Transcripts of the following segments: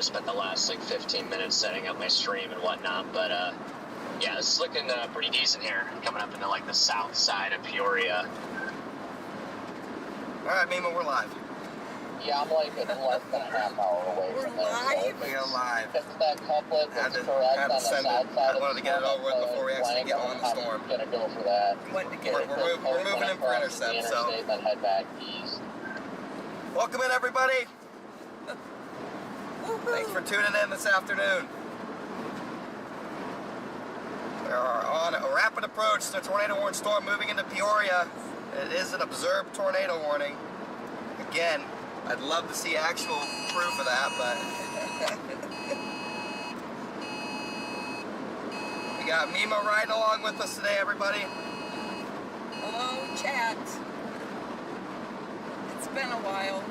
spent the last like 15 minutes setting up my stream and whatnot, but yeah, this is looking pretty decent here, coming up into like the south side of Peoria. Alright, Mema, we're live. Yeah, I'm like less than a half hour away from there. Live? We are live. If that couplet is correct on the south side I wanted to get it over with before we actually get on the storm. I'm gonna go for that. We're moving in for intercept, so. Then head back east. Welcome in, everybody. Thanks for tuning in this afternoon. We are on a rapid approach to tornado warning storm moving into Peoria. It is an observed tornado warning. Again, I'd love to see actual proof of that, but we got Mema riding along with us today, everybody. Hello, chat. It's been a while.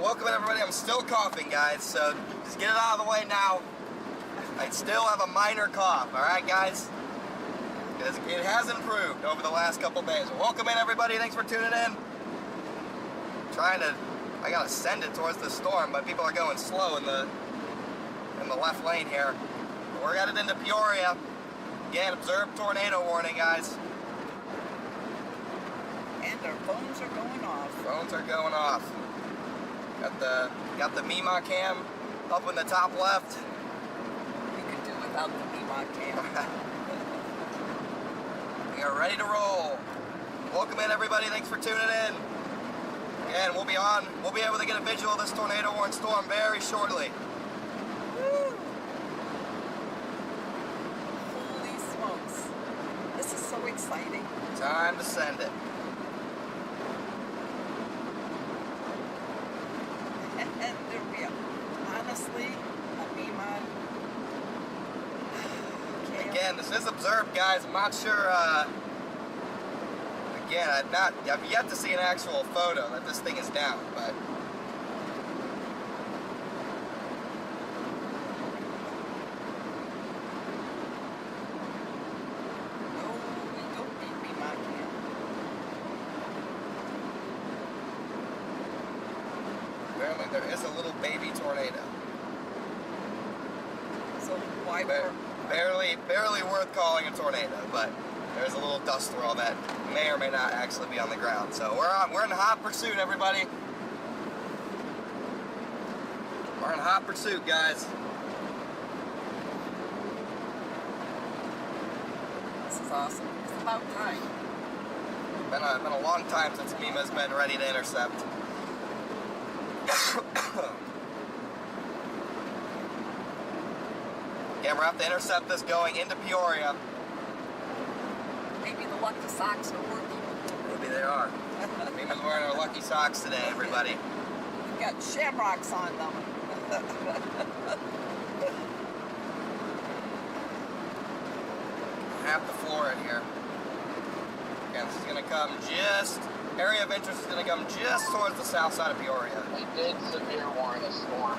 Welcome in, everybody. I'm still coughing, guys, so just get it out of the way now. I still have a minor cough, alright, guys? It has improved over the last couple days. Welcome in, everybody. Thanks for tuning in. I gotta send it towards the storm, but people are going slow in the left lane here. We're headed into Peoria. Again, observed tornado warning, guys. And our phones are going off. Phones are going off. Got the Mema cam up in the top left. You could do without the Mema cam. We are ready to roll. Welcome in, everybody. Thanks for tuning in. Again, we'll be able to get a visual of this tornado warning storm very shortly. Woo. Holy smokes. This is so exciting. Time to send it. And there we are. Honestly, Mema. Again, this is observed, guys. I'm not sure. Again, I've yet to see an actual photo that this thing is down, but No, we don't need Mema cam. apparently there is a little baby tornado. So why Barely worth calling a tornado, but there's a little dust swirl that may or may not actually be on the ground. So we're in hot pursuit, everybody. We're in hot pursuit, guys. This is awesome. It's about time. Been a long time since Mema's been ready to intercept. Again, we're have to intercept this going into Peoria. Maybe the lucky socks are working. Maybe they are. Mema's wearing our lucky socks today, everybody. We've got shamrocks on them. Have to floor it here. Again, this is going to come area of interest is going to come just towards the south side of Peoria. We did severe warn the storm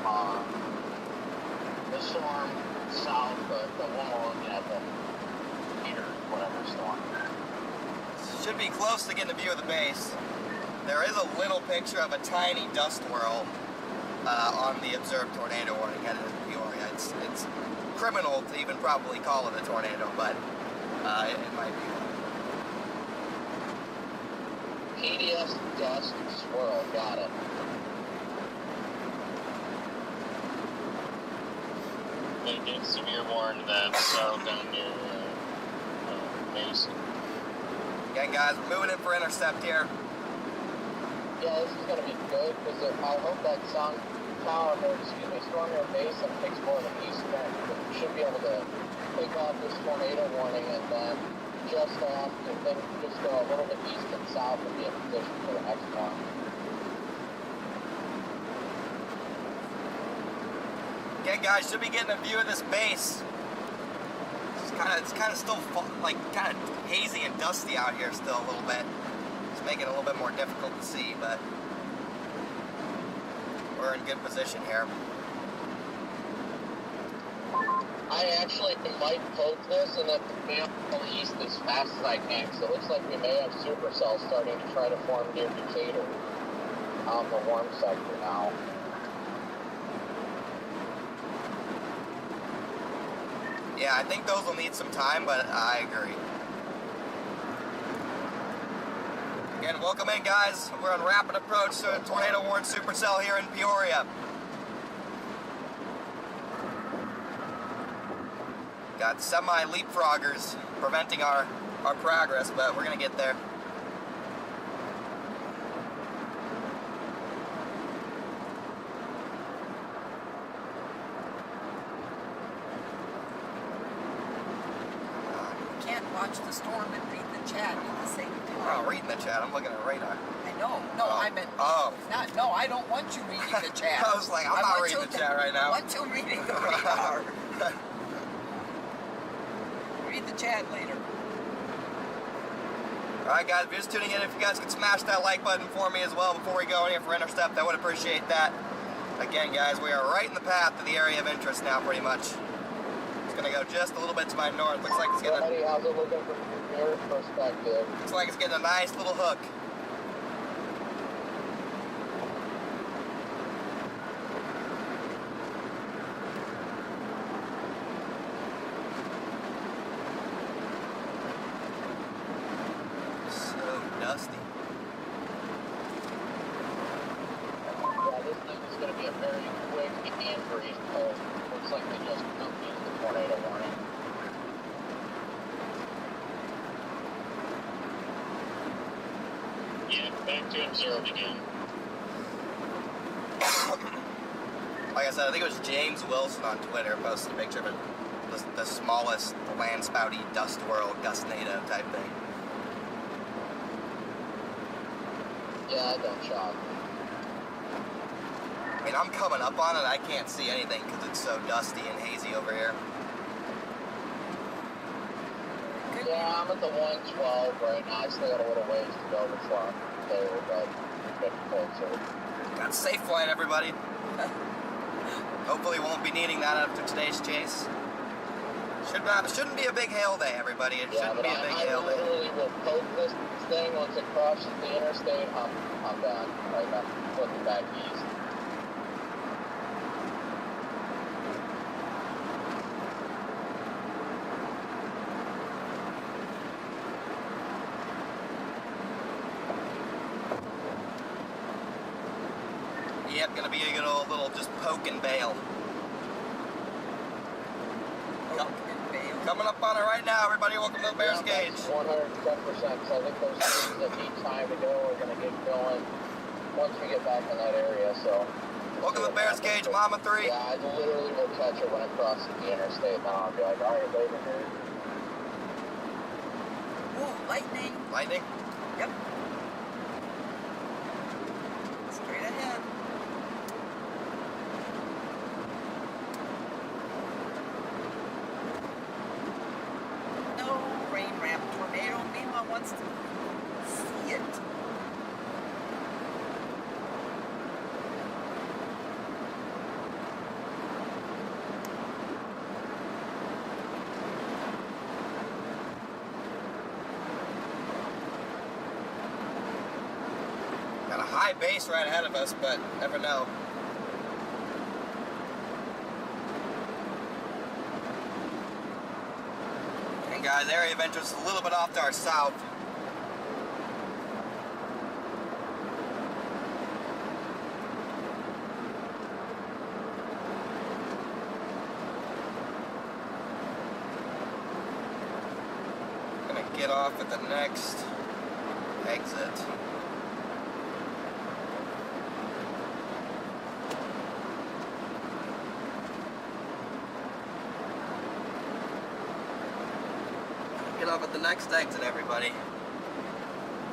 south, but the one we're looking at, the Peter, whatever storm. Should be close to getting a view of the base. There is a little picture of a tiny dust whirl on the observed tornado warning headed into Peoria. It's criminal to even probably call it a tornado, but it might be. PDS dust swirl, got it. They did severe warn that south down near Mason. Again, guys, we're moving in for intercept here. Yeah, this is going to be good because I hope that storm near Mason takes more of an east bend. We should be able to take off this tornado warning and then just go a little bit east and south and be in position for the next one. Again, guys, should be getting a view of this base. It's kind of still kind of hazy and dusty out here still a little bit. It's making it a little bit more difficult to see, but we're in good position here. I actually might poke this and then go east as fast as I can, because it looks like we may have supercells starting to try to form near Decatur on the warm sector now. Yeah, I think those will need some time, but I agree. Again, welcome in, guys. We're on rapid approach to a tornado-warned supercell here in Peoria. Got semi-leapfroggers preventing our progress, but we're gonna get there. Can't watch the storm and read the chat at the same time. Oh, reading the chat. I'm looking at radar. I know. No, I meant. Oh. No, I don't want you reading the chat. I was like, I'm not reading the chat right now. I want you reading the radar. Read the chat later. Alright guys, if you're just tuning in, if you guys could smash that like button for me as well before we go in here for intercept, I would appreciate that. Again guys, we are right in the path to the area of interest now pretty much. It's gonna go just a little bit to my north. Looks like it's getting Buddy, how's it looking from your perspective? looks like it's getting a nice little hook. Dusty. Yeah, this thing is going to be a very quick and brief pull. Looks like they just completed the tornado warning. Yeah, back to observed again. Like I said, I think it was James Wilson on Twitter posted a picture of it, the smallest land spouty dust whirl gustnado type thing. Yeah, don't shock. I mean, I'm coming up on it, I can't see anything because it's so dusty and hazy over here. Yeah, I'm at the 112 right now. I still got a little ways to go before I'm there, but getting closer. Got safe flight, everybody. Hopefully won't be needing that after today's chase. Shouldn't be a big hail day, everybody. It shouldn't be a big hail I day. literally will poke this thing once it crosses the interstate. I'm done. Like, I'm flipping back east. Yep, gonna be a good old little just poke and bail. Coming up on it right now, everybody. Welcome to the Bears Gauge. 110%. So I think those things that need time to go are going to get going once we get back in that area. So. Welcome to the Bears Gauge, Mama 3. Yeah, I literally will catch it when it crosses the interstate. Now I'll be like, all right, later, dude. Ooh, lightning. Lightning? Yep. Straight ahead. No rain ramp tornado. Mema wants to see it. Got a high base right ahead of us, but never know. And guys, area of interest is a little bit off to our south. Gonna get off at the next exit. Get off at the next exit, everybody.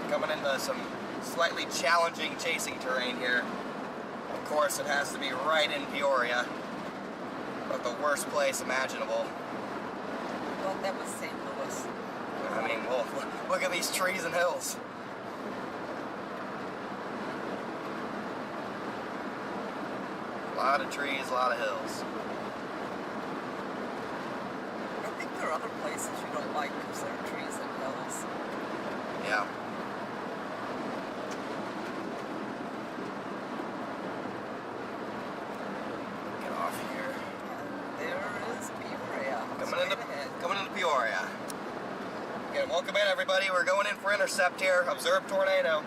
Coming into some slightly challenging chasing terrain here. Of course, it has to be right in Peoria, but the worst place imaginable. Well, that was St. Louis. I mean, well, look at these trees and hills. A lot of trees, a lot of hills. I think there are other places you don't like because there are trees and hills. Yeah. Get off here. And there is Peoria. Coming into Welcome in, everybody. We're going in for intercept here. Observed tornado.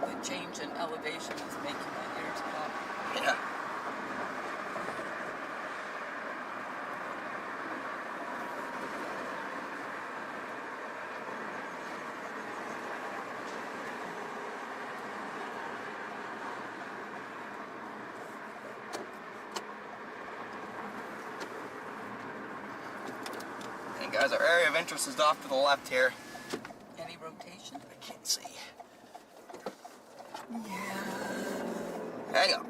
The change in elevation is making my ears pop. Yeah. And guys, our area of interest is off to the left here. Any rotation? I can't see. Yeah. Hang on.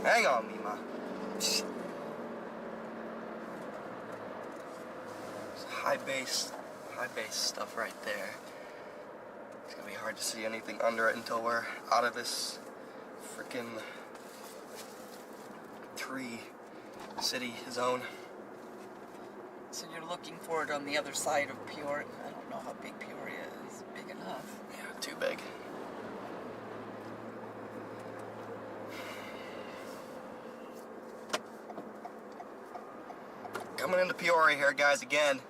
Hang on, Mema. It's high base stuff right there. It's gonna be hard to see anything under it until we're out of this freaking tree city zone. So you're looking for it on the other side of Peoria. I don't know how big Peoria is. Big enough. Yeah, too big. Coming into Peoria here, guys, again,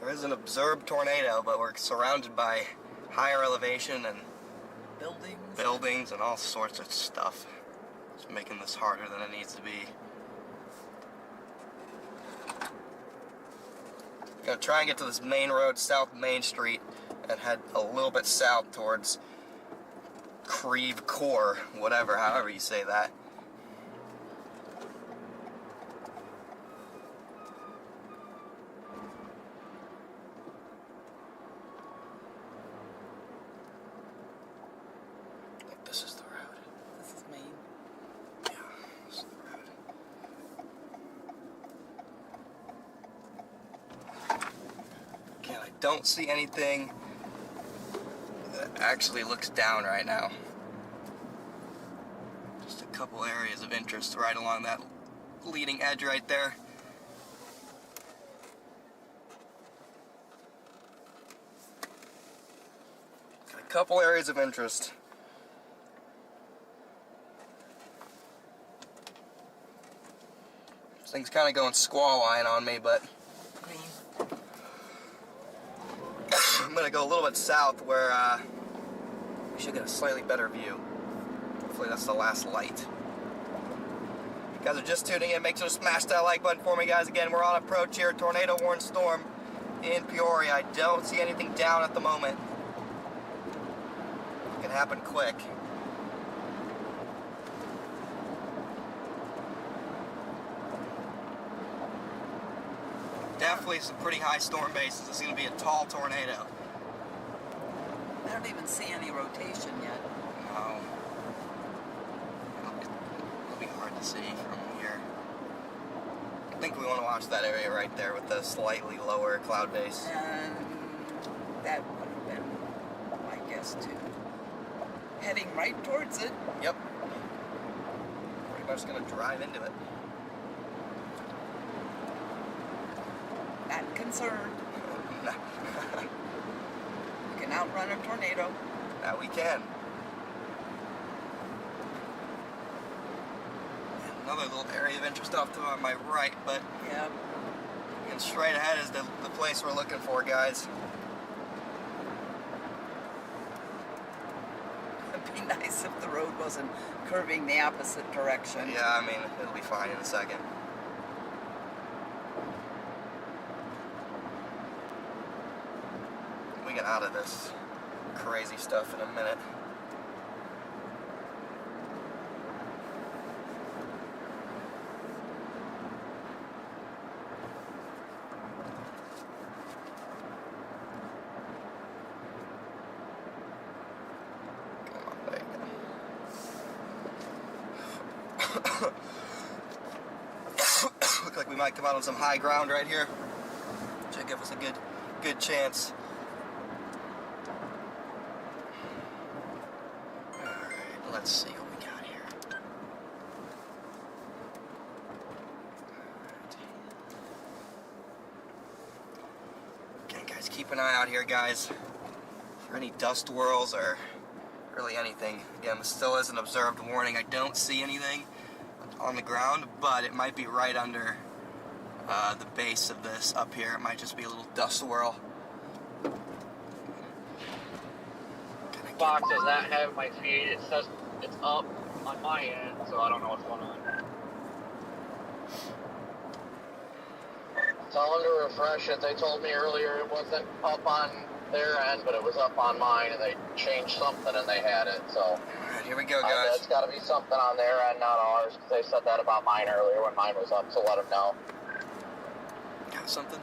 there is an observed tornado, but we're surrounded by higher elevation and buildings and all sorts of stuff. It's making this harder than it needs to be. Gonna try and get to this main road, South Main Street, and head a little bit south towards Creve Coeur, whatever, however you say that. I think this is the road. This is Maine. Yeah, this is the road. Again, I don't see anything that actually looks down right now. Just a couple areas of interest right along that leading edge right there. Got a couple areas of interest. This thing's kind of going squall line on me, but Green. I'm gonna go a little bit south where we should get a slightly better view. Hopefully that's the last light. If you guys are just tuning in, make sure to smash that like button for me, guys. Again, we're on approach here, tornado warned storm in Peoria. I don't see anything down at the moment. It can happen quick. Definitely some pretty high storm bases. It's going to be a tall tornado. I don't even see any rotation yet. No. It'll be hard to see from here. I think we want to watch that area right there with the slightly lower cloud base. And that would have been my guess too. Heading right towards it. Yep. Pretty much going to drive into it. Not concerned. You can outrun a tornado. Now we can. Another little area of interest off to my right, but Yeah. and straight ahead is the place we're looking for, guys. It'd be nice if the road wasn't curving the opposite direction. Yeah, I mean, it'll be fine in a second. We get out of this crazy stuff in a minute. Come on, there you go. Look like we might come out on some high ground right here. Should give us a good chance. Alright, let's see what we got here. Alright. Okay, guys, keep an eye out here, guys. for any dust whirls or really anything. Again, this still is an observed warning. I don't see anything on the ground, but it might be right under the base of this up here. It might just be a little dust swirl. Box does not have my feed. It says it's up on my end, so I don't know what's going on. Tell them to refresh it. They told me earlier it wasn't up on their end, but it was up on mine, and they changed something and they had it. So Alright, here we go, guys. it's got to be something on their end, not ours, because they said that about mine earlier when mine was up. So let them know. Got something?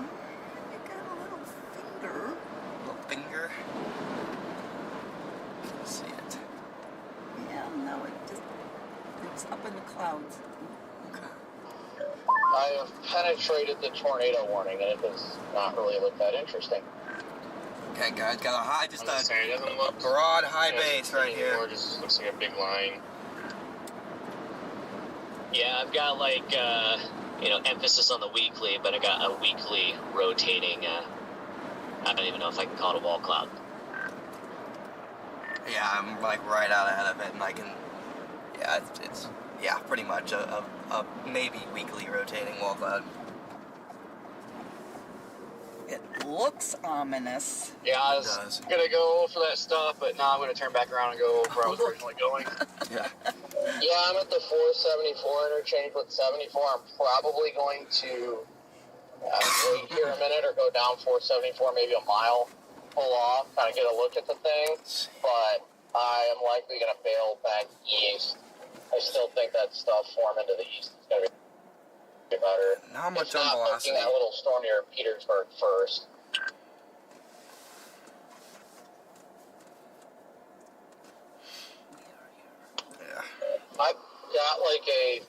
You got a little finger. Little finger. Can't see it. Yeah, no, it's up in the clouds. Okay. I have penetrated the tornado warning, and it does not really look that interesting. Okay, guys, got a high, just I'm just saying, it doesn't a look broad high base right here. It just looks like a big line. Yeah, I've got like emphasis on the weekly, but I got a weekly rotating. I don't even know if I can call it a wall cloud. Yeah, I'm like right out ahead of it, and I can. Yeah, it's pretty much a maybe weekly rotating wall cloud. It looks ominous. Yeah, I was gonna go for that stuff, but now I'm gonna turn back around and go where I was originally going. Yeah. Yeah, I'm at the 474 interchange with 74. I'm probably going to wait here a minute or go down 474, maybe a mile, pull off, kind of get a look at the thing. But I am likely going to bail back east. I still think that stuff forming to the east is going to be better. Not much if on not, velocity. looking at a little storm near Petersburg first. I've got like a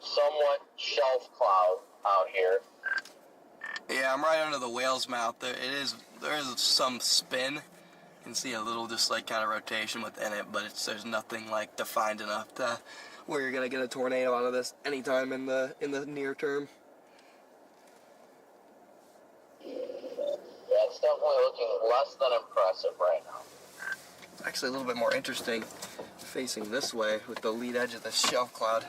somewhat shelf cloud out here. Yeah, I'm right under the whale's mouth. There is some spin. You can see a little just like kind of rotation within it, but there's nothing like defined enough to where you're gonna get a tornado out of this anytime in the near term. Yeah, it's definitely looking less than impressive right now. Actually, a little bit more interesting facing this way with the lead edge of the shelf cloud.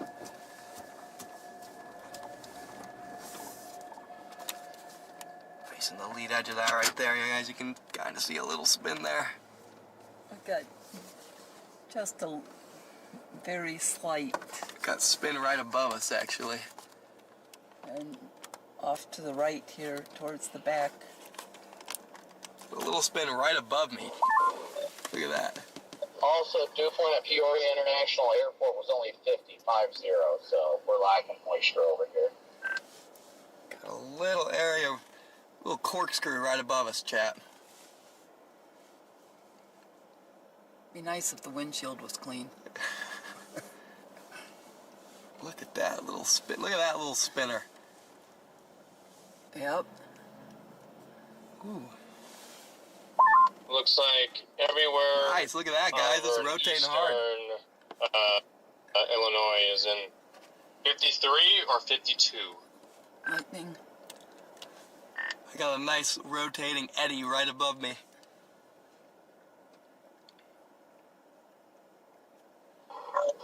Facing the lead edge of that right there, you guys, you can kind of see a little spin there. I've got just a very slight, Got spin right above us, actually. and off to the right here towards the back. A little spin right above me. Look at that. Also, dew point at Peoria International Airport was only 50, so we're lacking moisture over here. Got a little area, a little corkscrew right above us, chap. Be nice if the windshield was clean. Look at that little spin. Look at that little spinner. Yep. Ooh. Looks like everywhere. Nice, look at that, guys. It's over rotating hard. Illinois is in 53 or 52. Lightning. I got a nice rotating eddy right above me.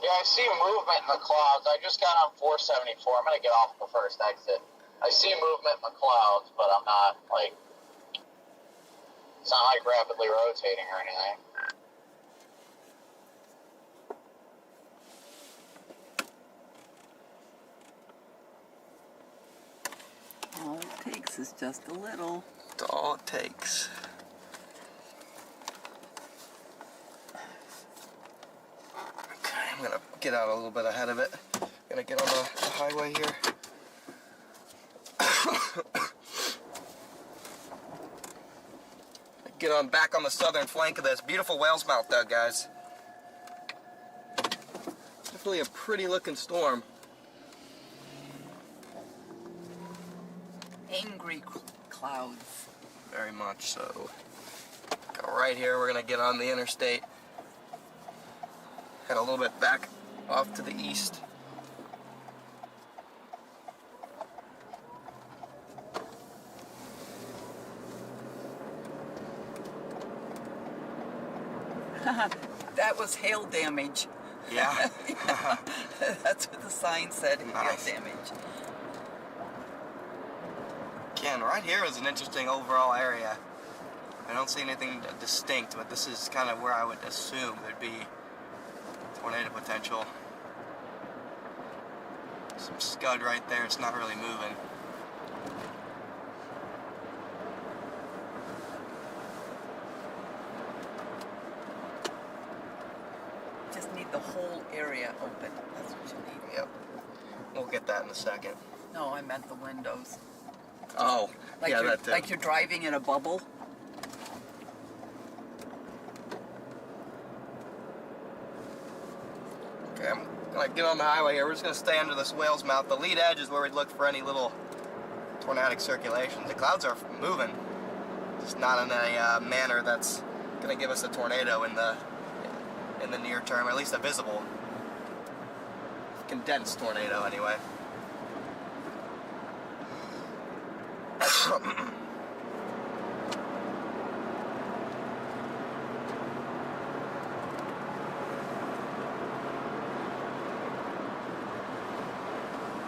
Yeah, I see movement in the clouds. I just got on 474. I'm going to get off the first exit. I see movement in the clouds, but I'm not, like, it's not like rapidly rotating or anything. All it takes is just a little. That's all it takes. Okay, I'm gonna get out a little bit ahead of it. Gonna get on the highway here. Get on back on the southern flank of this beautiful whale's mouth though, guys. Definitely a pretty looking storm. Angry clouds. Very much so. Go right here, we're gonna get on the interstate. Head a little bit back off to the east. That was hail damage. Yeah. That's what the sign said, Nice. hail damage. Again, right here is an interesting overall area. I don't see anything distinct, but this is kind of where I would assume there'd be tornado potential. Some scud right there, it's not really moving. Just need the whole area open. That's what you need. Yep. We'll get that in a second. No, I meant the windows. Oh, Like yeah, you're, that too. like you're driving in a bubble. Okay, I'm gonna get on the highway here. We're just gonna stay under this whale's mouth. The lead edge is where we'd look for any little tornadic circulations. The clouds are moving, just not in a manner that's gonna give us a tornado in the near term, or at least a visible condensed tornado anyway.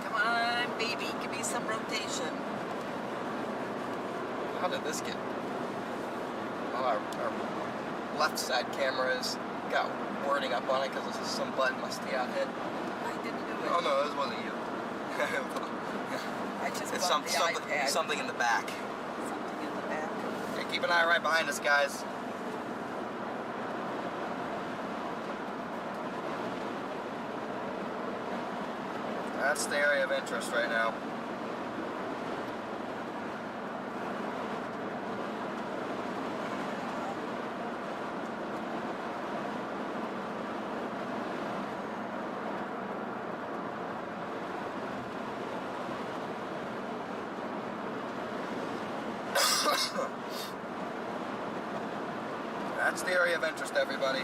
Come on, baby, give me some rotation. How did this get? Well, our left side camera's got wording up on it because this is some button must be out hit. I didn't do it. Oh no, this wasn't you. I just It's bumped the iPad. something in the back. Something in the back. Okay, keep an eye right behind us, guys. That's the area of interest right now. That's the area of interest, everybody.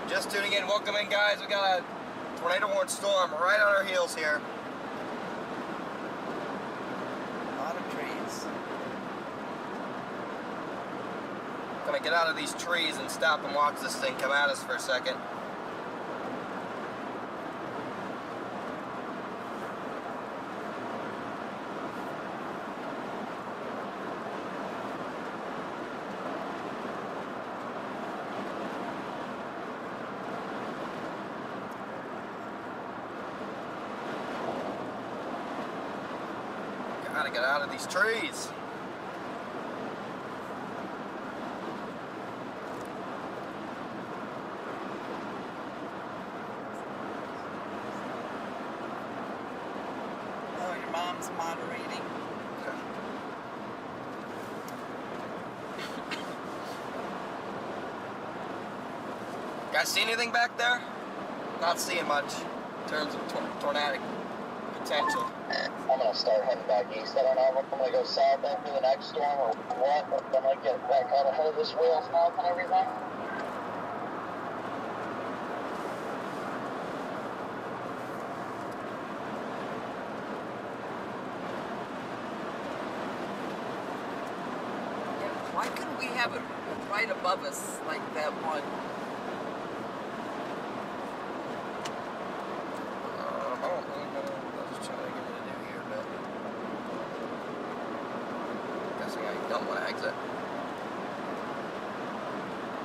Just tuning in, welcome in, guys. We got a tornado warning storm right on our heels here. A lot of trees. Gonna get out of these trees and stop and watch this thing come at us for a second. Gotta get out of these trees. Oh, your mom's moderating. Guys, see anything back there? Not seeing much in terms of tornadic potential. I'm gonna start heading back east. I don't know if I'm gonna go south after the next storm or what, but then I get back out ahead of this whale's mouth and everything. Yeah, why couldn't we have it right above us like that one? I don't really know what I was trying to get it to do here, but I'm guessing I don't want to exit.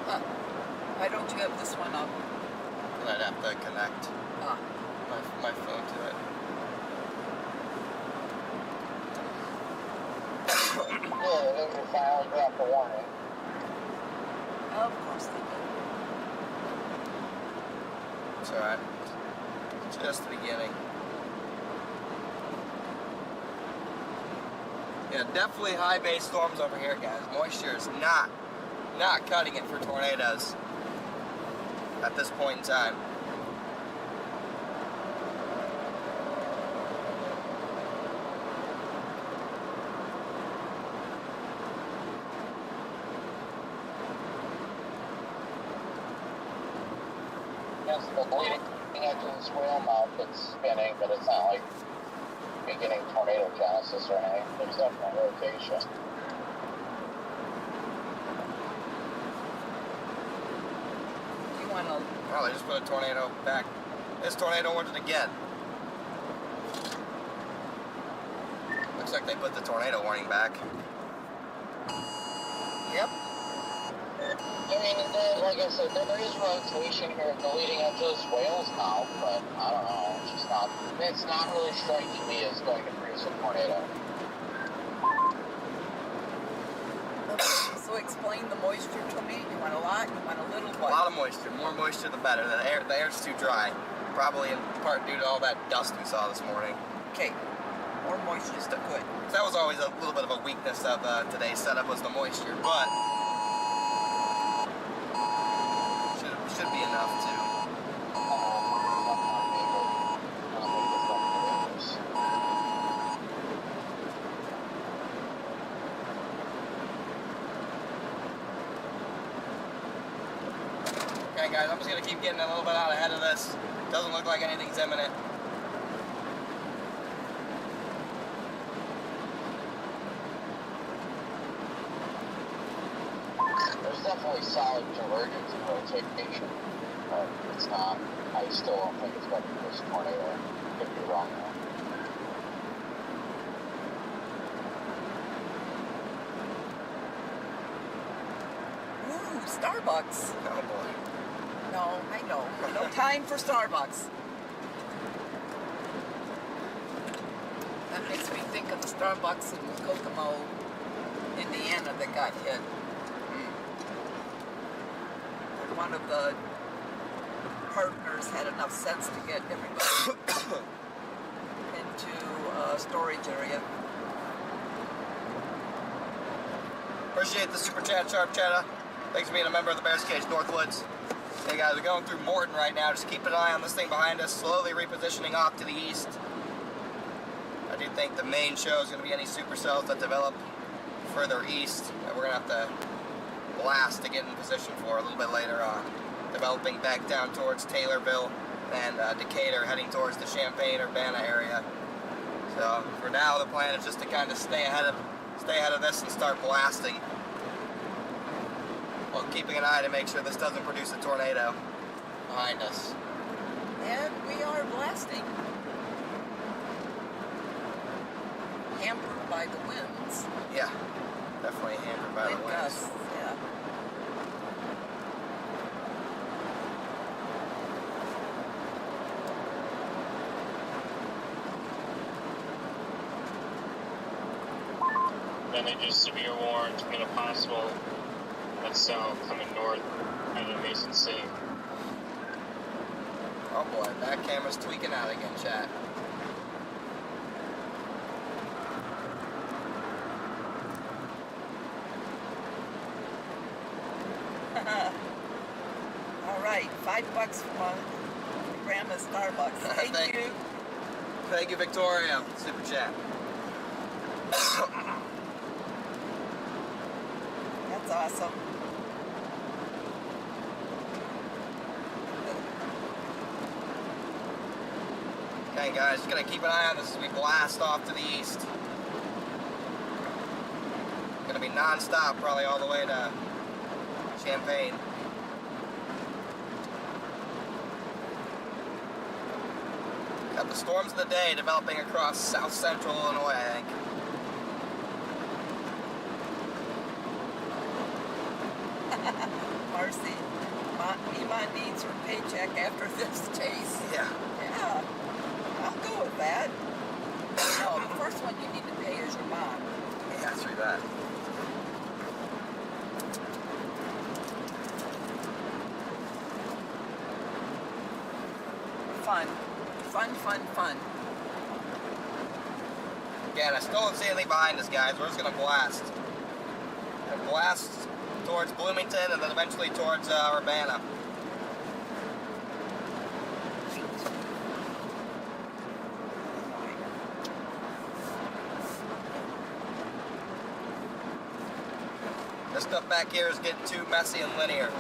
Huh. Why don't you have this one up? And I'd have to connect Ah, my phone to it. Yeah, then we finally got the warning. of course they did. It's alright. Just the beginning. Yeah, definitely high base storms over here, guys. Moisture is not cutting it for tornadoes at this point in time. it's the leading edge of the swale mouth that's spinning, but it's not like beginning tornado genesis or anything. There's definitely rotation. You want to... Oh, they just put a tornado back. This tornado warned it again. Looks like they put the tornado warning back. Yep. I mean, like I said, there is rotation here at the leading edge of the swale's mouth, but I don't know, it's not really striking me as going to produce a tornado. Okay, so explain the moisture to me. You want a lot? You want a little what? A lot of moisture. More moisture, the better. The air's too dry. Probably in part due to all that dust we saw this morning. Okay. More moisture is good. That was always a little bit of a weakness of today's setup, was the moisture, but should be enough to. Okay, guys, I'm just gonna keep getting a little bit out ahead of this. Doesn't look like anything's imminent. There's definitely solid convergence and rotation, but it's not. I still don't think it's going to be this tornado. Could be wrong though. Ooh, Starbucks. Oh boy. No, I know. No time for Starbucks. That makes me think of the Starbucks in Kokomo, Indiana that got hit. One of the partners had enough sense to get everybody into a storage area. Appreciate the super chat, Sharp Cheddar. Thanks for being a member of the Bears Cage Northwoods. Hey guys, we're going through Morton right now. Just keep an eye on this thing behind us, slowly repositioning off to the east. I do think the main show is going to be any supercells that develop further east that we're going to have to blast to get in position for a little bit later on. Developing back down towards Taylorville and Decatur, heading towards the Champaign-Urbana area. So for now, the plan is just to kind of stay ahead of this and start blasting, while keeping an eye to make sure this doesn't produce a tornado behind us. And we are blasting. Hampered by the winds. Yeah, definitely hampered by the Wind winds. gusts, yeah. Then they just severe warned in a possible cell coming north out of Mason City. Oh boy, that camera's tweaking out again, chat. All right, $5 from Grandma's Starbucks. Thank you. Thank you, Victoria. Super chat. That's awesome. Okay, guys, just gonna keep an eye on this as we blast off to the east. Gonna be non-stop, probably all the way to Champaign. Got the storms of the day developing across south central Illinois, I think. Marcy, Mema needs her paycheck after this chase. Yeah. Yeah, I'll go with that. No, the first one you need to pay is your mom. Yeah, through that. Fun. Fun. Again, I still don't see anything behind us, guys. We're just gonna blast. Gonna blast towards Bloomington and then eventually towards Urbana. This stuff back here is getting too messy and linear.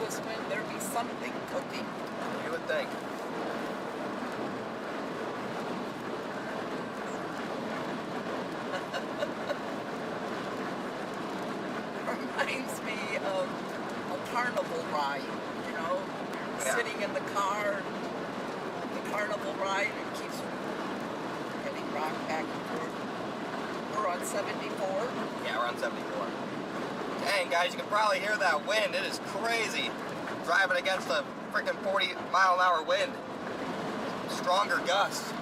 this wind, there'd be something cooking. You would think. Reminds me of a carnival ride, you know, Yeah. sitting in the car, the carnival ride, and keeps getting rocked back and forth. We're on 74. Yeah, we're on 74. Dang, guys, you can probably hear that wind. It is crazy. Driving against a freaking 40-mile-an-hour wind. Stronger gusts.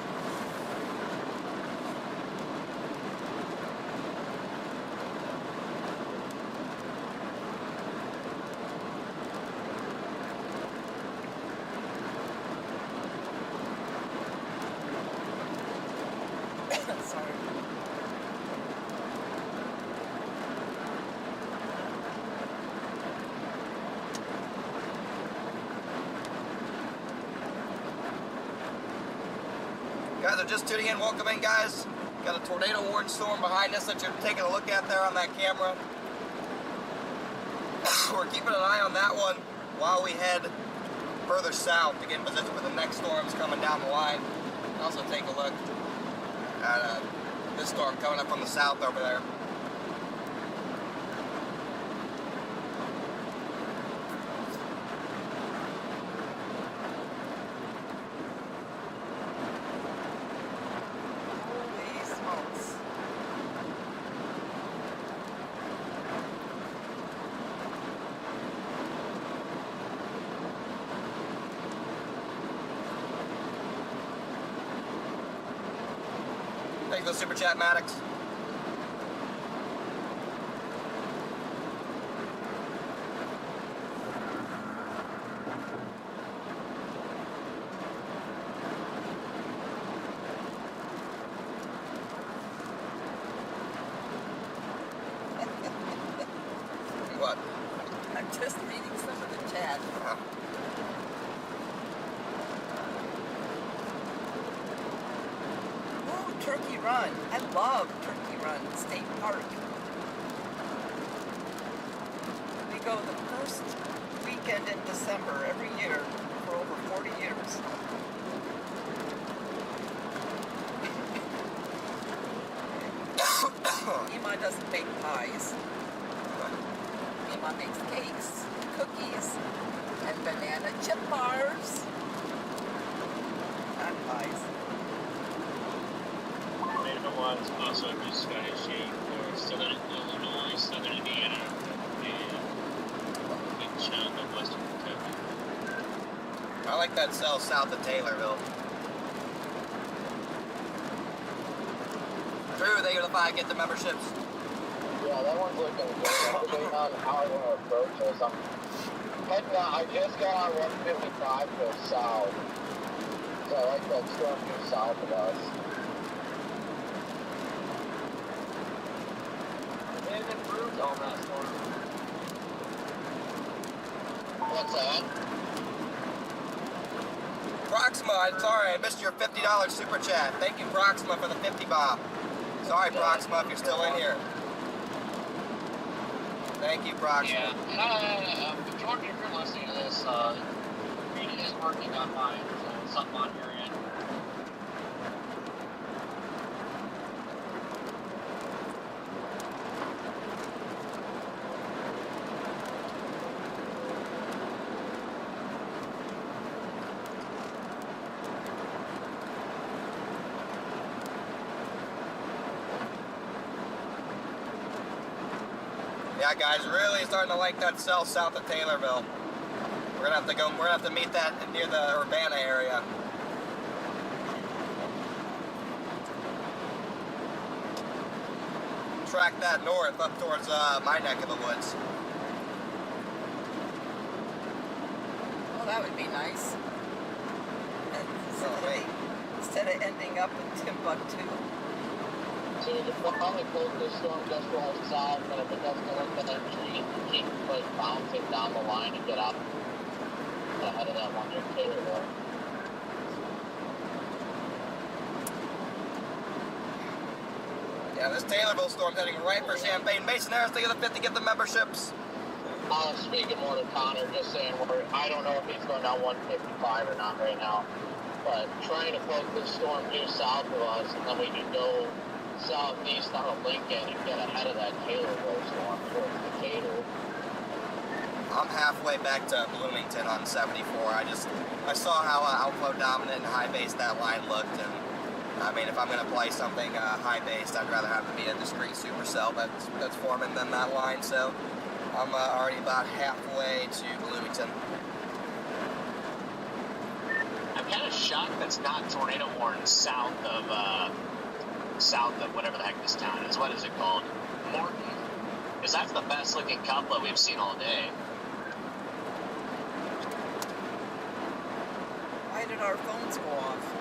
Sorry. Guys are just tuning in. Welcome in, guys. Got a tornado warning storm behind us that you're taking a look at there on that camera. We're keeping an eye on that one while we head further south to get in position for the next storms coming down the line. Also take a look at this storm coming up from the south over there. Holy smokes. Thanks for the super chat, Maddox. What? I'm just reading some of the chat. Ooh, Turkey Run. I love Turkey Run State Park. We go the first weekend in December every year for over 40 years. Mema doesn't make pies. Mema makes cakes, cookies, and banana chip bars. Not pies. Mema was also a Scottish shape for Southern Illinois, Southern Indiana, and a big chunk of Western Kentucky. I like that cell south of Taylorville. Drew, they unify, get the memberships. Yeah, that one's looking good. I'm debating on how I want to approach this. I'm heading out. I just got on 155 to go south. So I like that storm due south of us. They've improved on that storm. What's that? Proxima, I'm sorry, I missed your $50 super chat. Thank you, Proxima, for the 50 bob. Sorry, Proxima, if you're still in here. Thank you, Proxima. Yeah, and Jordan, if you're listening to this, Reed is working on mine, so something on your end. Yeah, guys, really starting to like that cell south of Taylorville. We're gonna have to meet that near the Urbana area. Track that north up towards my neck of the woods. Well, that would be nice. And instead of ending up in Timbuktu. So you can probably close this storm just roll south, but if it doesn't work, then keep like bouncing down the line and get up ahead of that one near Taylorville. Yeah, this Taylorville storm's heading right for Champaign. Mason Harris, think of the 50, get the memberships. I was speaking more to Connor, just saying I don't know if he's going down 155 or not right now, but trying to float this storm due south of us, and then we can go southeast on a Lincoln and get ahead of that Taylor storm towards Decatur. I'm halfway back to Bloomington on 74. I saw how outflow dominant and high base that line looked, and I mean, if I'm going to play something high based, I'd rather have it be a discrete supercell that's forming than that line. So I'm already about halfway to Bloomington. I'm kind of shocked that's not tornado warned south of whatever the heck this town is. What is it called? Morton. Because that's the best looking couplet we've seen all day. Why did our phones go off?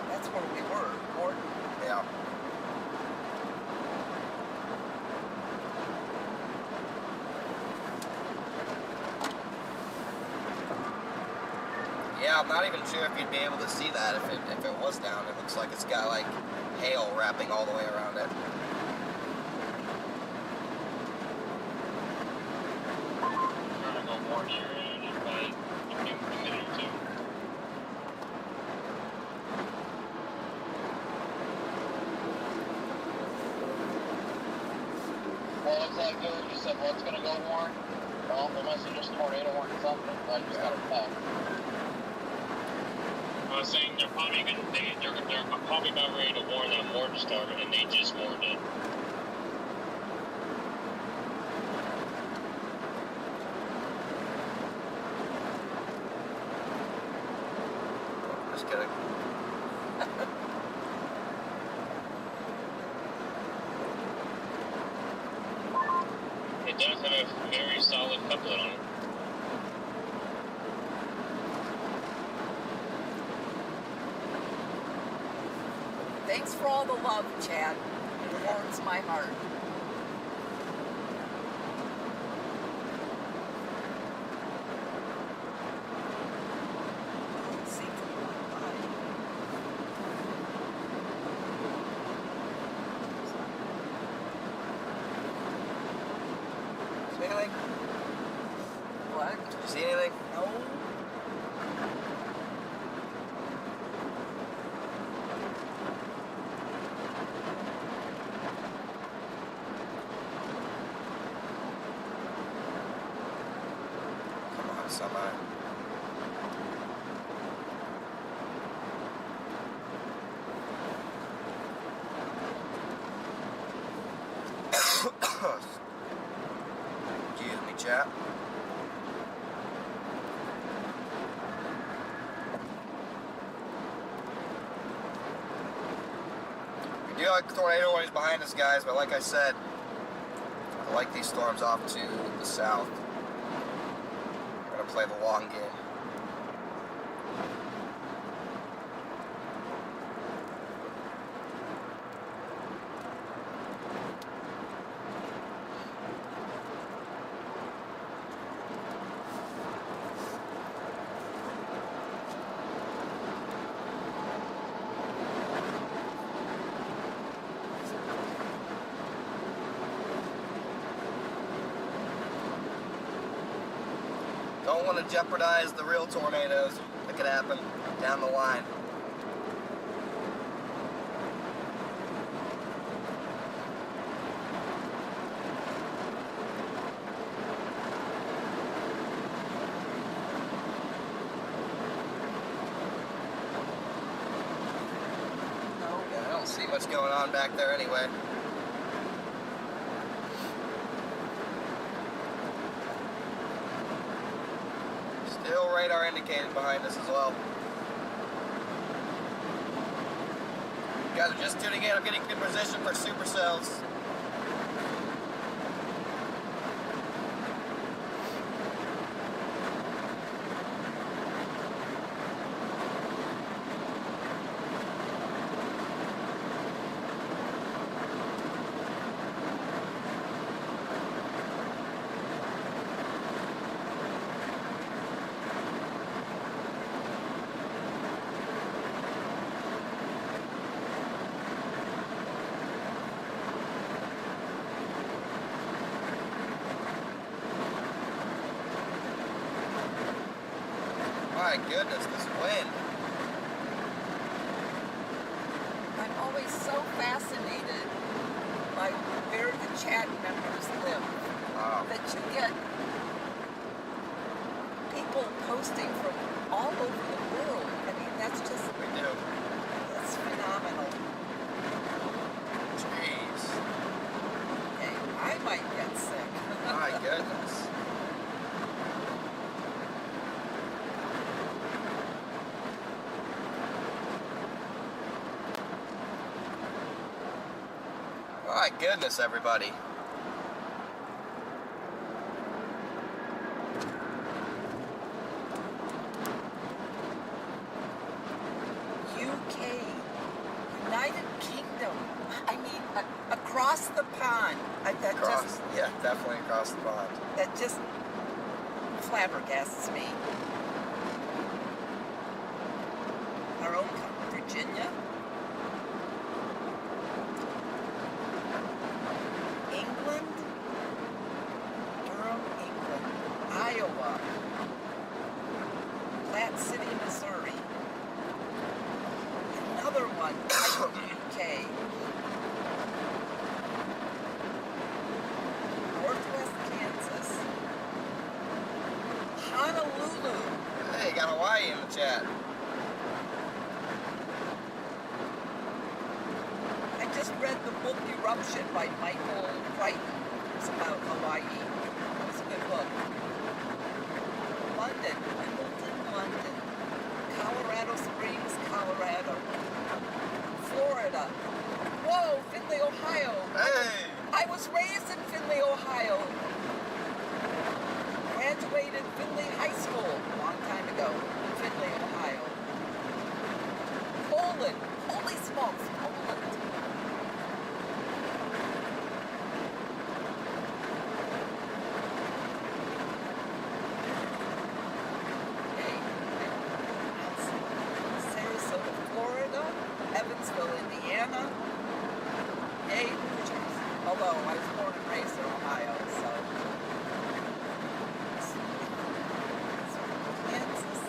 That's where we were, Morton. Yeah. Yeah, I'm not even sure if you'd be able to see that if it was down. It looks like it's got like hail wrapping all the way around it. I'm trying to go warn you in about a minute or two. What was that good? You said what's going to go warn? Well, they must have just tornado warned something. I just got a text. I was saying they're probably about ready to warn that Morton storm, and they just warned it. Just kidding. It does have a very solid couplet on it. Thanks for all the love, Chad. It warms my heart. See anything? What? Did you see anything? No. Come on, somebody. Excuse me, chap. We do like tornado warnings behind us, guys, but like I said, I like these storms off to the south. We're gonna play the long game. Don't want to jeopardize the real tornadoes that could happen down the line. No. Yeah, I don't see much going on back there anyway. Still radar indicated behind us as well. You guys are just tuning in. I'm getting good position for supercells. My goodness, this wind. I'm always so fascinated by where the chat members live. Wow. That you get people posting from all over the world. I mean, that's just, We do. that's phenomenal. Jeez. Okay, I might get sick. My goodness. My goodness, everybody. UK, United Kingdom. I mean, across the pond. Yeah, definitely across the pond. That just flabbergasts me. Our own Virginia. England. Durham, England. Iowa. Platte City, Missouri. Another one, UK. Northwest Kansas. Honolulu. Hey, got Hawaii in the chat. I just read the book Eruption by Michael Crichton. It's about Hawaii. It was a good book. London, Wimbledon, London. Colorado Springs, Colorado. Florida. Whoa, Findlay, Ohio. Hey! I was raised in Findlay, Ohio. Graduated Findlay High School a long time ago in Findlay, Ohio. Poland. Holy smokes, Poland. Okay. Sarasota, Florida. Evansville, Indiana. Yay, Hoosiers. Although I was born and raised in Ohio, so. Kansas.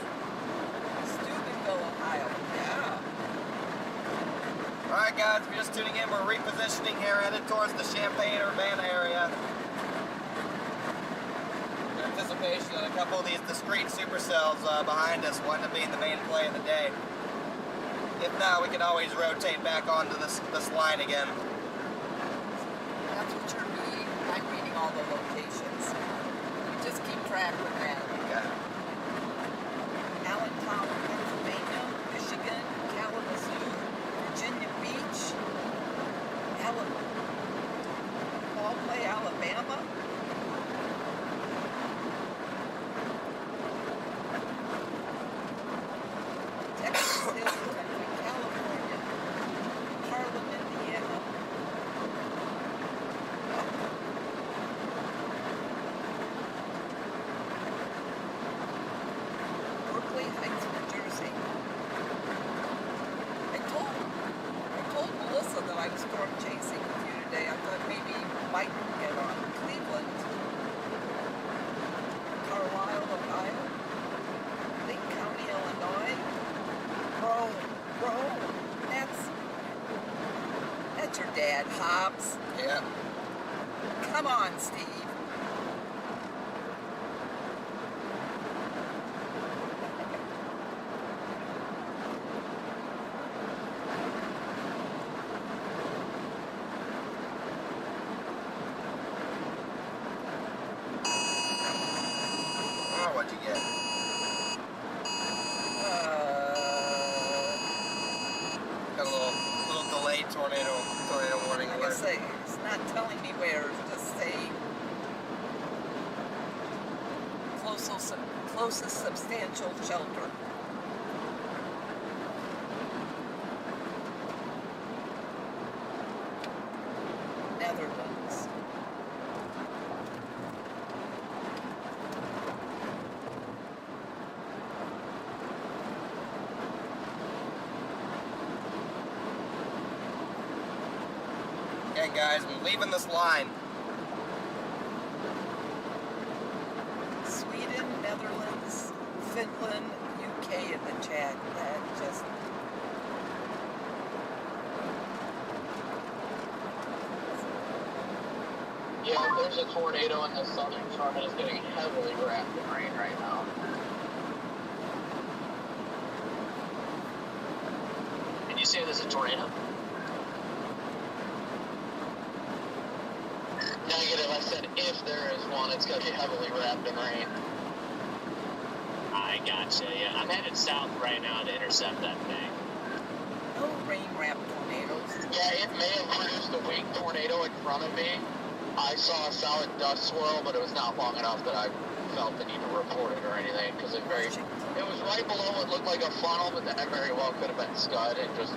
Steubenville, Ohio. Yeah. Alright guys, if you're just tuning in, we're repositioning here, headed towards the Champaign-Urbana area. In anticipation that a couple of these discrete supercells behind us wind up being the main play of the day. If not, we can always rotate back onto this line again. That's what you're reading. I'm reading all the locations. You just keep track with that. Yeah. Allentown, Pennsylvania, Michigan, Kalamazoo, Virginia Beach, Ballplay, Alabama. Texas Hill Country, California, Harlem, Indiana. Berkeley Heights, New Jersey. I told Melissa that I was storm chasing with you today. I thought maybe Mike would get on. Cleveland, Carlisle, Ohio, Lake County, Illinois, Rome. That's your dad, Hobbs. Yeah. Come on, Steve. Oh, what'd you get? Got a little delayed tornado warning Like I alert. say, it's not telling me where. It's just saying closest substantial shelter. Netherlands. Okay, guys, I'm leaving this line. Sweden, Netherlands, Finland, in the chat. That just... Yeah, there's a tornado in the southern front that is getting heavily wrapped in rain right now. Did you say there's a tornado? Negative, I said if there is one, it's going to be heavily wrapped in rain. I gotcha, yeah. I'm headed south right now to intercept that thing. No rain-wrapped tornadoes. Yeah, it may have produced a weak tornado in front of me. I saw a solid dust swirl, but it was not long enough that I felt the need to report it or anything, because it was right below what looked like a funnel, but that very well could have been scud and just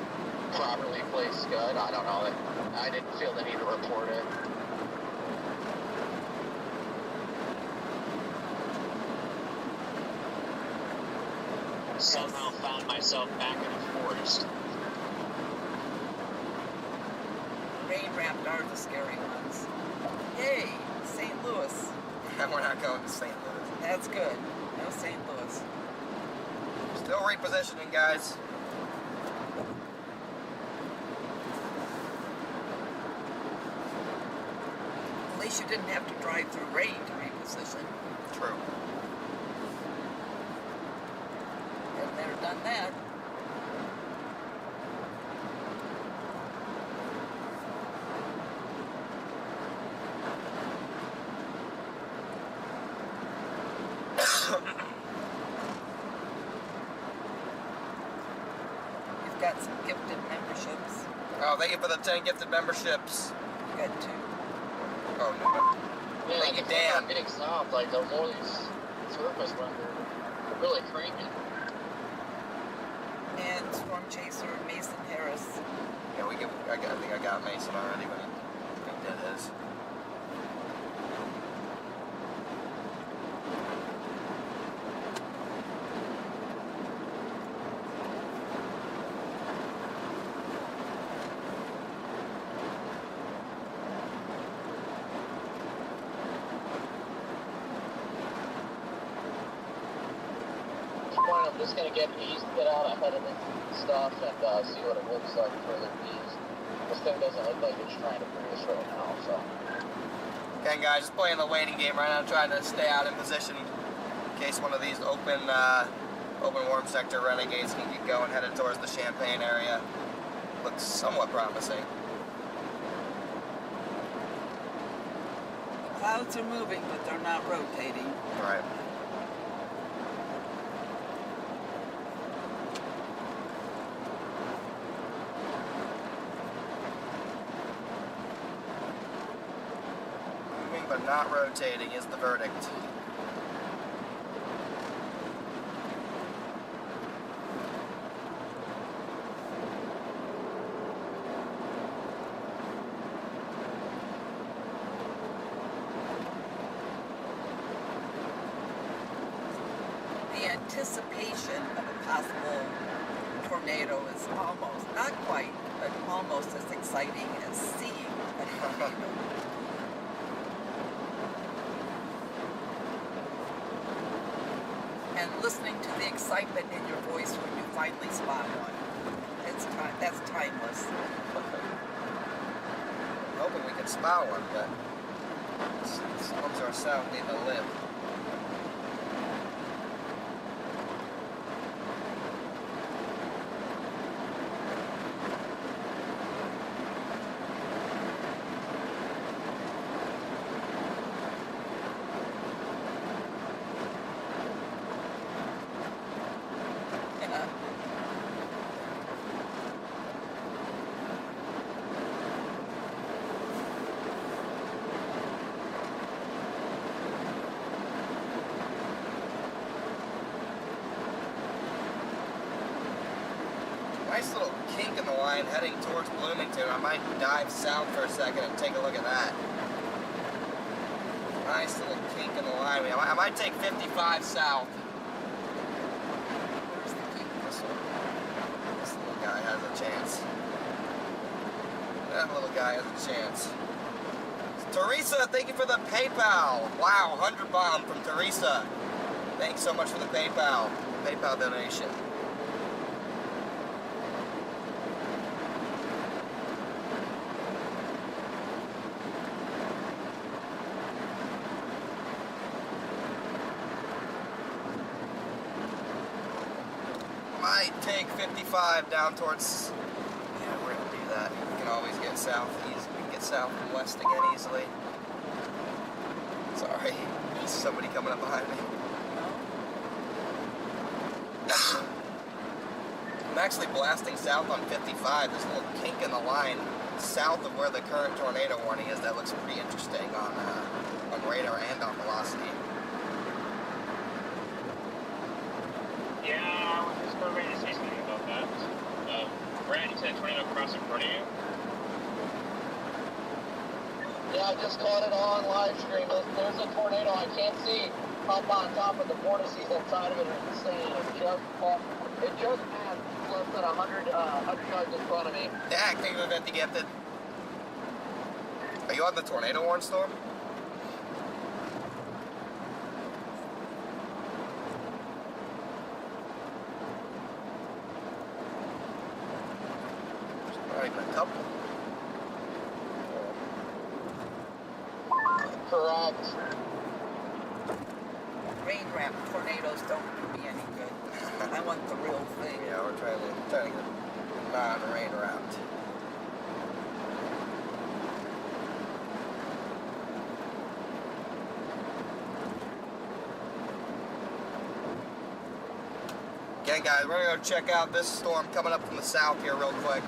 properly placed scud. I don't know. I didn't feel the need to report it. Somehow found myself back in a forest. Rain-wrapped are the scary ones. Yay! St. Louis. We're not going to St. Louis. That's good. No St. Louis. Still repositioning, guys. At least you didn't have to drive through rain to reposition. True. Been there, done that. You've got some gifted memberships. Oh, thank you for the 10 gifted memberships. You got 2. Oh, no. Yeah, Thank you, I'm Dan. getting stopped. Like, the more these surface render, they're really cranking. And Storm Chaser Mason Harris. Yeah, I think I got Mason already when he did his. I'm just gonna get out ahead of the stuff and see what it looks like further east. This thing doesn't look like it's trying to produce right now, so. Again, guys, just playing the waiting game right now, trying to stay out in position in case one of these open warm sector renegades can get going, headed towards the Champaign area. Looks somewhat promising. The clouds are moving, but they're not rotating. All right. But not rotating is the verdict. The anticipation of a possible tornado is almost, not quite, but almost as exciting as seeing a tornado. And listening to the excitement in your voice when you finally spot one. That's timeless. Hoping we can spot one, but storms are sounding a lip. Nice little kink in the line heading towards Bloomington. I might dive south for a second and take a look at that. Nice little kink in the line. I might take 55 south. Where's the key? This little guy has a chance. That little guy has a chance. Teresa, thank you for the PayPal. Wow, 100 bomb from Teresa. Thanks so much for the PayPal donation. 55 down towards. Yeah, we're gonna do that. We can always get south easy. We can get south and west again easily. Sorry, there's somebody coming up behind me. I'm actually blasting south on 55. There's a little kink in the line south of where the current tornado warning is. That looks pretty interesting on radar and on velocity. Yeah, I was just ready to say something about that. Brad, you said tornado crossing in front of you? Yeah, I just caught it on live stream. There's a tornado I can't see up on top of the vortices outside of it. It's insane. It just passed less than 100 yards in front of me. Yeah, King of Event Gifted. Are you on the tornado warn storm? Not even a couple. Correct. Rain wrap tornadoes don't do me any good. I want the real thing. Yeah, we're trying to get non-rain wrapped. Okay, guys, we're gonna go check out this storm coming up from the south here real quick,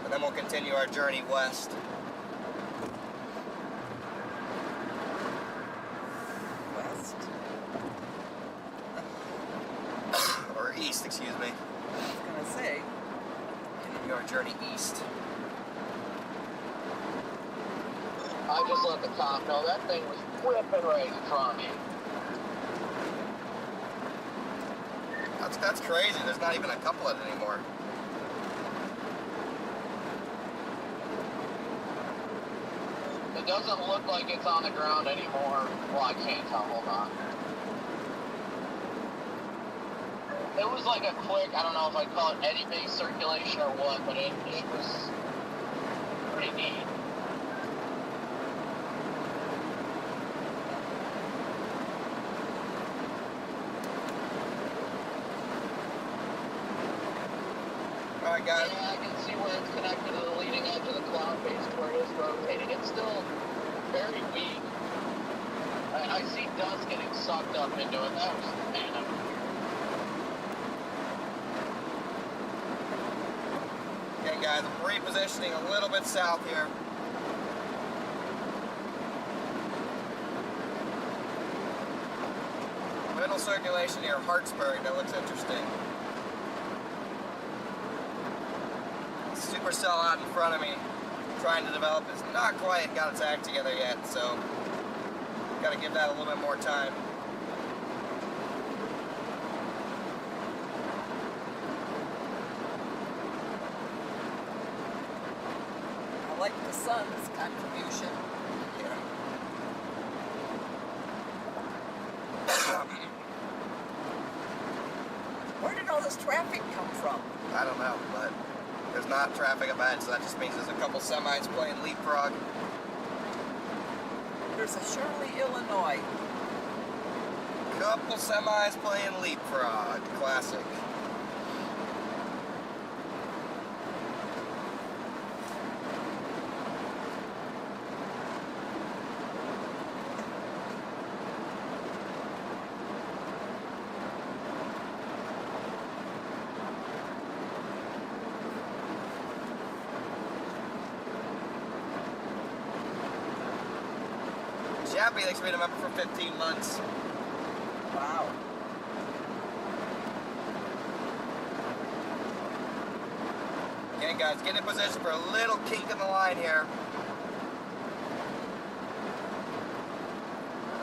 and then we'll continue our journey west. West. Or east, excuse me. I was gonna say. Continue our journey east. I just let the cop know that thing was whipping right in front of me. That's crazy. There's not even a couple of it anymore. It doesn't look like it's on the ground anymore. Well, I can't tell. Hold on. It was like a quick, I don't know if I'd call it eddy-based circulation or what, but it was pretty neat. Alright, guys. Yeah, I can see where it's connected to the leading edge of the cloud base where it is rotating. It's still very weak. I see dust getting sucked up into it. That was random. Okay, guys, I'm repositioning a little bit south here. Middle circulation near Hartsburg, that looks interesting. Supercell out in front of me, trying to develop, is not quite got its act together yet, so gotta give that a little bit more time. I like the sun's contribution. Yeah. Where did all this traffic come from? I don't know, but there's not traffic ahead, so that just means there's a couple semis playing leapfrog. There's a Shirley, Illinois. Couple semis playing leapfrog. Classic. Chappie, thanks for being a member for 15 months. Wow. Okay, guys, get in position for a little kink in the line here.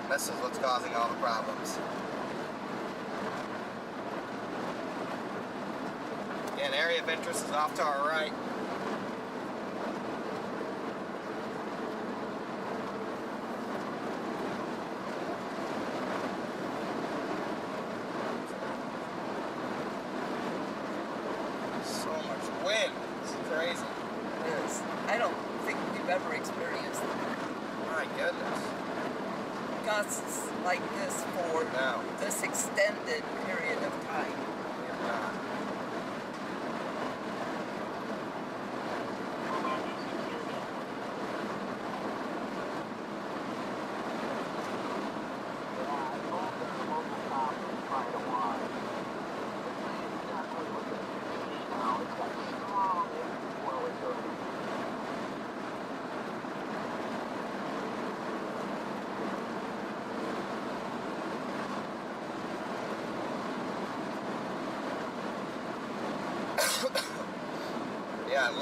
This is what's causing all the problems. Again, area of interest is off to our right. So much wind. It's crazy. It is. I don't think we've ever experienced My goodness. gusts like this for No. this extended period of time. We have not.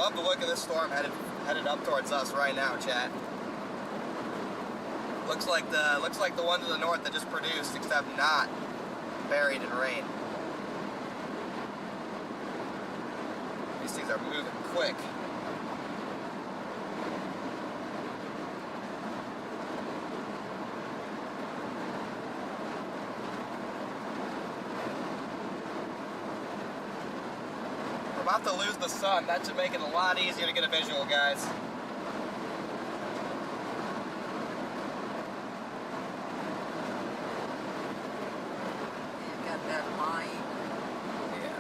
love the look of this storm headed up towards us right now, chat. Looks like the one to the north that just produced, except not buried in rain. These things are moving quick. We're about to lose the sun. That should make it a lot easier to get a visual, guys. You got that line. Yeah.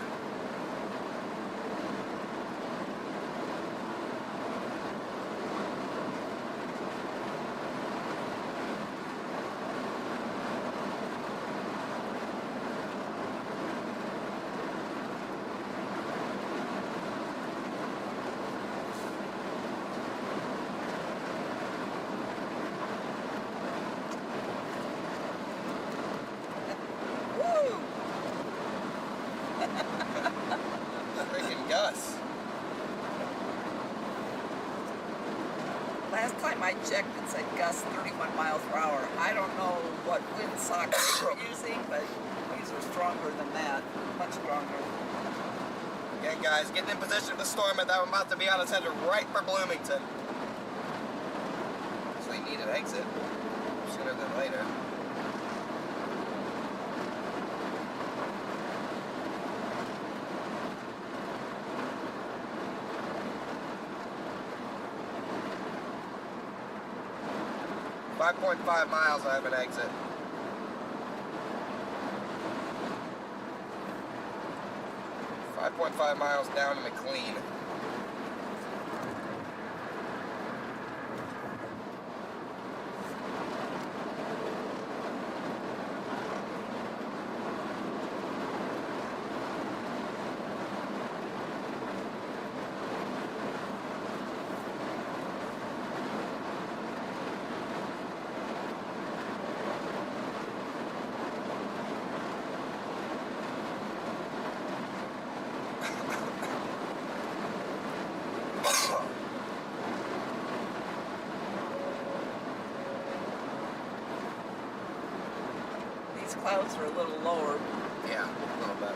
Woo! Freaking Gus. Last time I checked, it said gusts 31 miles per hour. I don't know what wind socks you're using, but these are stronger than that. Much stronger. Again, guys, getting in position for the storm that I'm about to be on its headed right for Bloomington. Actually need an exit sooner than later. .5 miles, I have an exit. 5.5 miles down to McLean. These clouds are a little lower. Yeah, a little bit.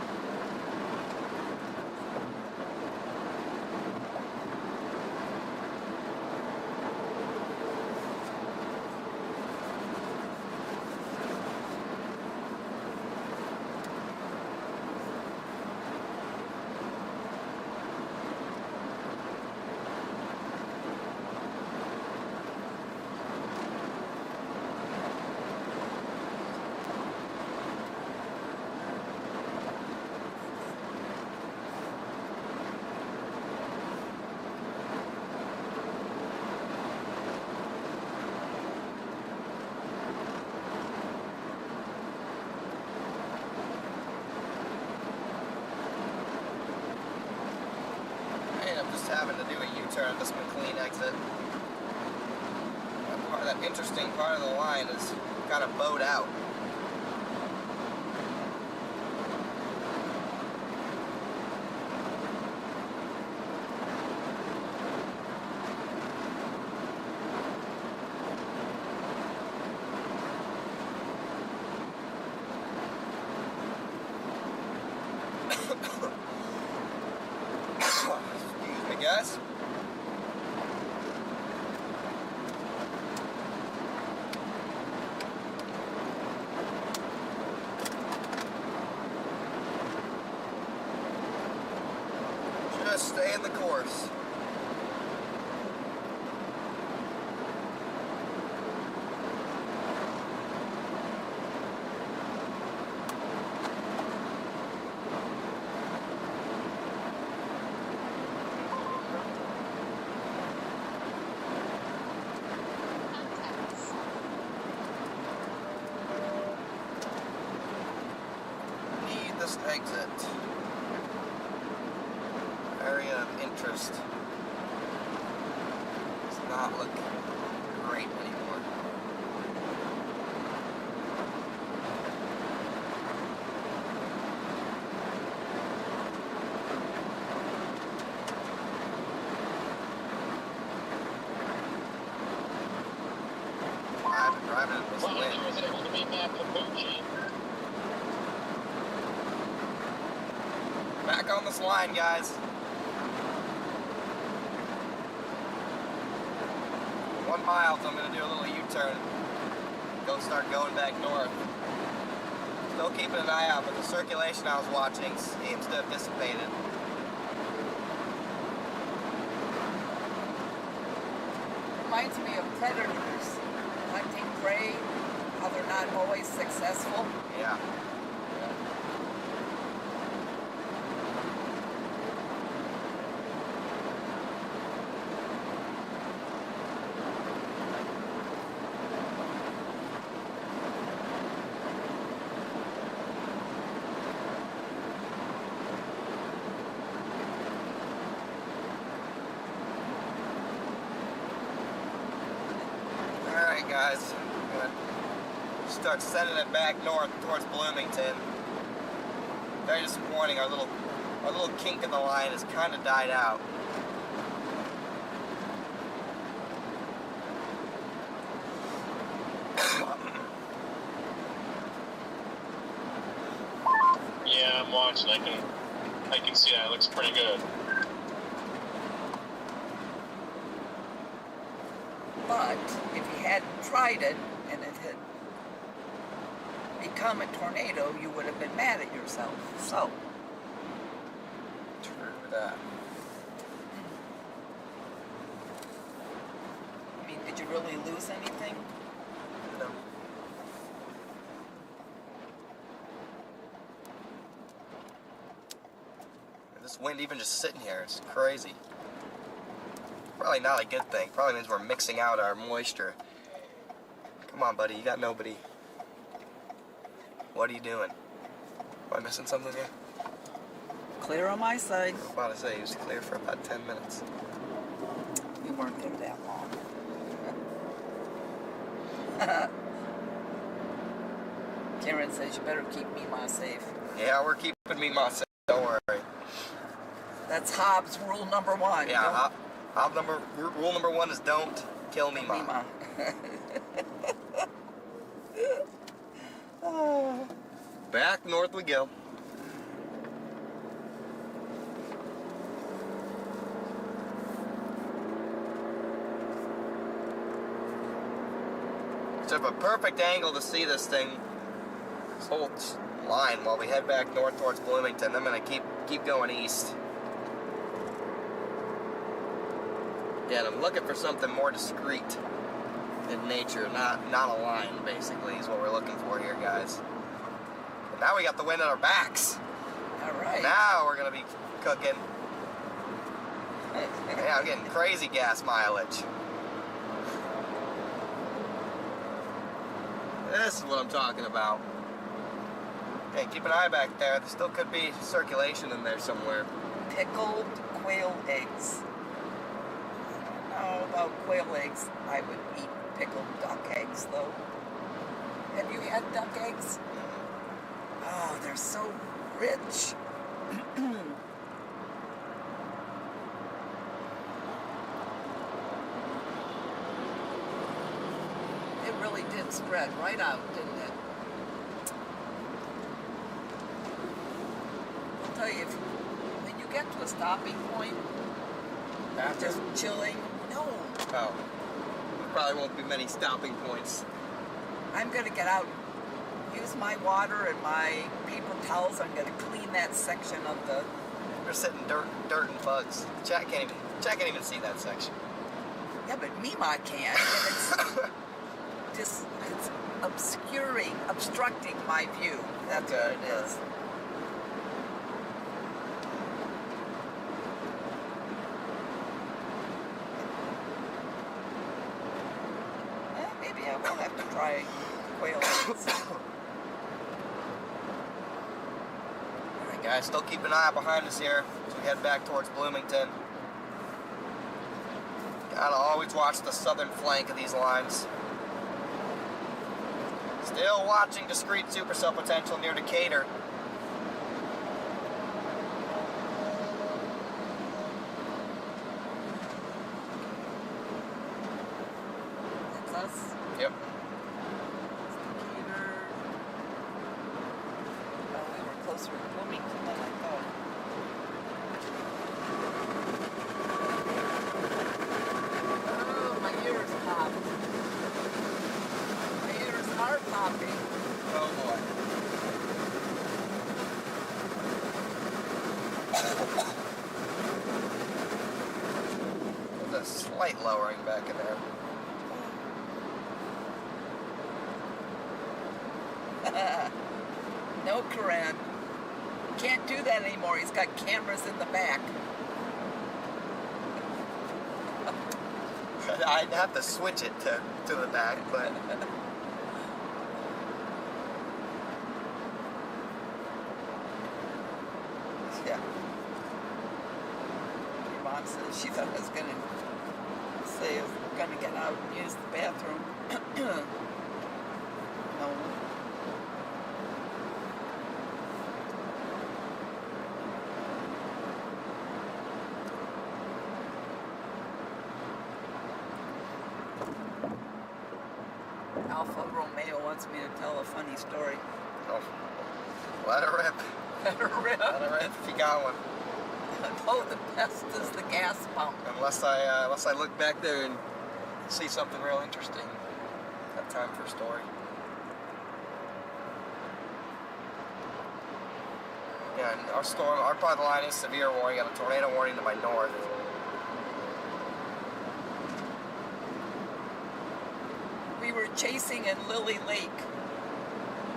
Having to do a U-turn at this McLean exit. That interesting part of the line is kind of bowed out. Guys. Just stay in the course. This exit. Area of interest does not look great anymore. Capucci. Back on this line, guys. 1 mile, so I'm gonna do a little U-turn. Start going back north. Still keeping an eye out, but the circulation I was watching seems to have dissipated. Reminds me of predators hunting prey, how they're not always successful. Yeah. Alright guys, I'm gonna start sending it back north towards Bloomington. Very disappointing, our little kink in the line has kind of died out. Yeah, I'm watching. I can see that. It looks pretty good. But if you hadn't tried it and it had become a tornado, you would have been mad at yourself. So, True that. I mean, did you really lose anything? No. This wind even just sitting here, it's crazy. Probably not a good thing. Probably means we're mixing out our moisture. Come on, buddy, you got nobody. What are you doing? Am I missing something here? Clear on my side. I was about to say, he was clear for about 10 minutes. We weren't there that long. Karen says you better keep Mema safe. Yeah, we're keeping Mema safe, don't worry. That's Hobbs' rule number 1. Yeah, rule number 1 is don't kill Mema. Mema. Oh. Back north we go. It's a perfect angle to see this thing, this whole line, while we head back north towards Bloomington. I'm gonna keep going east. Yeah, and I'm looking for something more discreet in nature, not a line, basically, is what we're looking for here, guys. And now we got the wind at our backs. All right. Now we're gonna be cooking. Yeah, I'm getting crazy gas mileage. This is what I'm talking about. Okay, keep an eye back there. There still could be circulation in there somewhere. Pickled quail eggs. I don't know about quail eggs. I would eat pickled duck eggs, though. Have you had duck eggs? Oh, they're so rich. It really did spread right out, didn't it? I'll tell you, when you get to a stopping point, After? just chilling, no. Oh. There probably won't be many stopping points. I'm going to get out, use my water and my paper towels. I'm going to clean that section of the... We're sitting dirt and bugs. Chat can't even see that section. Yeah, but Mema can, and it's obstructing my view. That's what it is. Maybe I will have to try quail eggs. Alright guys, still keep an eye out behind us here as we head back towards Bloomington. Gotta always watch the southern flank of these lines. Still watching discrete supercell potential near Decatur. That's us. Yep. Decatur. closer to Bloomington than I thought. Oh, my ears popped. My ears are popping. Oh boy. There's a slight lowering back in there. No, Corinne. Can't do that anymore. He's got cameras in the back. I'd have to switch it to the back, but yeah. Your mom said she thought I was going to say I was going to get out and use the bathroom. No. Alpha Romeo wants me to tell a funny story. Oh, let it rip. Let it rip if you got one. Oh, the best is the gas pump. Unless I look back there and see something real interesting. Got time for a story. Yeah, and our part of the line is severe warning. Got a tornado warning to my north. We were chasing in Lily Lake,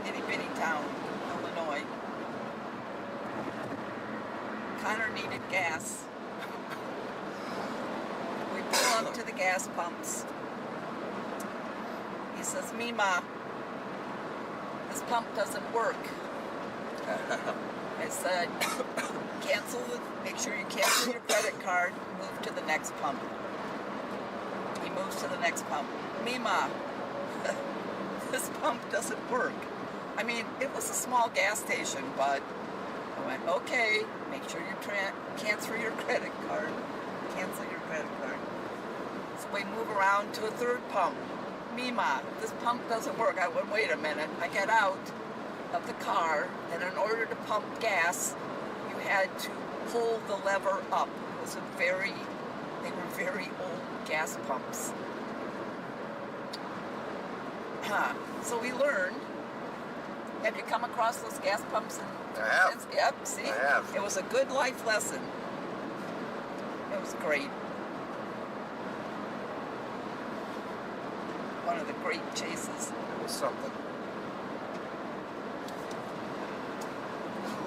itty bitty town, Illinois. Connor needed gas. We pull up to the gas pumps. He says, Mema, this pump doesn't work. I said, make sure you cancel your credit card, move to the next pump. He moves to the next pump. Mema, this pump doesn't work. I mean, it was a small gas station, but I went, okay, make sure you cancel your credit card. Cancel your credit card. So we move around to a third pump. Mema, this pump doesn't work. I went, wait a minute. I get out of the car, and in order to pump gas, you had to pull the lever up. It was they were very old gas pumps. So we learned. Have you come across those gas pumps? I have. Yep, see? I have. It was a good life lesson. It was great. One of the great chases. It was something.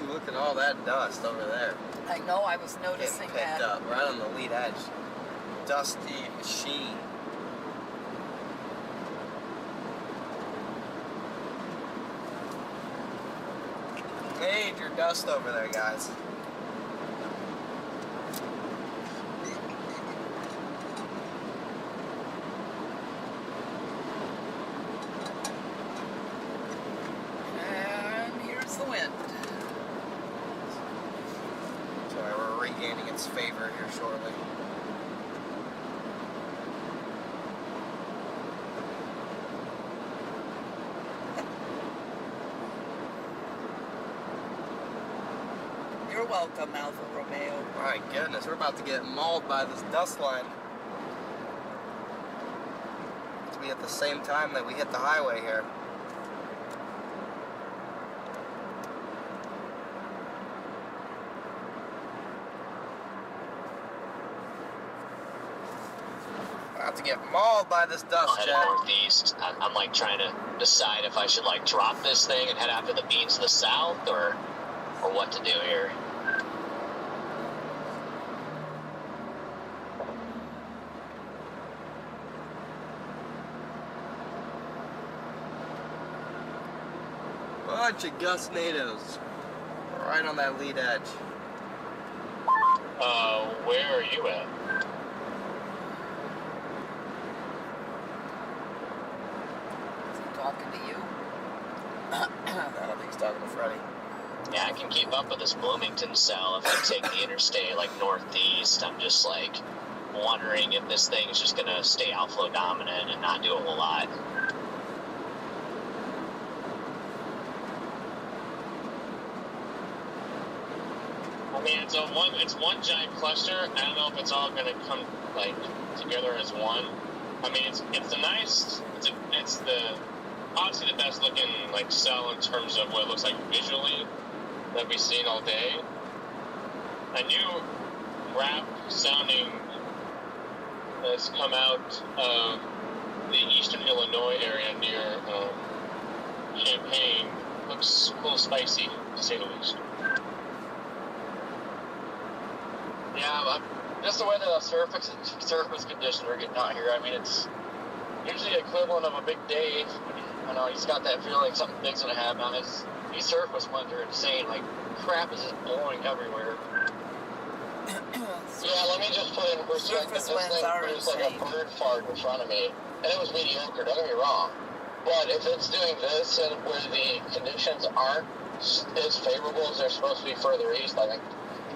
Ooh, look at all that dust over there. I know, I was noticing Getting picked that. up right on the lead edge. Dusty machine. Major dust over there, guys. And here's the wind. Sorry, we're regaining its favor here shortly. You're welcome, Alpha Romeo. My goodness, we're about to get mauled by this dust line. To be at the same time that we hit the highway here. About to get mauled by this dust, Heading Chad. northeast. I'm like trying to decide if I should like drop this thing and head after the beans to the south, or what to do here. Bunch of gust nados. Right on that lead edge. Where are you at? Is he talking to you? I don't think he's talking to Freddie. Yeah, I can keep up with this Bloomington cell if I take the interstate like northeast. I'm just like wondering if this thing is just gonna stay outflow dominant and not do a whole lot. I mean, it's one giant cluster. I don't know if it's all gonna come like together as one. I mean, it's the obviously the best looking like cell in terms of what it looks like visually that we've seen all day. A new rap sounding has come out of the eastern Illinois area near Champaign. Looks a little spicy, to say the least. Yeah, just the way the surface conditions are getting out here. I mean, it's usually the equivalent of a big day. I know he's got that feeling something big's gonna happen. On these surface winds are insane. Like crap is just blowing everywhere. Yeah, let me just put it in perspective. This thing produced like a bird fart in front of me, and it was mediocre. Don't get me wrong, but if it's doing this and where the conditions aren't as favorable as they're supposed to be further east, I think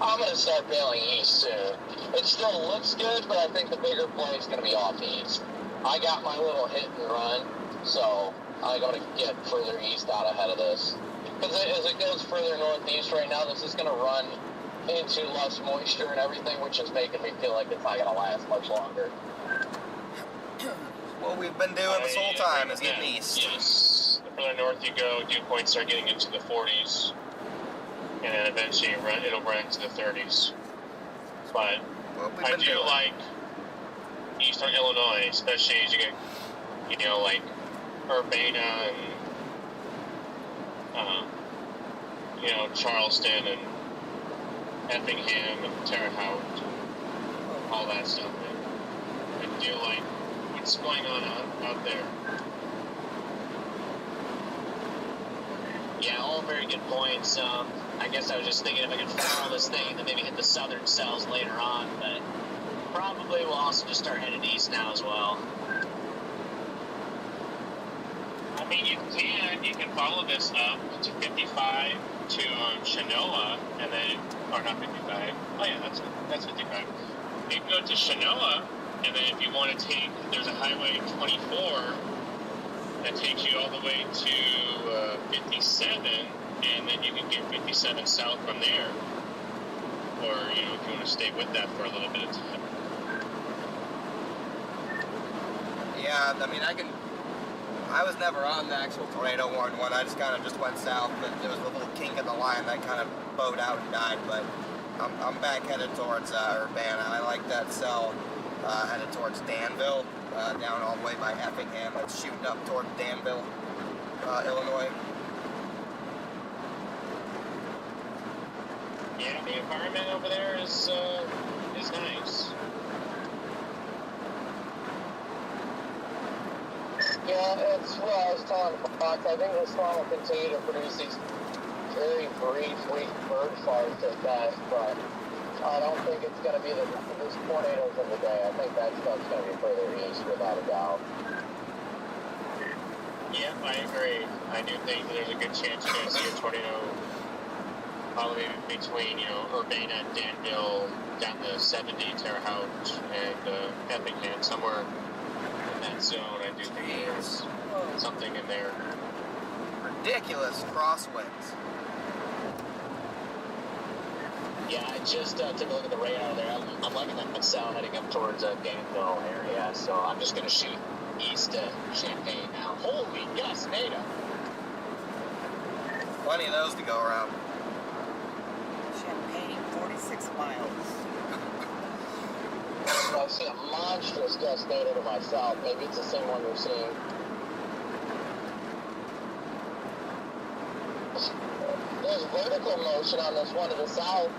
I'm going to start bailing east soon. It still looks good, but I think the bigger play is going to be off east. I got my little hit and run, so I'm going to get further east out ahead of this. Because as it goes further northeast right now, this is going to run into less moisture and everything, which is making me feel like it's not going to last much longer. What we've been doing this whole time is getting east. Yes. The further north you go, dew points start getting into the 40s. And then eventually it'll run into the 30s. But I do like eastern Illinois, especially as you get, like Urbana and, Charleston and Effingham and Terre Haute, all that stuff. I do like what's going on out there. Yeah, all very good points. I guess I was just thinking if I could follow this thing, then maybe hit the southern cells later on, but probably we'll also just start heading east now as well. I mean, you can follow this up to 55 to Chenoa, and then, or not 55. Oh yeah, that's 55. You can go to Chenoa, and then if you want to take, there's a highway 24 that takes you all the way to 57, and then you can get 57 south from there. Or, if you want to stay with that for a little bit of time. Yeah, I mean, I was never on the actual tornado warned one. I just kind of went south, but there was a little kink in the line that kind of bowed out and died. But I'm back headed towards Urbana. I like that cell headed towards Danville, down all the way by Effingham. It's shooting up toward Danville, Illinois. Yeah, the environment over there is nice. Yeah, it's what I was telling Fox. I think this storm will continue to produce these very brief, weak bird farts at best, but I don't think it's going to be the tornadoes of the day. I think that stuff's going to be further east without a doubt. Yeah, I agree. I do think that there's a good chance you're going to see a tornado probably between, Urbana and Danville, down the 70, Terre Haute, and Effingham, somewhere in that zone. I do think there's something in there. Ridiculous crosswinds. Yeah, I just took a look at the radar there. I'm liking that cell heading up towards Danville area, so I'm just going to shoot east to Champaign now. Holy yes, NATO! Plenty of those to go around. Champaign, 46 miles. I see a monstrous gust data to my south. Maybe it's the same one you're seeing. There's vertical motion on this one to the south.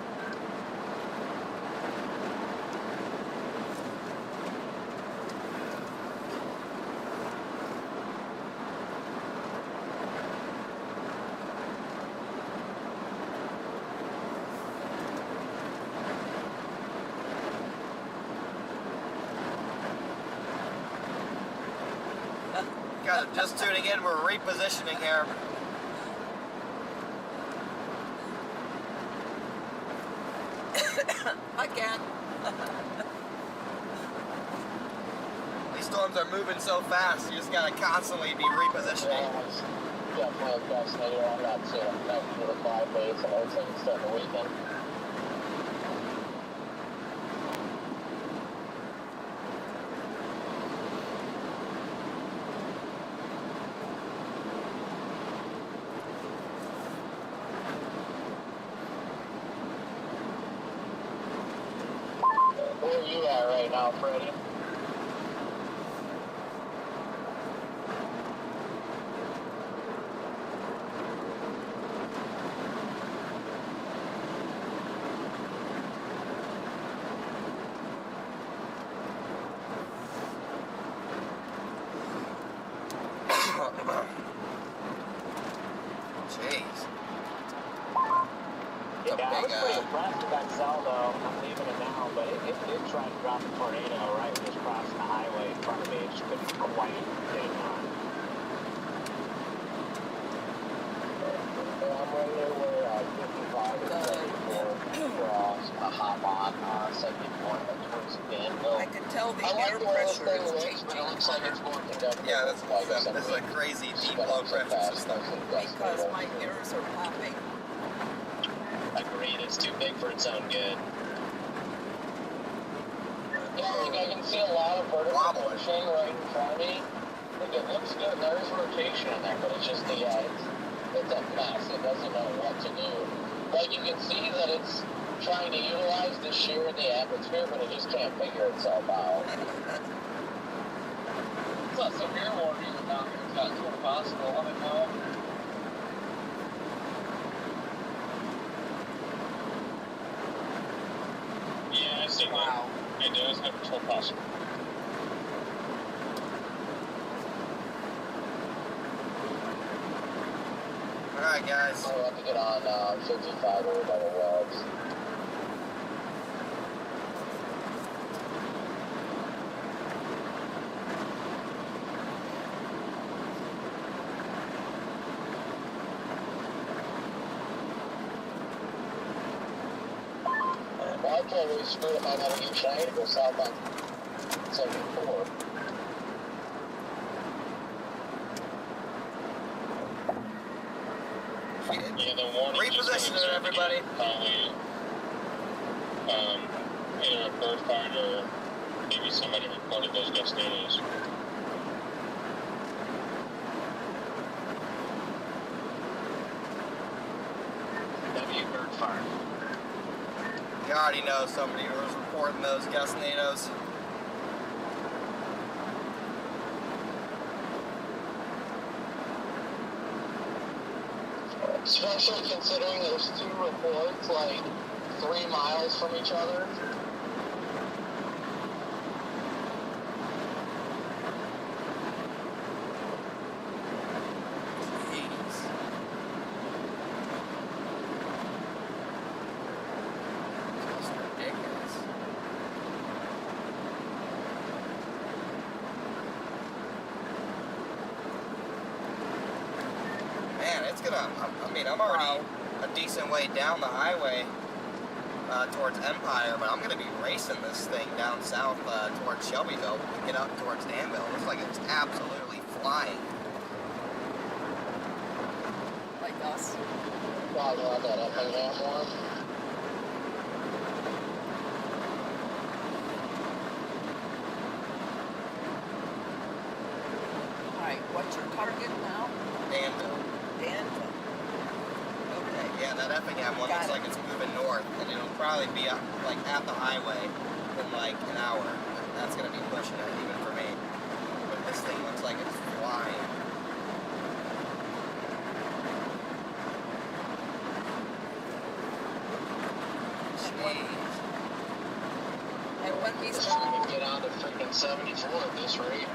Guys are just tuning in, we're repositioning here. Again. These storms are moving so fast, you just gotta constantly be repositioning. Definitely fascinating. I'm not seeing a connected to the 5 base and everything starting to weaken. right now, Freddie. Jeez. Yeah, I was big, pretty impressed with that cell, though. I'm leaving it now, but it did try to drop a tornado right when it was crossing the highway in front of me. It just couldn't quite get it on. I'm right there where 55 and 74 cross a hop on 74 towards Danville. I can tell the I air like the way this pressure thing is looks, changing but it looks like it's more conductive. Yeah, this is a crazy deep low pressure system. because my ears are popping. Agreed, it's too big for its own good. Yeah, like I can see a lot of vertical Wobbling. motion right in front of me. Like it looks good. There's rotation in there, but it's just it's a mess. It doesn't know what to do. Like you can see that it's trying to utilize the shear in the atmosphere, but it just can't figure itself out. It's a severe warning about it's got to impossible. Let me know. Yeah, I see Wow. that. It does have full possible. Alright, guys. I'll have to get on 55 over by the wells. Well, I can't really screw it on navigation. I need to go south on 74. Yeah, the warning just Reposition it, everybody. Probably either a bird fart or maybe somebody reported those gustinos. W bird fart. You already know somebody was reporting those gustinados. Especially considering there's two reports like 3 miles from each other. Jeez. That's ridiculous. Man, it's gonna, I mean, I'm already a decent way down the highway towards Empire, but I'm gonna be racing this thing down south towards Shelbyville to get up towards Danville. Looks like it's absolutely flying. Like us. Probably on that Effingham one. Alright, what's your target now? Danville. Danville. Okay. Yeah, that Effingham one Got looks it. like it's moving north, and it'll probably be up, like at the highway in like an hour. That's gonna be pushing it even for me. But this thing looks like it's flying. Jeez. And when he's Just trying to get on to freaking 74 at this rate.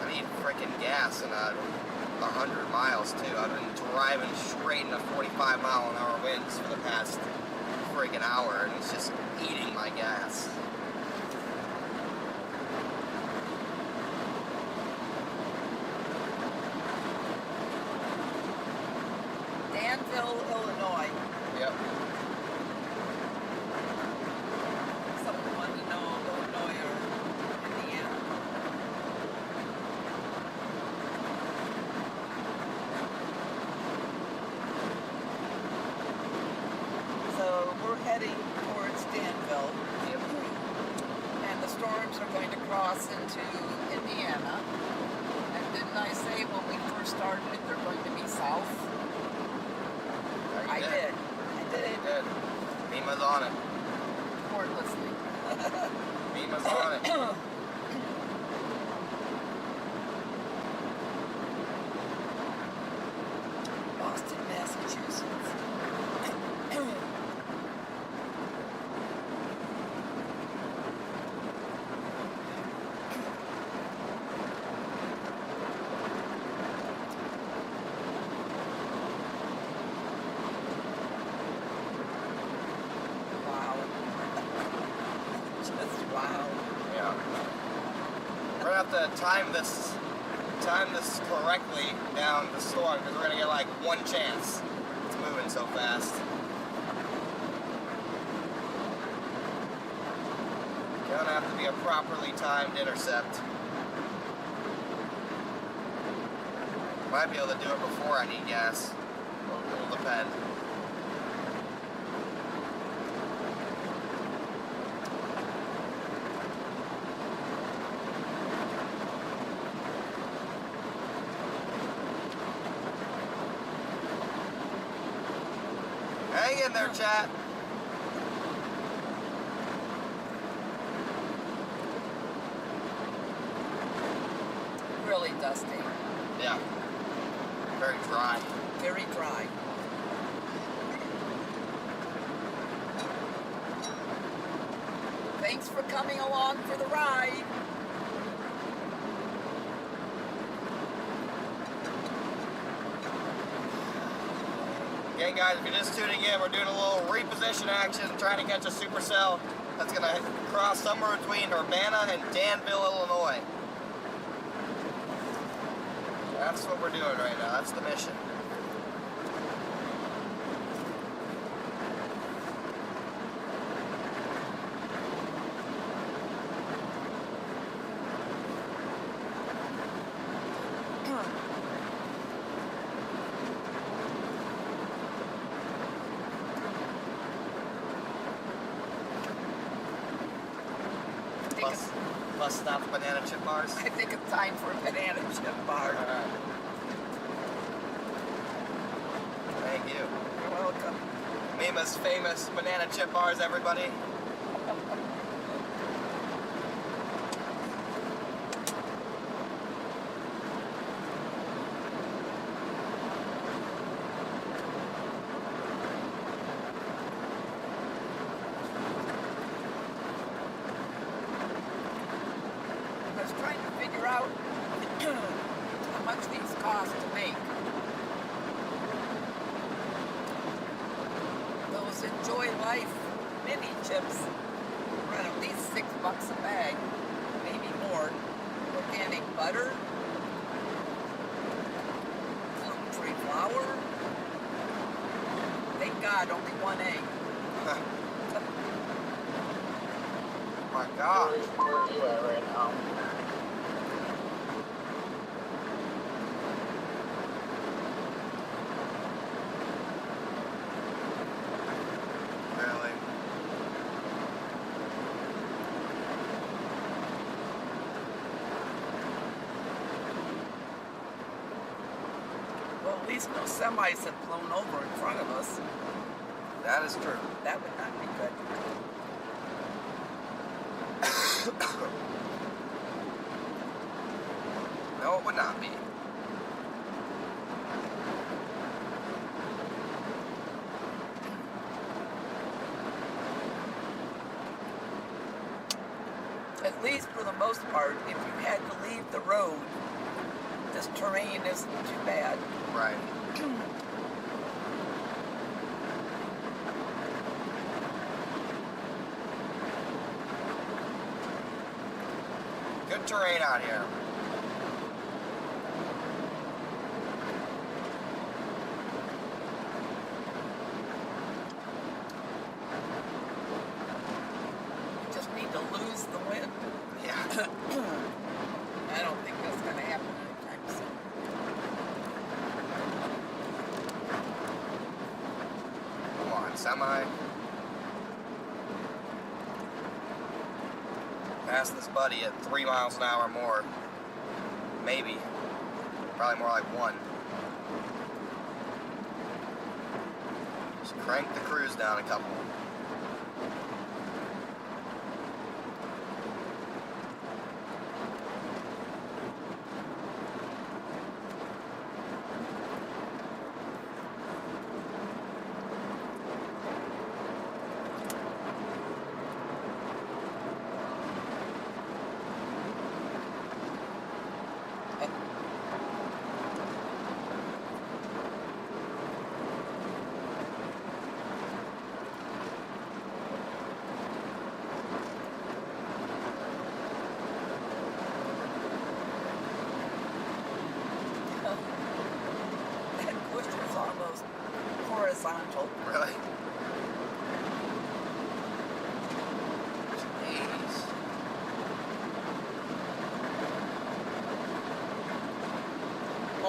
I need freaking gas in 100 miles too. I've been driving straight into 45-mile-an-hour winds for the past freaking hour, and it's just eating my gas. Danville, Illinois. Yep. Someone wanted to know Illinois or Indiana. So we're heading towards Danville. And the storms are going to cross into Indiana. And didn't I say when we first started they're going to be south? Oh, you I did. I did You it. did. Mema's on it. Weren't listening. Mema's on it. Boston, Massachusetts. Wow. Just wow. Yeah. We're gonna have to time this correctly down the storm because we're gonna get like one chance. It's moving so fast. Gonna have to be a properly timed intercept. Might be able to do it before I need gas. It'll depend. Hang in there, chat. Really dusty. Yeah. Very dry. Very dry. Thanks for coming along for the ride. Again, guys, if you're just tuning in, we're doing a little reposition action, trying to catch a supercell that's going to cross somewhere between Urbana and Danville, Illinois. That's what we're doing right now. That's the mission. Plus stop banana chip bars. I think it's time for a banana chip bar. Alright. Thank you. You're welcome. Mema's famous banana chip bars, everybody. I was trying to figure out how much these cost to make. Those Enjoy Life mini chips run at least $6 a bag, maybe more. Organic butter, gluten-free flour. Thank God, only one egg. My God. Where are you at right now? Really? Well, at least no semis have blown over in front of us. That is true. That would not be good. No, it would not be. At least for the most part, if you had to leave the road, this terrain isn't too bad. Right. Good terrain out here. You just need to lose the wind. Yeah. I don't think that's going to happen anytime soon. Come on, semi. Pass this buddy at 3 miles an hour more. Maybe. Probably more like 1. Just crank the cruise down a couple.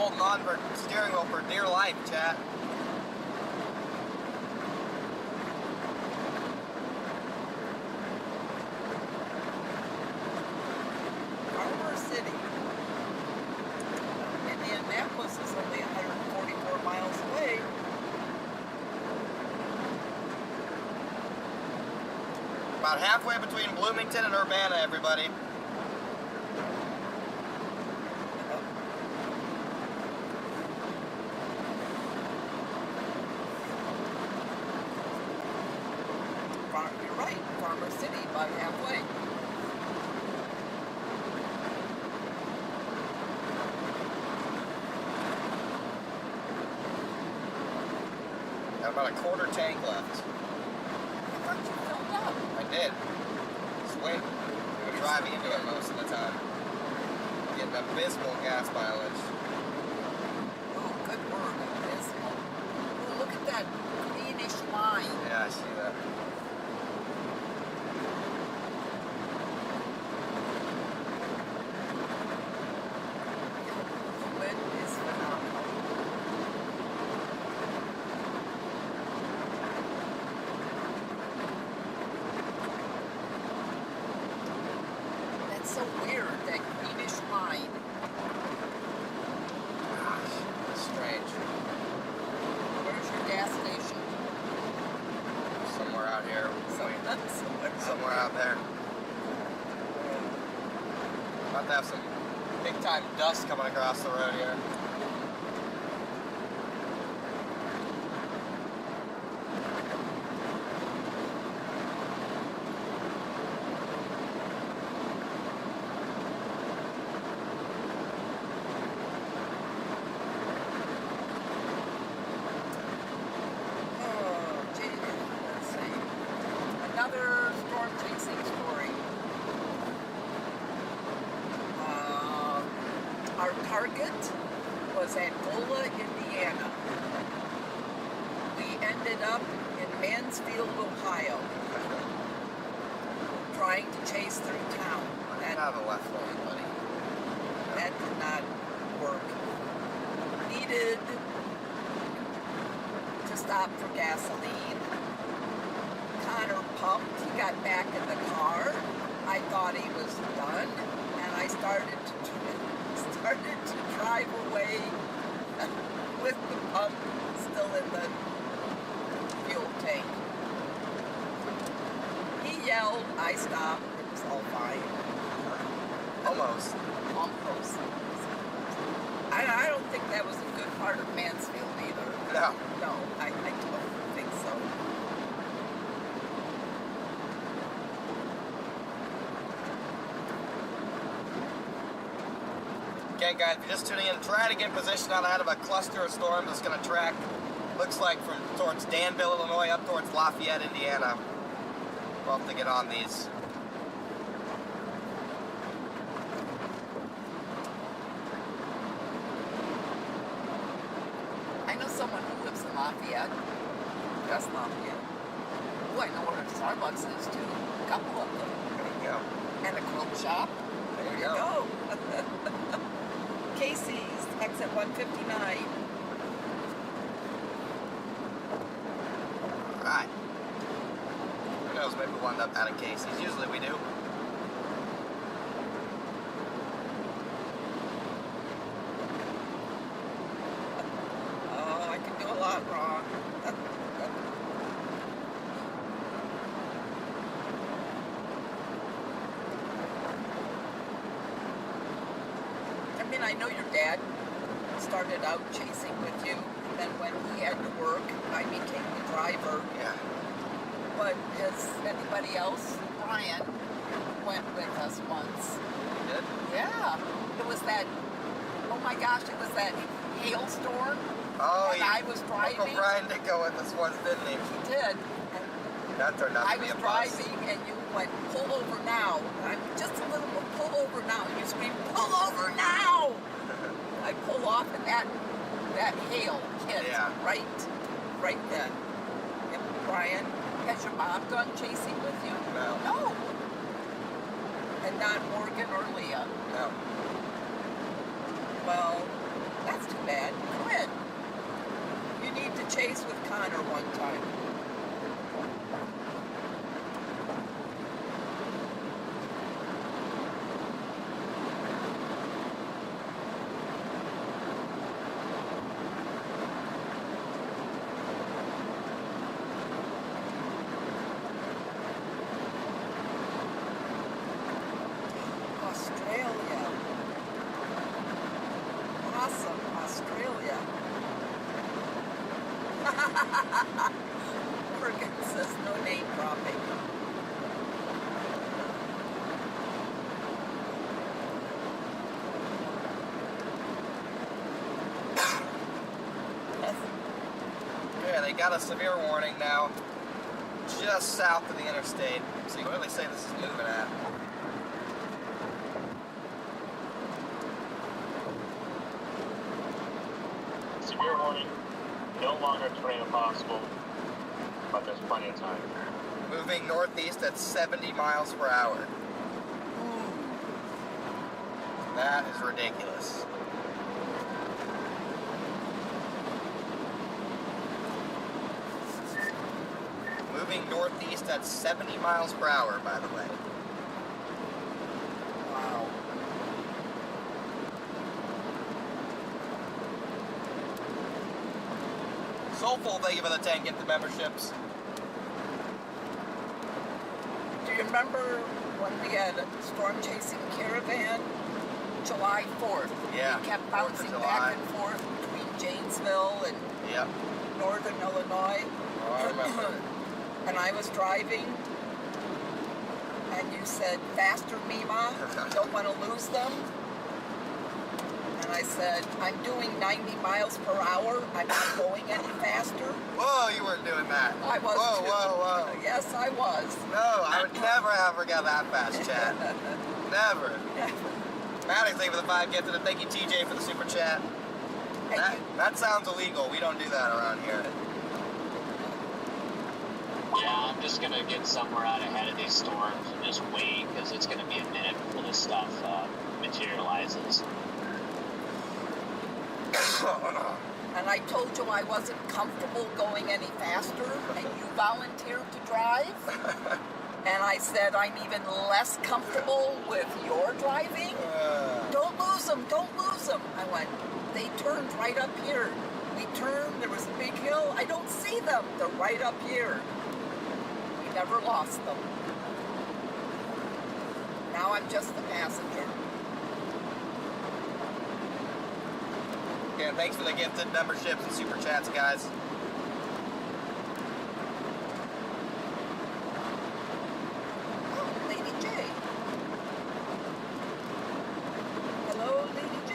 holding on for steering wheel for dear life, chat. Harbor City. Indianapolis is only 144 miles away. About halfway between Bloomington and Urbana, everybody. You're right, Farmer City, about halfway. Got about a quarter tank left. I thought you filled up. I did. Sweet. We were driving into it most of the time. Getting abysmal gas mileage. Oh, good word, abysmal. Oh, look at that greenish line. Yeah, I see that. The wind is phenomenal. That's so weird, that greenish line. Gosh, that's strange. Where's your gas station? Somewhere out here. Somewhere out there. About to have some big time dust coming across the road here. Oh, gee, let's see. Another storm chasing story. Our target was Angola, Indiana. We ended up in Mansfield, Ohio, trying to chase through town. Get out of the left lane, buddy. That did not work. Needed to stop for gasoline. Connor pumped. He got back in the car. I thought he was done, and I started to drive away with the pump still in the fuel tank. He yelled. I stopped. It was all fine. Almost. Almost. I don't think that was a good part of Mansfield either. No. No, I don't think so. Okay, guys, if you're just tuning in, try to get positioned out ahead of a cluster of storms that's going to track, looks like from towards Danville, Illinois, up towards Lafayette, Indiana. We'll have to get on these. I know someone who lives in Lafayette. West Lafayette. Oh, I know where Starbucks is too. A couple of them. There you go. And a quilt shop. There you There you go. go. Casey's, exit 159. Alright. Who knows, maybe we'll end up out of Casey's. Usually we do. Oh, I can do a lot wrong. I mean, I know your dad started out chasing with you, and then when he had to work, I became the driver. Yeah. But has anybody else? Brian went with us once. You did? Yeah. It was that, oh my gosh, it was that hailstorm. Oh, And yeah. I was driving. Uncle Brian did go with us once, didn't he? He did. And That turned out I to be was a bust. driving, and you went, pull over now. And I'm just a little bit, pull over now. And you scream, pull over now! I pull off, and that hail hit Yeah. right then. Yep. Brian, has your mom gone chasing with you? No. No. And not Morgan or Leah. No. Well, that's too on her one time. Australia. Awesome, Australia. Morgan says no name dropping. Yeah, they got a severe warning now, just south of the interstate. So you can really say this is moving at. Severe warning. No longer tornado possible, but there's plenty of time. Moving northeast at 70 miles per hour. That is ridiculous. Moving northeast at 70 miles per hour, by the way. Wow. Soulful, thank you for the 10 gift memberships. Do you remember when we had a storm chasing caravan? July 4th. Yeah. We kept 4th of bouncing July. back and forth between Janesville and Yep. northern Illinois. Oh, I remember. And I was driving, and you said, faster, Mema, don't want to lose them. And I said, I'm doing 90 miles per hour, I'm not going any faster. Whoa, you weren't doing that. I was Whoa, too. whoa, whoa. Yes, I was. No, I would never ever get that fast, Chad. Never. Maddox, thank you for the 5 gifted, and thank you, TJ, for the super chat. That sounds illegal. We don't do that around here. Yeah, I'm just gonna get somewhere out ahead of these storms and just wait, because it's gonna be a minute before this stuff materializes. And I told you I wasn't comfortable going any faster, and you volunteered to drive. And I said I'm even less comfortable with your driving. Don't lose them, don't lose them. I went, they turned right up here. We turned, there was a big hill. I don't see them, they're right up here. We never lost them. Now I'm just the passenger. Yeah, thanks for the gifted memberships and super chats, guys. Oh, Lady J. Hello, Lady J.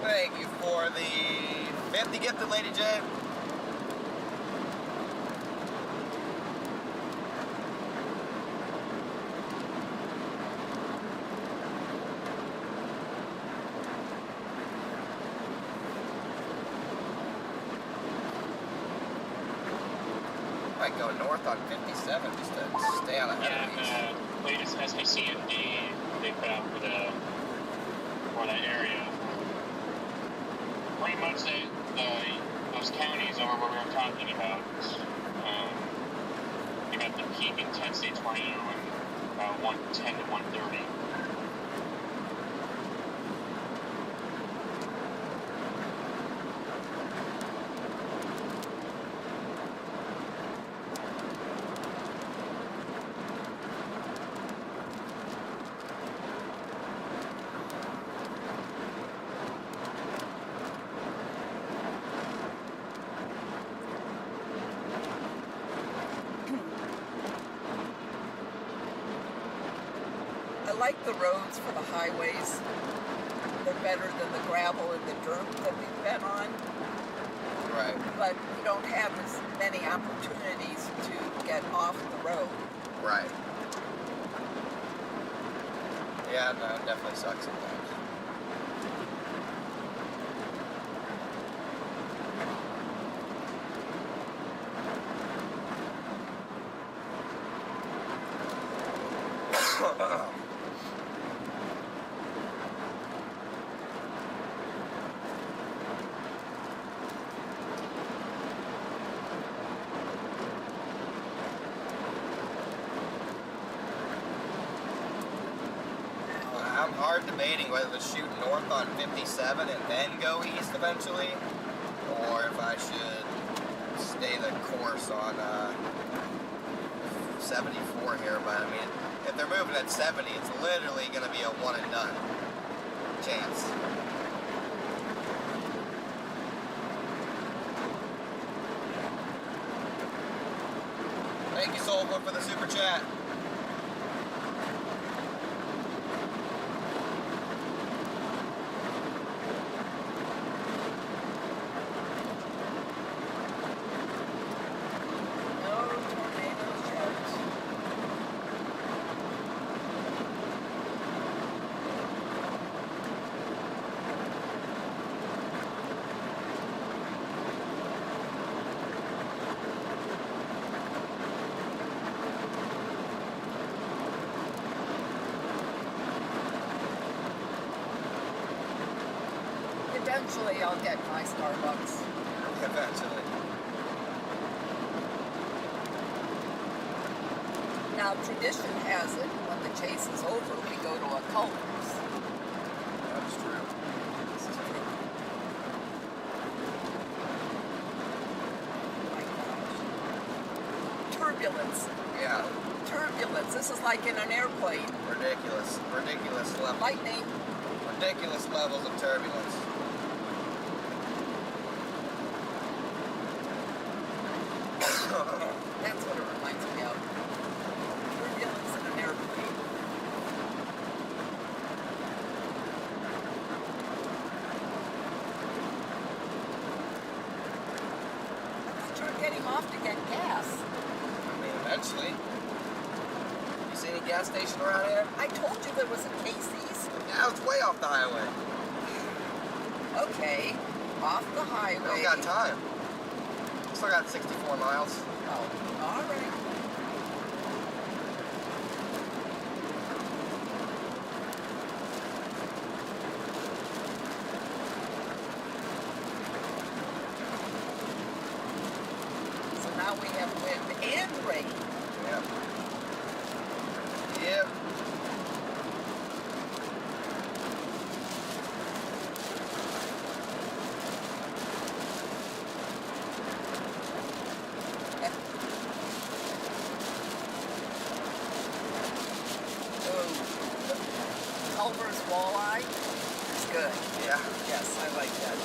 Thank you for the 50 gifted, Lady J. Might go north on 57 just to stay on ahead of these. Yeah, the latest SPCMD they put out for that area. Pretty much those counties are what we were talking about. You got the peak intensity tornado in about 110 to 130. I like the roads for the highways. They're better than the gravel and the dirt that we've been on. Right. But we don't have as many opportunities to get off the road. Right. Yeah, no, it definitely sucks sometimes. I'm hard debating whether to shoot north on 57 and then go east eventually, or if I should stay the course on 74 here. But I mean, if they're moving at 70, it's literally going to be a one and done chance. Thank you, Soulbook, for the super chat. Eventually, I'll get my Starbucks. Eventually. Now, tradition has it, when the chase is over, we go to a Kouts. That's true. This is true. Oh my gosh. Turbulence. Yeah. Turbulence. This is like in an airplane. Ridiculous. Ridiculous levels. Lightning. Ridiculous levels of turbulence. That's what it reminds me of. Turbulence in an airplane. I thought you were getting off to get gas. I mean, eventually. You see any gas station around here? I told you there was a Casey's. Yeah, it's way off the highway. Okay, off the highway. We got time. Still got 64 miles. Oh, all right. So now we have wind and rain. Yep. Yep. Culver's walleye is good. Yeah. Yes, I like that.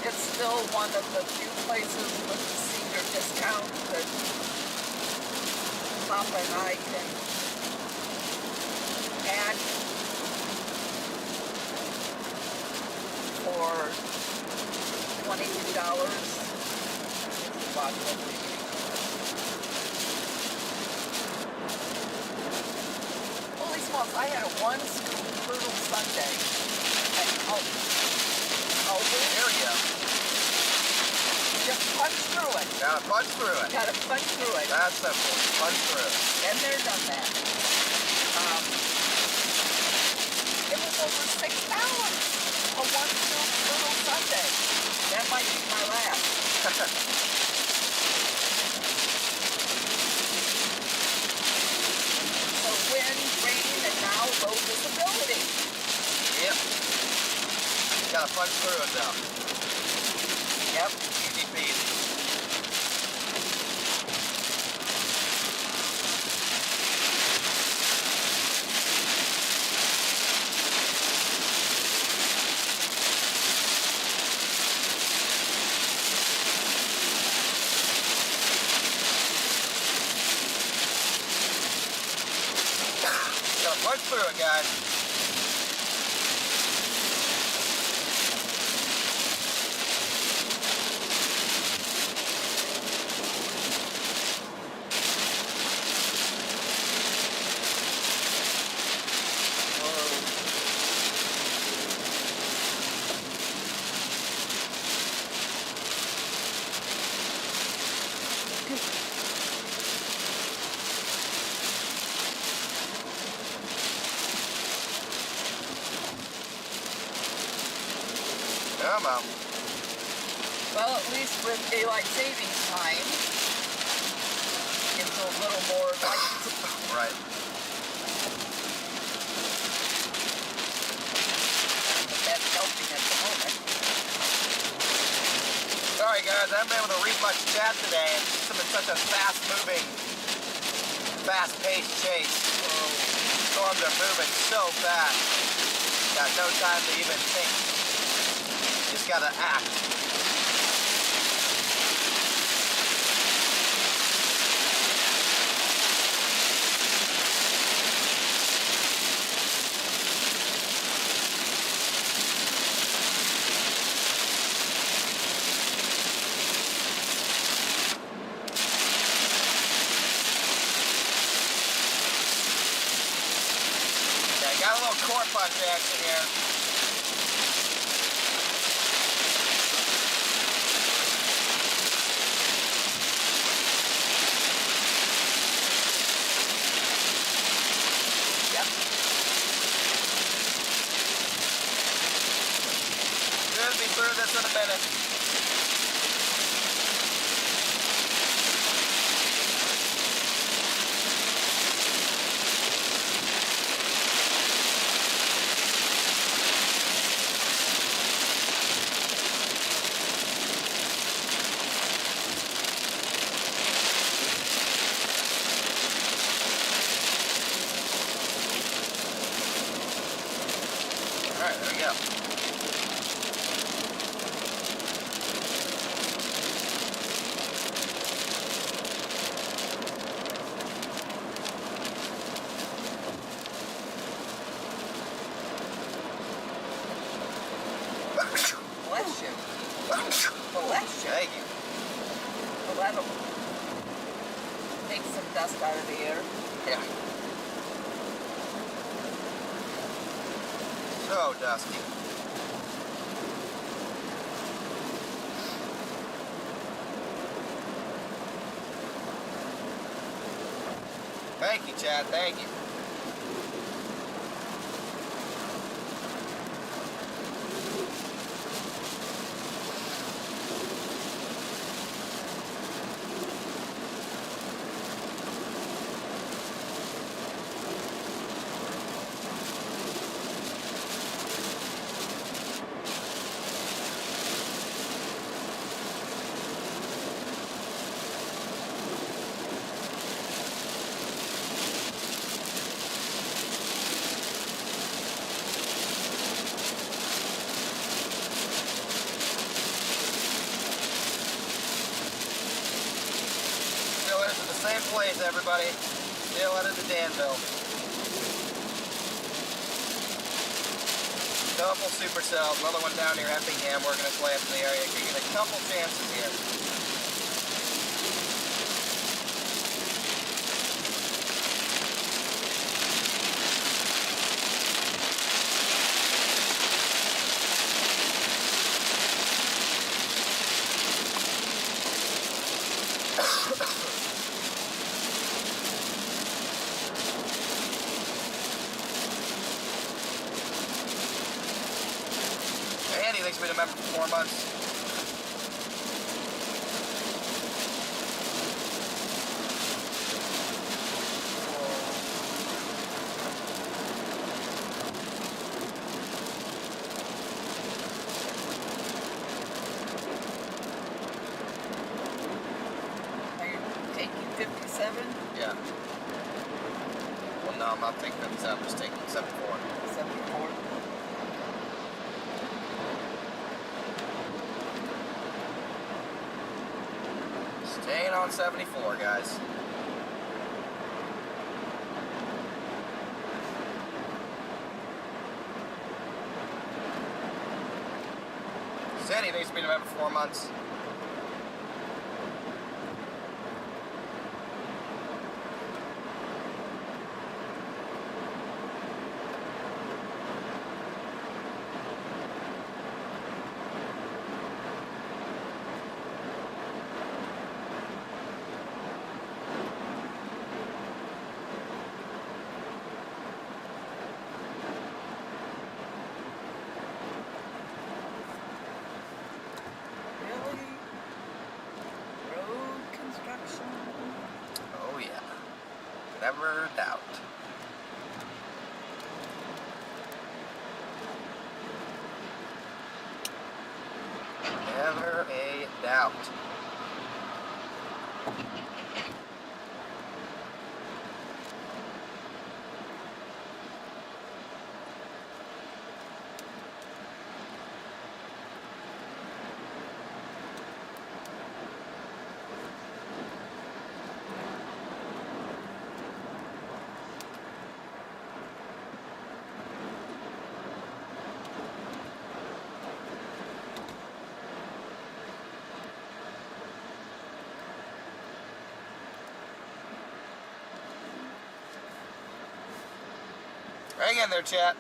It's still one of the few places with the senior discount that Papa and I can add for $22. Watch what we're eating. Holy smokes, I had a one scoop turtle sundae at Kouts. There we go. Just punch through it. Gotta punch through it. Gotta punch through it. That's simple. Punch through it. And they're done that. It was over $6. A one scoop turtle sundae. That might be my last. So wind, rain, and now low visibility. Yep. Gotta punch through it though. Yep. Easy peasy. Gotta punch through it, guys. Memo. Well, at least with daylight savings time, it's a little more light. Right. But that's helping at the moment. Sorry guys, I haven't been able to read much chat today. It's been such a fast-moving, fast-paced chase. Storms are moving so fast. Got no time to even think. Just gotta act. Got a little core punch action here. Yep. Should be through this in a minute. Alright, there we go. Bless you. Bless you. Thank you. Well, that'll take some dust out of the air. Yeah. So dusty. Thank you, Chad. Thank you. Still headed to the same place, everybody. Still headed to Danville. Couple supercells, another one down near Effingham working its way up to the area. Could get a couple chances here. Andy thinks we've been a member for 4 months. Are you taking 57? Yeah. Well, no, I'm not taking 57. I'm just taking 74. 74? Staying on 74, guys. Sandy thinks we've been a member for 4 months. Never doubt. Never a doubt. Hang in there, chat.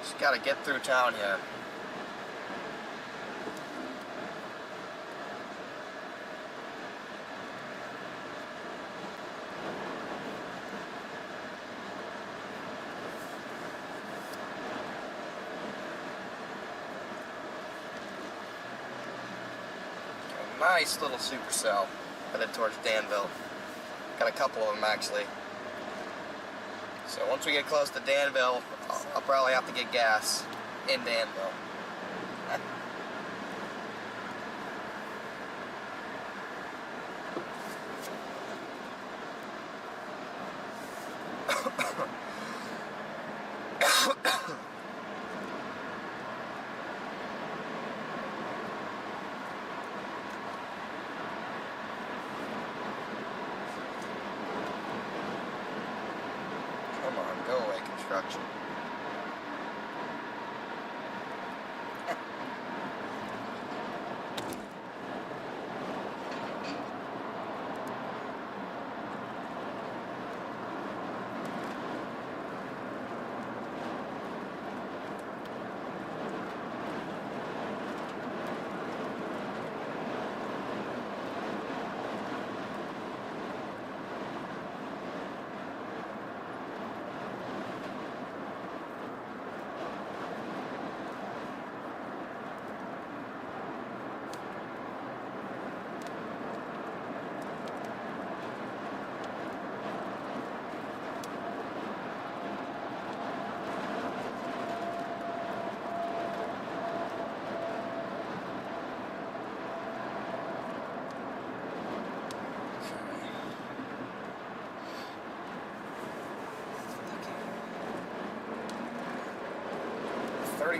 Just gotta get through town here. A nice little supercell headed towards Danville. Got a couple of them actually. So once we get close to Danville, I'll probably have to get gas in Danville. Come on, go away, construction.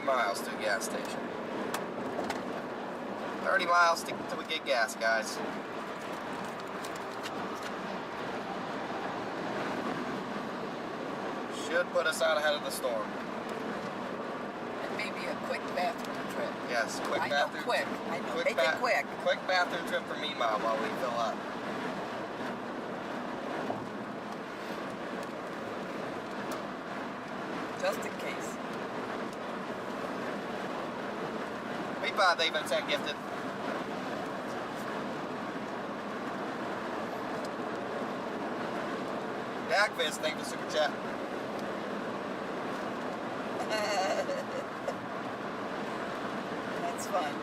Miles to a gas station. 30 miles till we get gas, guys. Should put us out ahead of the storm. And maybe a quick bathroom trip. Yes, quick I bathroom. know quick. I know. Make it quick. Quick bathroom trip for Mema while we fill up. Just in case. P5, they've been sent gifted. Dagviz, thank you for super chat. That's fun.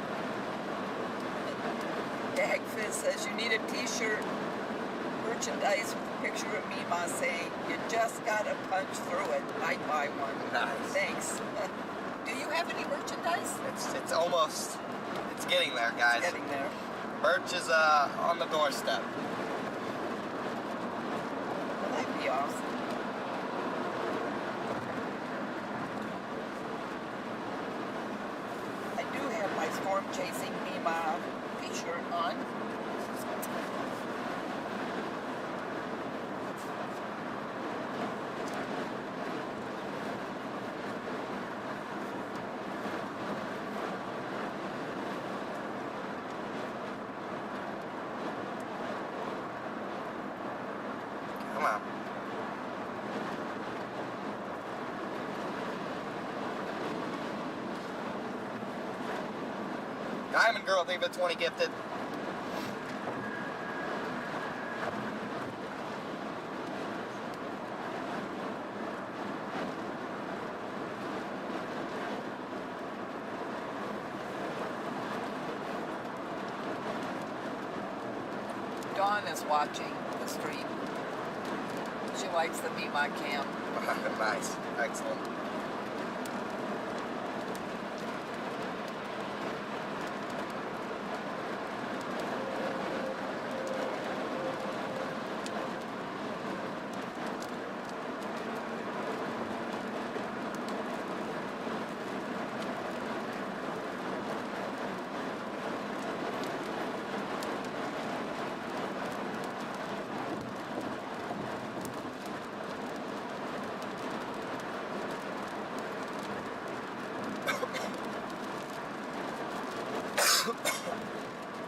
Dagfiz says you need a t-shirt merchandise with a picture of Mema saying you just gotta punch through it. I'd buy one. Nice. Thanks. Do you have any merchandise? It's almost, it's getting there, guys. It's getting there. Merch is on the doorstep. Well, that'd be awesome. I do have my storm chasing Mema t-shirt on. Come on. Diamond Girl, David 20 gifted. Dawn is watching the stream. She likes the Mema cam. Nice. Excellent.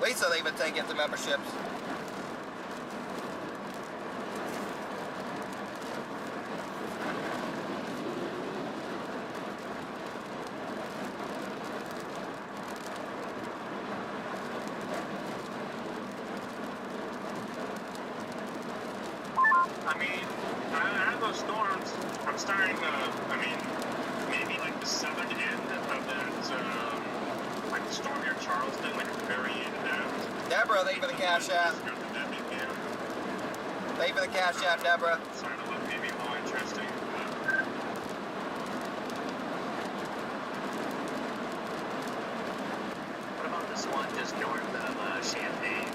Lisa, they've been taking the memberships. I mean, out of those storms, I'm starting to, maybe like the southern end of that, like the storm near Charleston, like at the very end of that. Deborah, thank you for the cash app. Thank you for the cash app, Deborah. Starting to look maybe more interesting. What about this one just north of Champaign?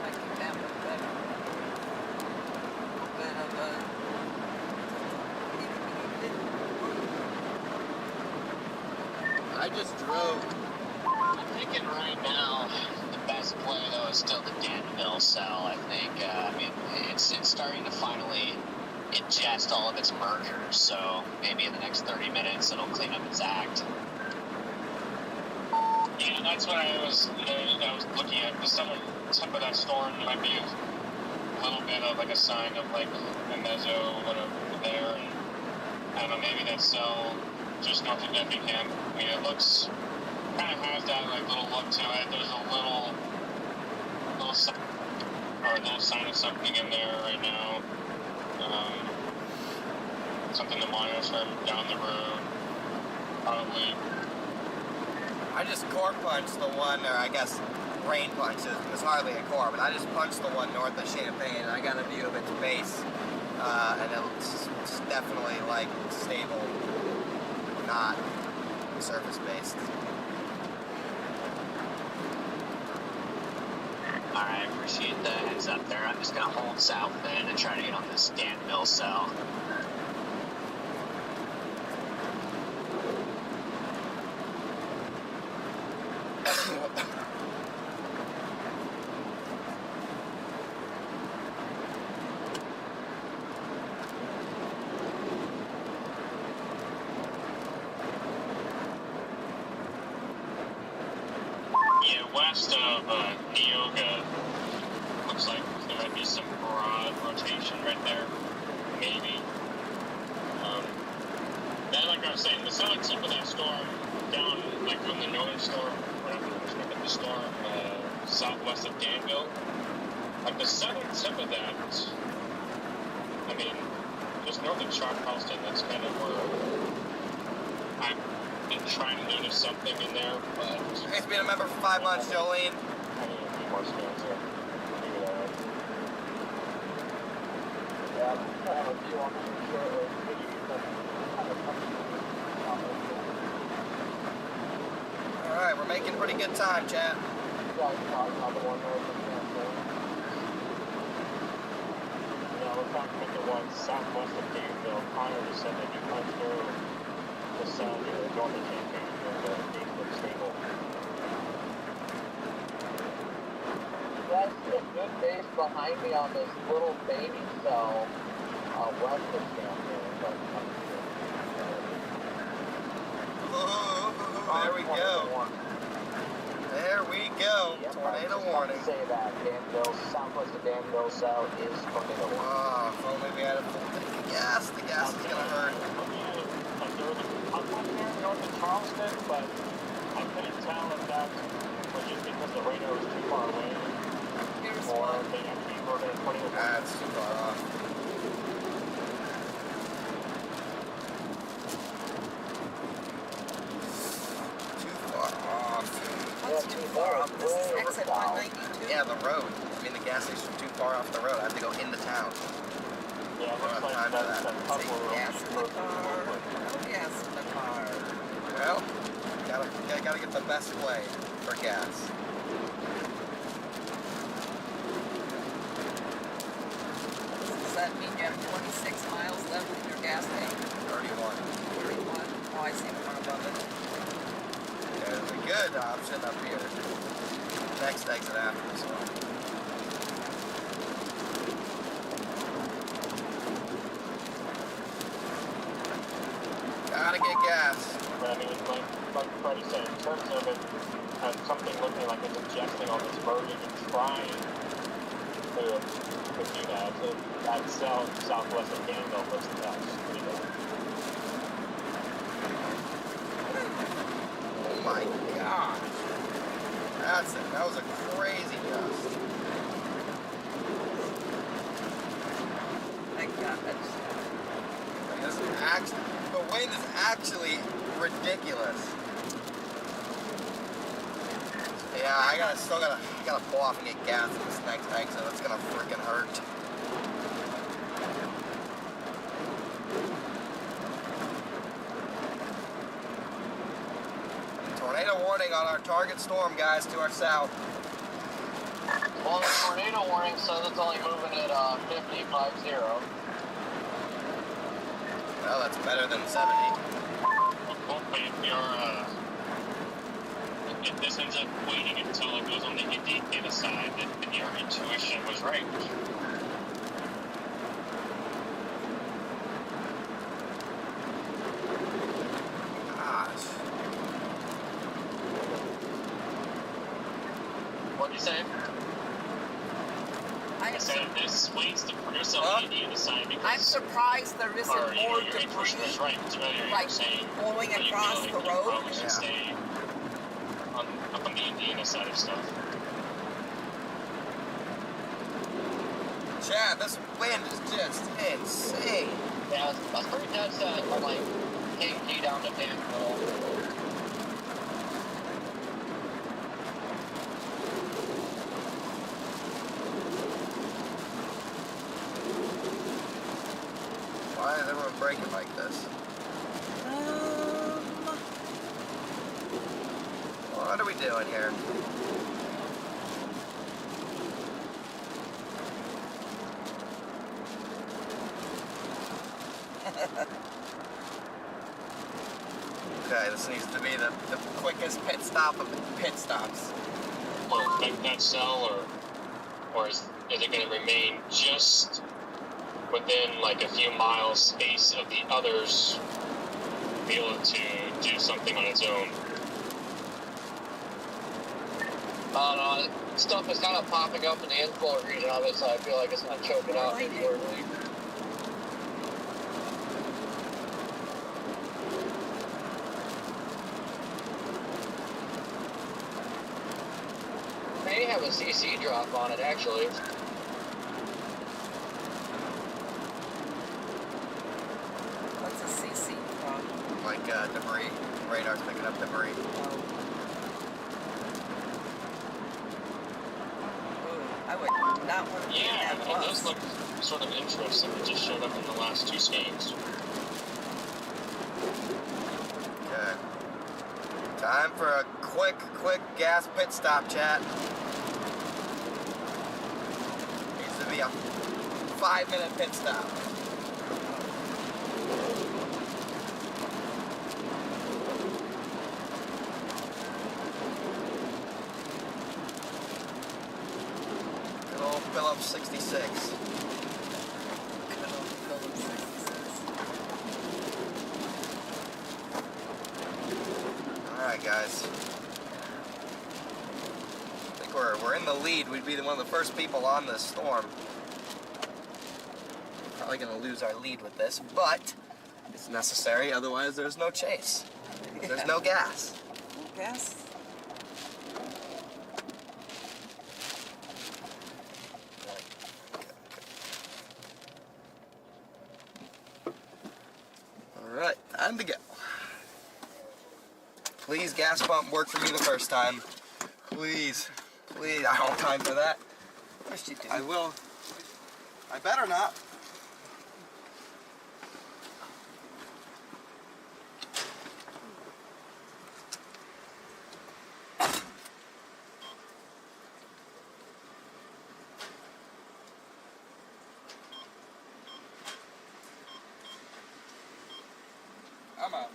I think that was better. A bit of a... I just drove. I'm thinking right now the best play though is still the Danville cell. I think. I mean, it's starting to finally ingest all of its mergers. So maybe in the next 30 minutes it'll clean up its act. Yeah, that's what I was looking at. The southern tip of that storm might be a little bit of like a sign of like a meso whatever there, and I don't know, maybe that cell just north of Effingham. I mean, it looks kind of has that like little look to it. There's a little sign of something in there right now. Something to monitor down the road, probably. I just core punched the one, or I guess rain punched. It was hardly a core, but I just punched the one north of Champaign, and I got a view of its base, and it's definitely like stable, not surface based. Alright, I appreciate the heads up there. I'm just gonna hold south then and try to get on this Danville cell. West of Neoga, looks like there might be some broad rotation right there, maybe. Then, like I was saying, the southern tip of that storm, down like on the northern storm, or not the northern storm, but the storm southwest of Danville, like the southern tip of that, I mean, just north of Charleston, that's kind of where I'm been trying to notice something in there, but It's been a member for 5 months, Jolene. I need a few more scans here. Maybe that. Yeah, I have a few on them shortly. Alright, we're making pretty good time, chat. You guys talking about the one north of Champaign? Yeah, we're talking about the one southwest of Danville. Connor just said that you punched through the south here, north of Champaign, and Danville stable. That's a good base behind me on this little baby cell west of Champaign. But There we go. There we go. Yep, Tornado warning. Say that Danville, southwest of Danville South is tornado warning. Oh, if only we had a full tank of gas. The gas is gonna hurt. Like there was a couple there north of Charleston, but I couldn't tell if that was just because the radar was too far away, Here's or one. if they actually were going to put it. That's too far off. Yeah, the road. I mean, the gas station's too far off the road. I have to go into town. Yeah, it looks like Time for that's that. a couple of Gas in the car. No gas in the car. Well, gotta get the best way for gas. Does that mean you have 26 miles left in your gas tank? 31. 31. Oh, I see one above it. There's a good option up here. Next exit after this one. Gotta get gas. But I mean, like Freddie said, in terms of it, something looking like it's ingesting all this verbiage and trying to do that, that southwest of Danville looks pretty bad. Oh my gosh. That's it. That was a crazy gust. My God. This is actually, the wind is actually ridiculous. Yeah, I gotta pull off and get gas in this next exit. That's gonna freaking hurt. Tornado warning on our target storm, guys, to our south. Well, the tornado warning says it's only moving at 50. Well, that's better than 70. Well, but if this ends up waiting until it goes on the Indiana side, then your intuition was right. Gosh. What'd you say? I said if this waits to produce on the Indiana side because I'm surprised there isn't or, more your intuition was debris right. Because earlier you like were saying blowing that you across feel the like you road. probably should Yeah. stay up on the Indiana side of stuff. Chad, this wind is just insane. Yeah, I was pretty dead set on like KP down to Danville. Why is everyone breaking like this? What are we doing here? Okay, this needs to be the quickest pit stop of the pit stops. Will it affect that cell, or is it going to remain just within like a few miles space of the others, be able to do something on its own? I don't know, stuff is kind of popping up in the inflow region of it, so I feel like it's not choking out Really? shortly. May have a CC drop on it, actually. What's a CC from? Like debris. Radar's picking up debris. I would not want to be in Yeah, that it does bus. look sort of interesting. It just showed up in the last two scans. Okay. Time for a quick gas pit stop, chat. Needs to be a 5-minute pit stop. Good old Phillips 66. Alright, guys. I think we're in the lead. We'd be one of the first people on this storm. Probably gonna lose our lead with this, but it's necessary, otherwise there's no chase. There's no gas. No gas? Alright, time to go. Please, gas pump, work for me the first time. Please. Please, I don't have time for that. Yes, you do. I will. I better not. Come on.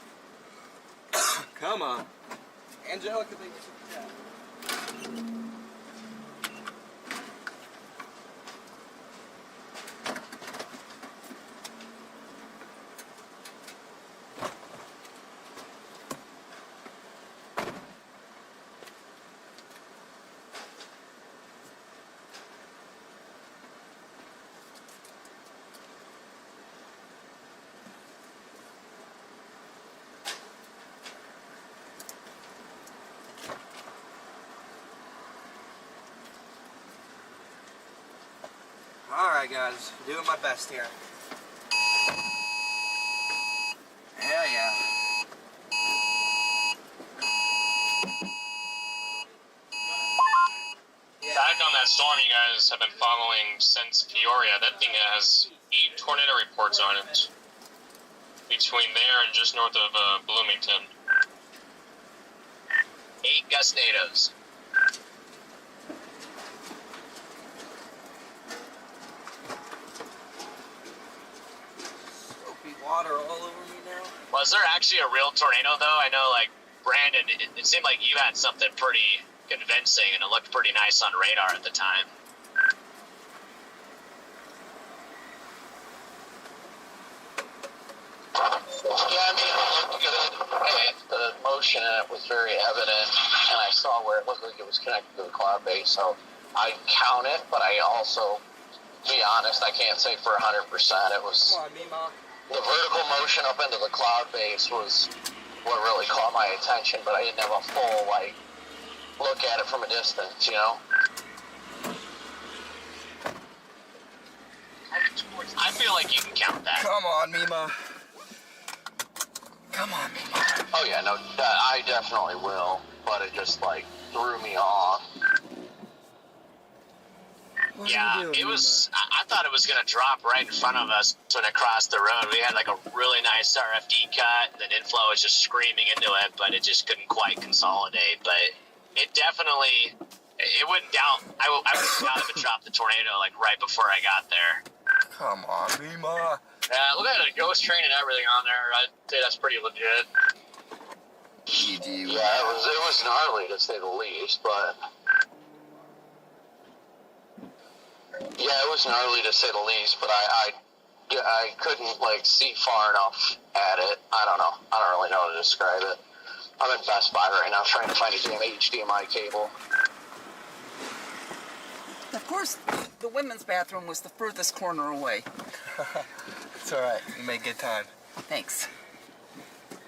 Come on. Angelica thinks it's yeah. Alright guys, doing my best here. Hell yeah. Back on that storm you guys have been following since Peoria, that thing has 8 tornado reports on it. Between there and just north of Bloomington. 8 gustnados. Soapy water all over me now. Was there actually a real tornado though? I know, like, Brandon, it seemed like you had something pretty convincing and it looked pretty nice on radar at the time. Yeah, I mean, it looked good. The motion in it was very evident, and I saw where it looked like it was connected to the cloud base, so I count it, but I also, to be honest, I can't say for 100%. It was, Come on, Mema. the vertical motion up into the cloud base was what really caught my attention, but I didn't have a full, like, look at it from a distance, you know? I feel like you can count that. Come on, Mema. Come on, Mema. Oh yeah, no, I definitely will, but it just, like, threw me off. What Yeah, are you doing, it was. I thought it was gonna drop right in front of us when it crossed the road. We had like a really nice RFD cut, and then inflow was just screaming into it, but it just couldn't quite consolidate. But it definitely, it wouldn't doubt. I wouldn't doubt if it dropped the tornado like right before I got there. Come on, Mema. Look at the ghost train and everything on there. I'd say that's pretty legit. GG. Yeah, it was gnarly to say the least, but yeah, it was gnarly to say the least. But I couldn't like see far enough at it. I don't know. I don't really know how to describe it. I'm in Best Buy right now trying to find a damn HDMI cable. Of course, the women's bathroom was the furthest corner away. It's alright. You made good time. Thanks.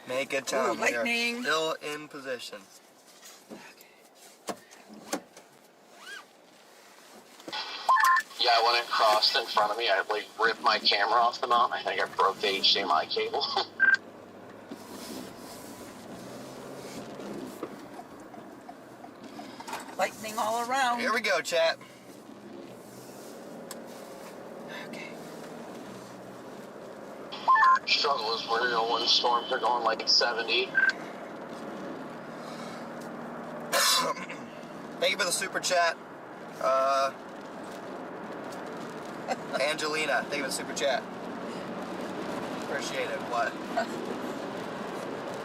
Made good time. Ooh, lightning. We are still in position. Yeah, when it crossed in front of me, I like ripped my camera off the mount. I think I broke the HDMI cable. Lightning all around. Here we go, chat. Okay. Struggle is real when storms are going like 70. Thank you for the super chat. Angelina, thank you for the super chat. Appreciate it. What?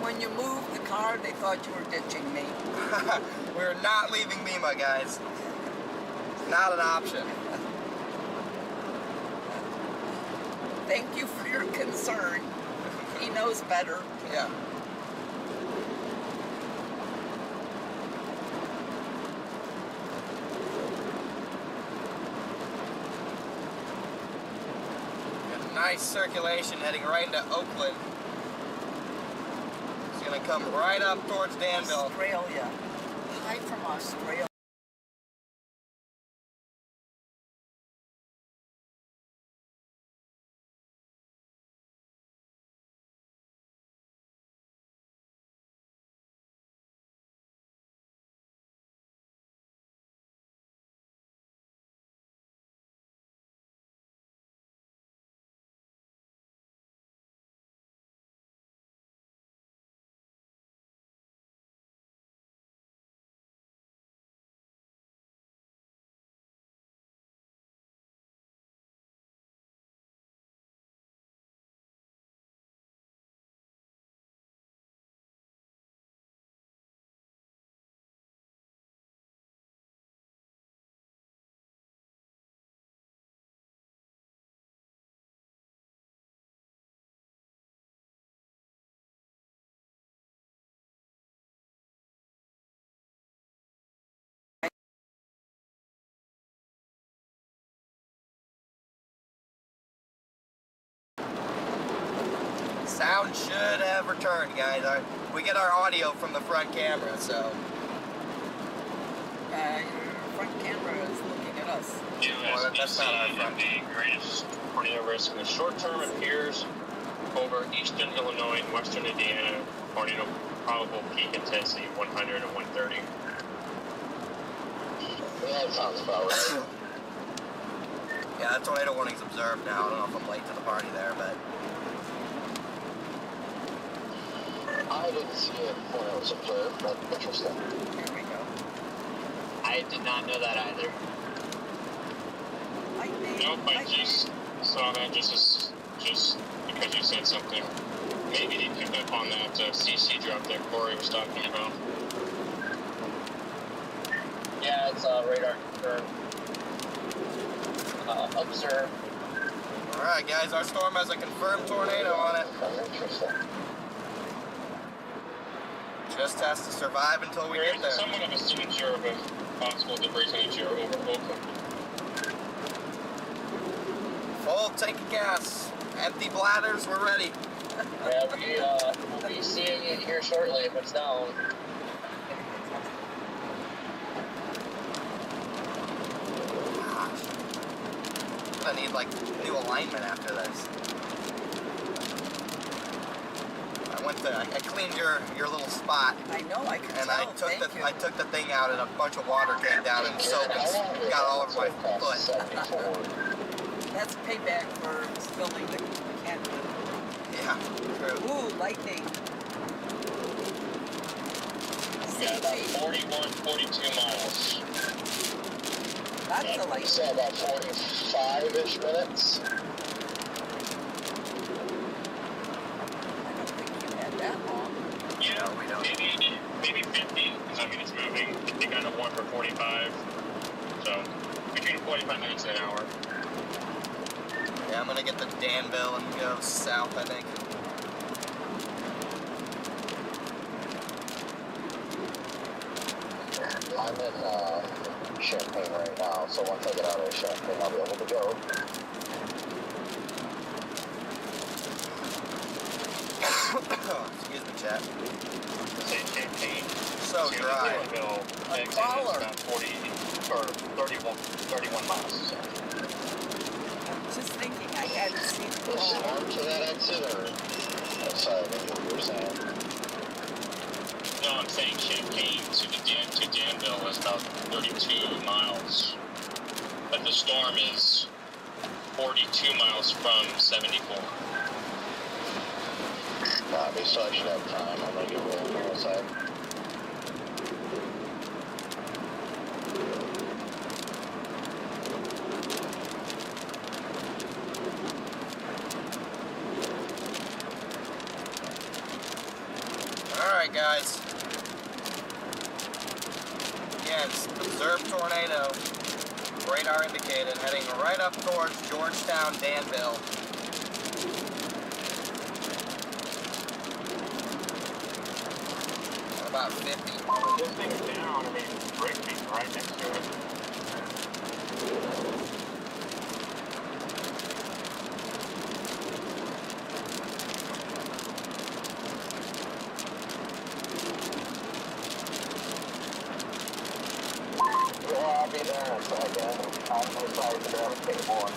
When you moved the car, they thought you were ditching me. We're not leaving Mema, guys. Not an option. Thank you for your concern. He knows better. Yeah. Got a nice circulation heading right into Oakland. It's gonna come right up towards Danville. Australia. Hi from Australia. Sound should have returned, guys. We get our audio from the front camera, so. Your front camera is looking at us. Well, that's not our front. The greatest tornado risk in the short term appears over eastern Illinois and western Indiana. Tornado probable peak intensity 100 and 130. Yeah, that sounds about right. Yeah, that tornado warning's observed now. I don't know if I'm late to the party there, but. I didn't see it when it was observed, but interesting. Here we go. I did not know that either. Lightning. Nope, I lightning. just saw that just because you said something. Maybe they picked up on that CC drop that Corey was talking about. Yeah, it's radar confirmed. Observed. Alright, guys, our storm has a confirmed tornado on it. Interesting. Just has to survive until we There get is there. somewhat of a signature of a possible debris signature over Oakland. Full tank of gas. Empty bladders, we're ready. Yeah, we'll be seeing it here shortly if it's down. Gosh. I'm gonna need, like, new alignment after this. I cleaned your little spot, I know, I can and tell. I took Thank you. I took the thing out, and a bunch of water came down and soaked and got all over my foot. That's payback for spilling the canyon. Yeah, true. Ooh, lightning. Yeah, about 41, 42 miles. Lots of lightning. So about 45-ish minutes. I don't think you had that long. Yeah, we don't. maybe 50, because I mean it's moving. They got a 1 for 45. So between 45 minutes and an hour. Yeah, I'm gonna get to Danville and go south, I think. I'm in Champaign right now, so once I get out of Champaign, I'll be able to go. Excuse me, chat. St. Champaign. So dry. Danville, exit is baller. about 40 or 31 miles. So. I'm just thinking I hadn't seen it Is all. it armed to that exit, or? I'm sorry, I didn't hear what you were saying. No, I'm saying Champaign to Danville is about 32 miles. But the storm is 42 miles from 74. So I should have time. I'm gonna get rolling here outside. Alright, guys. Again, observed tornado. Radar indicated, heading right up towards Georgetown, Danville. About 50. This thing's down, I mean, Rigby's right next to it. Yeah, I'll be there in a second. I'm most likely to have a table and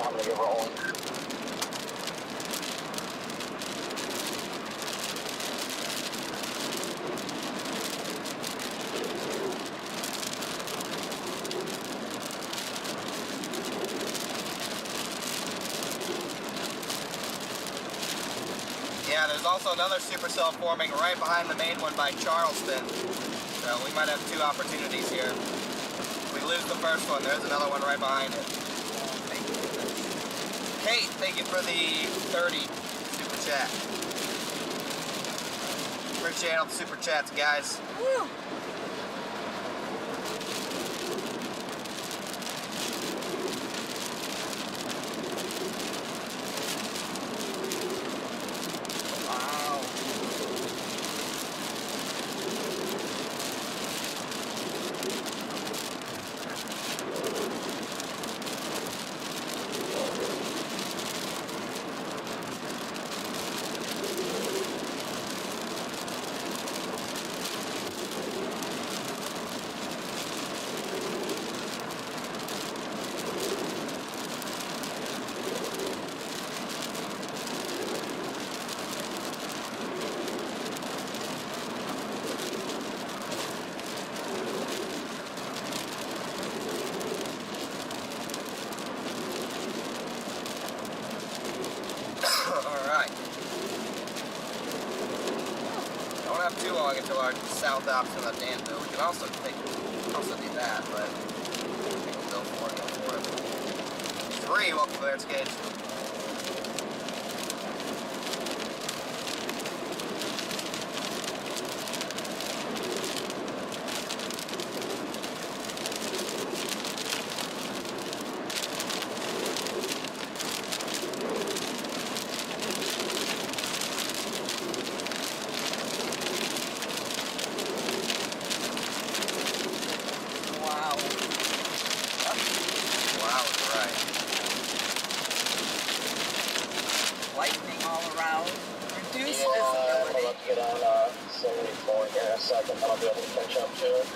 I'm gonna get rolling. Yeah, there's also another supercell forming right behind the main one by Charleston. So we might have two opportunities here. If we lose the first one, there's another one right behind it. Kate, thank you for the 30 super chat. Appreciate all the super chats, guys. Woo! Wow. have too long until our south option of Danville. We can also do that, but go for it. 3, welcome to Airs Gauge. Lightning all around. Reduced I'm visibility. about to get on 74 here in a second, and I'll be able to catch up to it.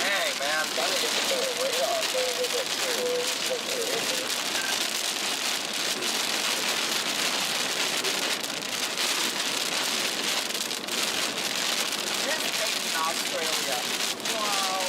Dang, man. I'm trying to get the radar going with it too. This thing in Australia. Wow.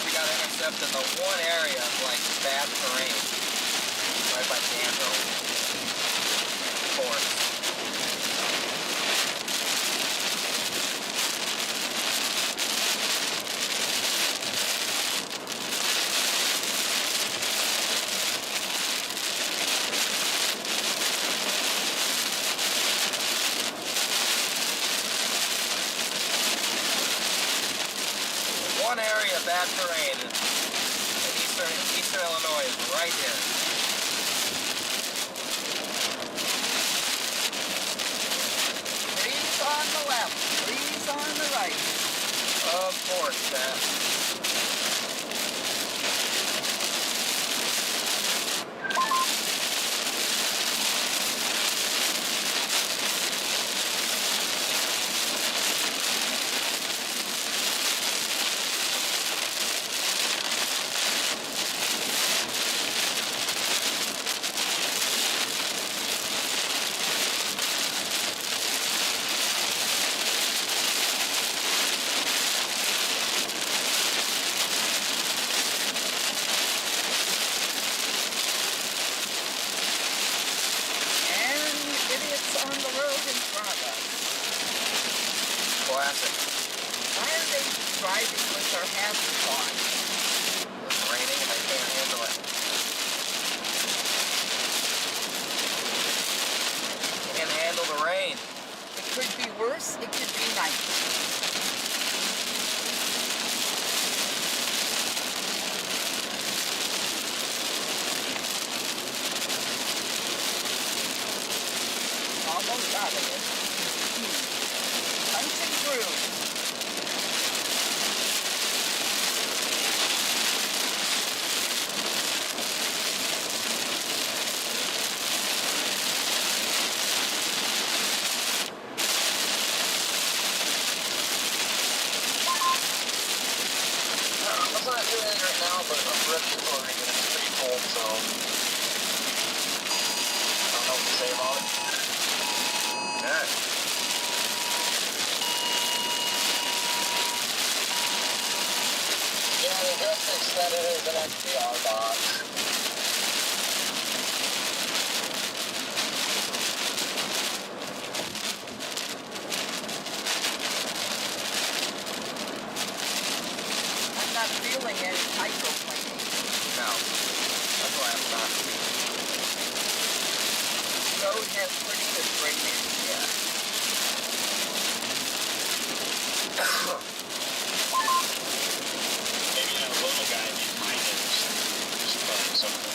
We got intercept in the one area of like bad terrain, right by Danville. Of course. One area of bad terrain in eastern Illinois is right here. Trees on the left, trees on the right. Of course, Pat. Classic. Why are they driving with their hazards on? It's raining and they can't handle it. Can't handle the rain. It could be worse, it could be nice. Almost out of it. Punching through. I'm not doing it right now, but I'm repositoring it. It's pretty cold, so I don't know what to say about it. Okay. Yeah, the graphics that it is an XDR box. I'm not feeling any hydroplaning. No. That's why I'm not. Road has pretty good drainage. Yeah. Maybe that little guy behind it is throwing something.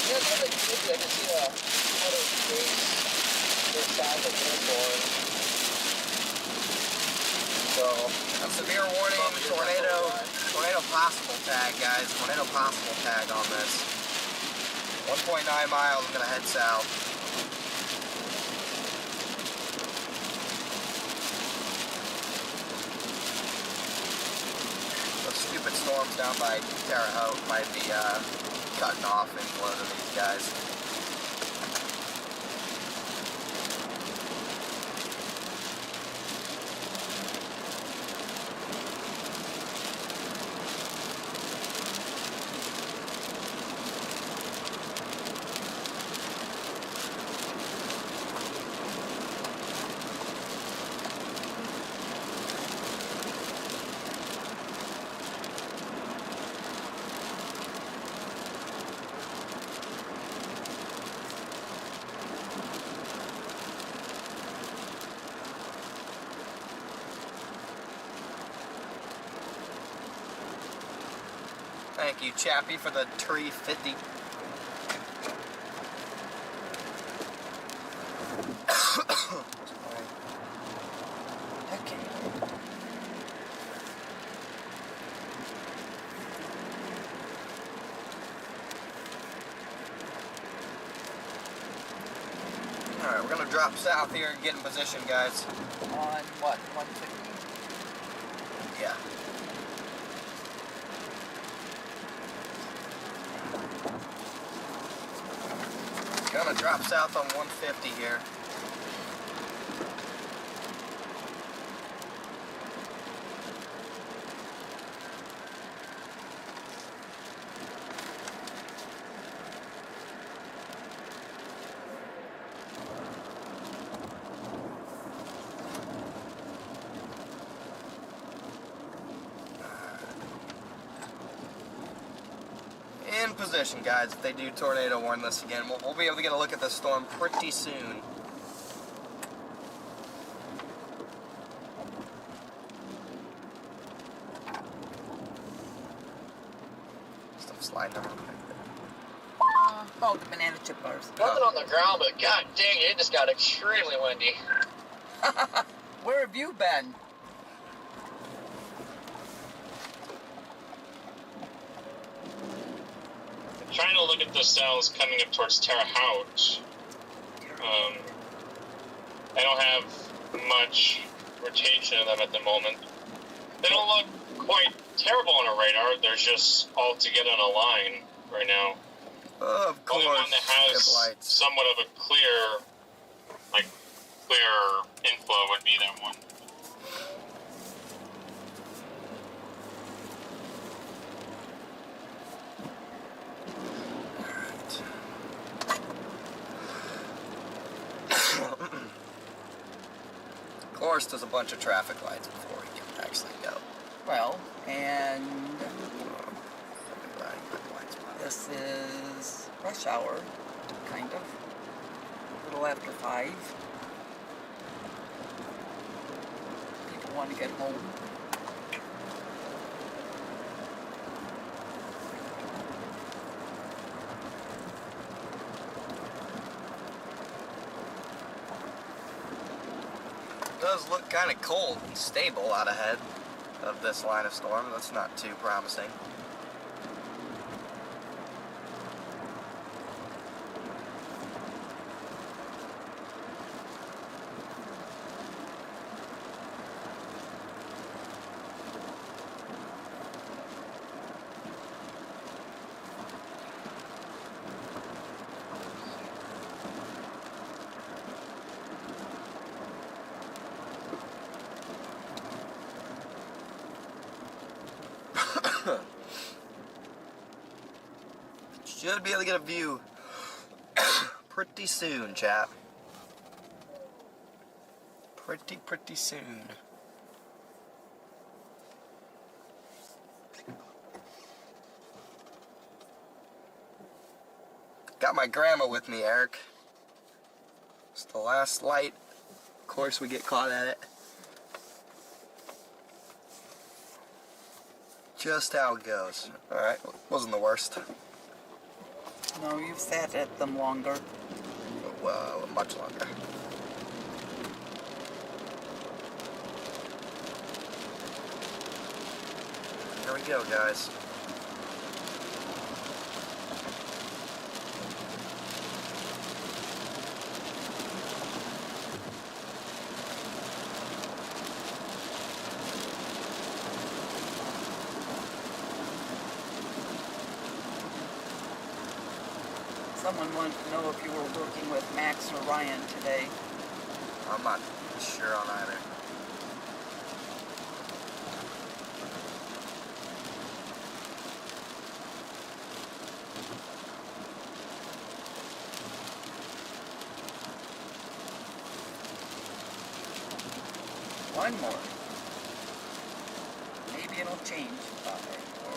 Yeah, it's really creepy. I can see a outer space just south of Airborne. So, A severe warning, tornado Tornado possible tag, guys. Tornado possible tag on this. 1.9 miles, I'm gonna head south. Those stupid storms down by Terre Haute might be cutting off inflow to these guys. Thank you, Chappie, for the tree 50. Okay. Alright, we're gonna drop south here and get in position, guys. On what? 150? Yeah. Gonna drop south on 150 here. In position, guys. If they do tornado warn this again, we'll be able to get a look at this storm pretty soon. Stuff sliding around. Oh, the banana chip bars. Nothing on the ground, but god dang it just got extremely windy. Where have you been? Trying to look at the cells coming up towards Terre Haute. I don't have much rotation of them at the moment. They don't look quite terrible on a radar. They're just all together on a line right now. Of course. Only one that has lights. somewhat of a clear inflow would be that one. Of course, there's a bunch of traffic lights before we can actually go. Well, and this is rush hour, kind of. A little after 5. People want to get home. It does look kind of cold and stable out ahead of this line of storm. That's not too promising. Should be able to get a view pretty soon, chap. Pretty soon. Got my grandma with me, Eric. It's the last light. Of course, we get caught at it. Just how it goes. Alright, wasn't the worst. No, you've sat at them longer. Well, much longer. Here we we go, guys. Someone wanted to know if you were working with Max or Ryan today. I'm not sure on either. One more. Maybe it'll change by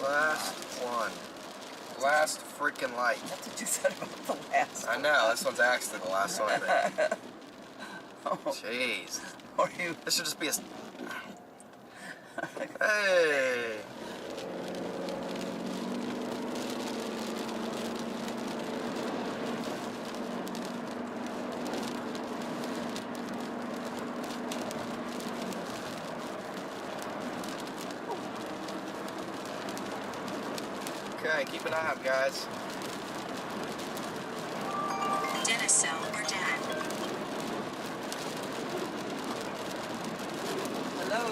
Last one. Last freaking light. That's what you said about the last I know, this one's actually the last one, I think. Oh, Jeez. or you. This should just be a... Hey! Okay, keep an eye out, guys. Dead cell or dead. Hello.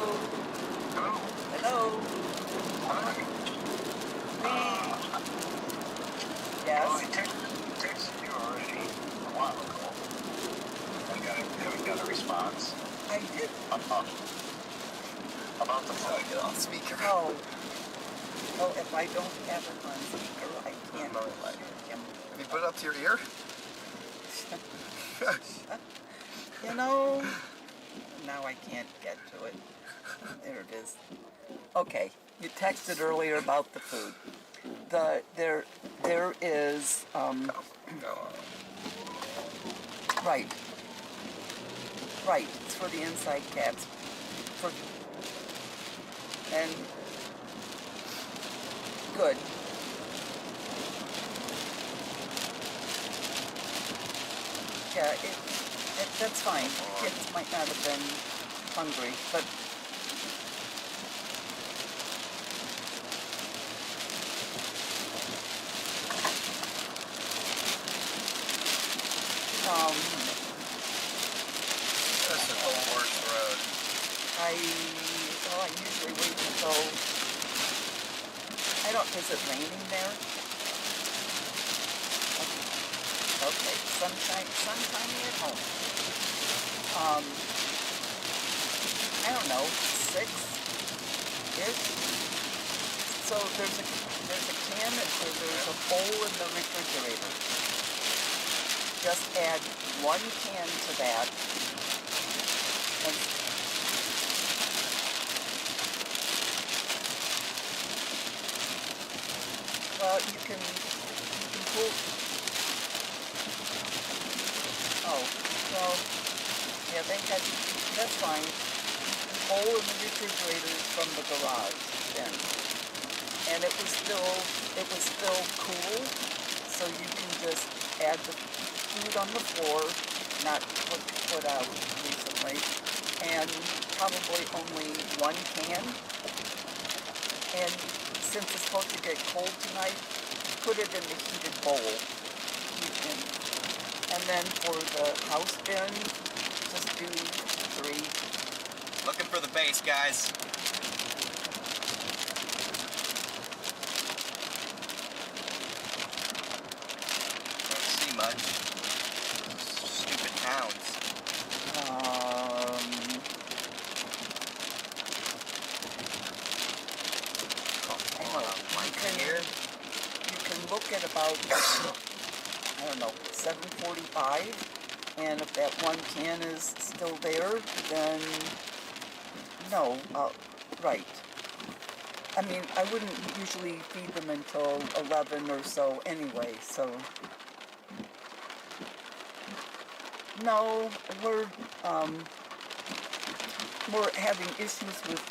Hello? Hello. Hi. Yes. Well, I texted you already a while ago. Haven't got a response. I did. About the phone. Get off speaker. Oh. Oh, if I don't have it on speaker, I can't No, hear him. Have you put it up to your ear? You know, now I can't get to it. There it is. Okay, you texted earlier about the food. There is right. It's for the inside cats. And good. Yeah, that's fine. The kids might not have been hungry, but This is the worst road. I usually wait until, is it raining there? Okay, sunshiny at home. I don't know, 6-ish. So there's a can or there's a bowl in the refrigerator. Just add 1 can to that. And well, you can pull. Oh, well, yeah, that's fine. Bowl in the refrigerator from the garage then. And it was still cool, so you can just add the food on the floor, not put out recently, and probably only 1 can. And since it's supposed to get cold tonight, put it in the heated bowl. And then for the house bin, just do 3. Looking for the base, guys. Don't see much. Stupid towns. Come on, You can look at about, I don't know, 7:45, and if that 1 can is still there, then no, right. I mean, I wouldn't usually feed them until 11 or so anyway, so. No, we're having issues with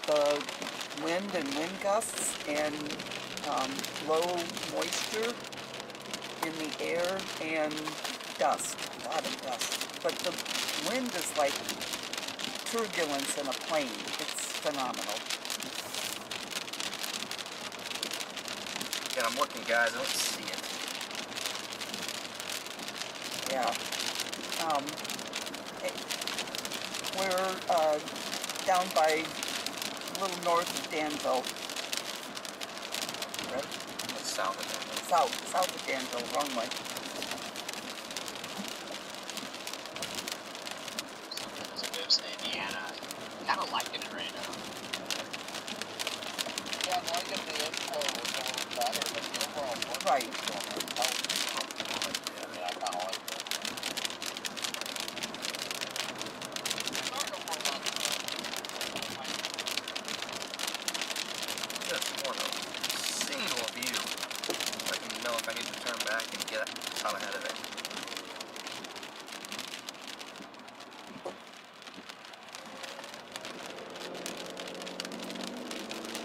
wind and wind gusts and low moisture in the air and dust, a lot of dust. But the wind is like turbulence in a plane. It's phenomenal. second. I'm looking, guys. I don't see it. Yeah. We're down by a little north of Danville. Right? South of Danville. South of Danville, wrong way. Something as it moves in Indiana. Kind of liking it right now. Yeah, I'm liking the inflow was a little better, but the overall work Right. is going to help. Yeah, I kind of like it. Starting to warm up. Just want a single view. So I can know if I need to turn back and get out ahead of it.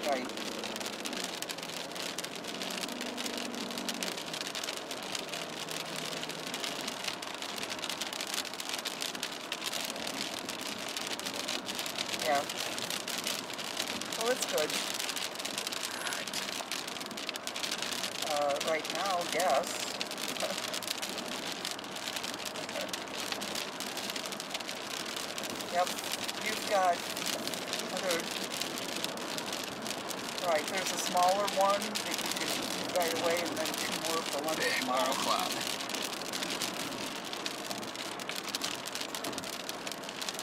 Right. Yeah. Well, it's good. Right now, yes. Yep. You've got other. Right, there's a smaller one that you can do right away, and then 2 more for lunch Big tomorrow. cloud.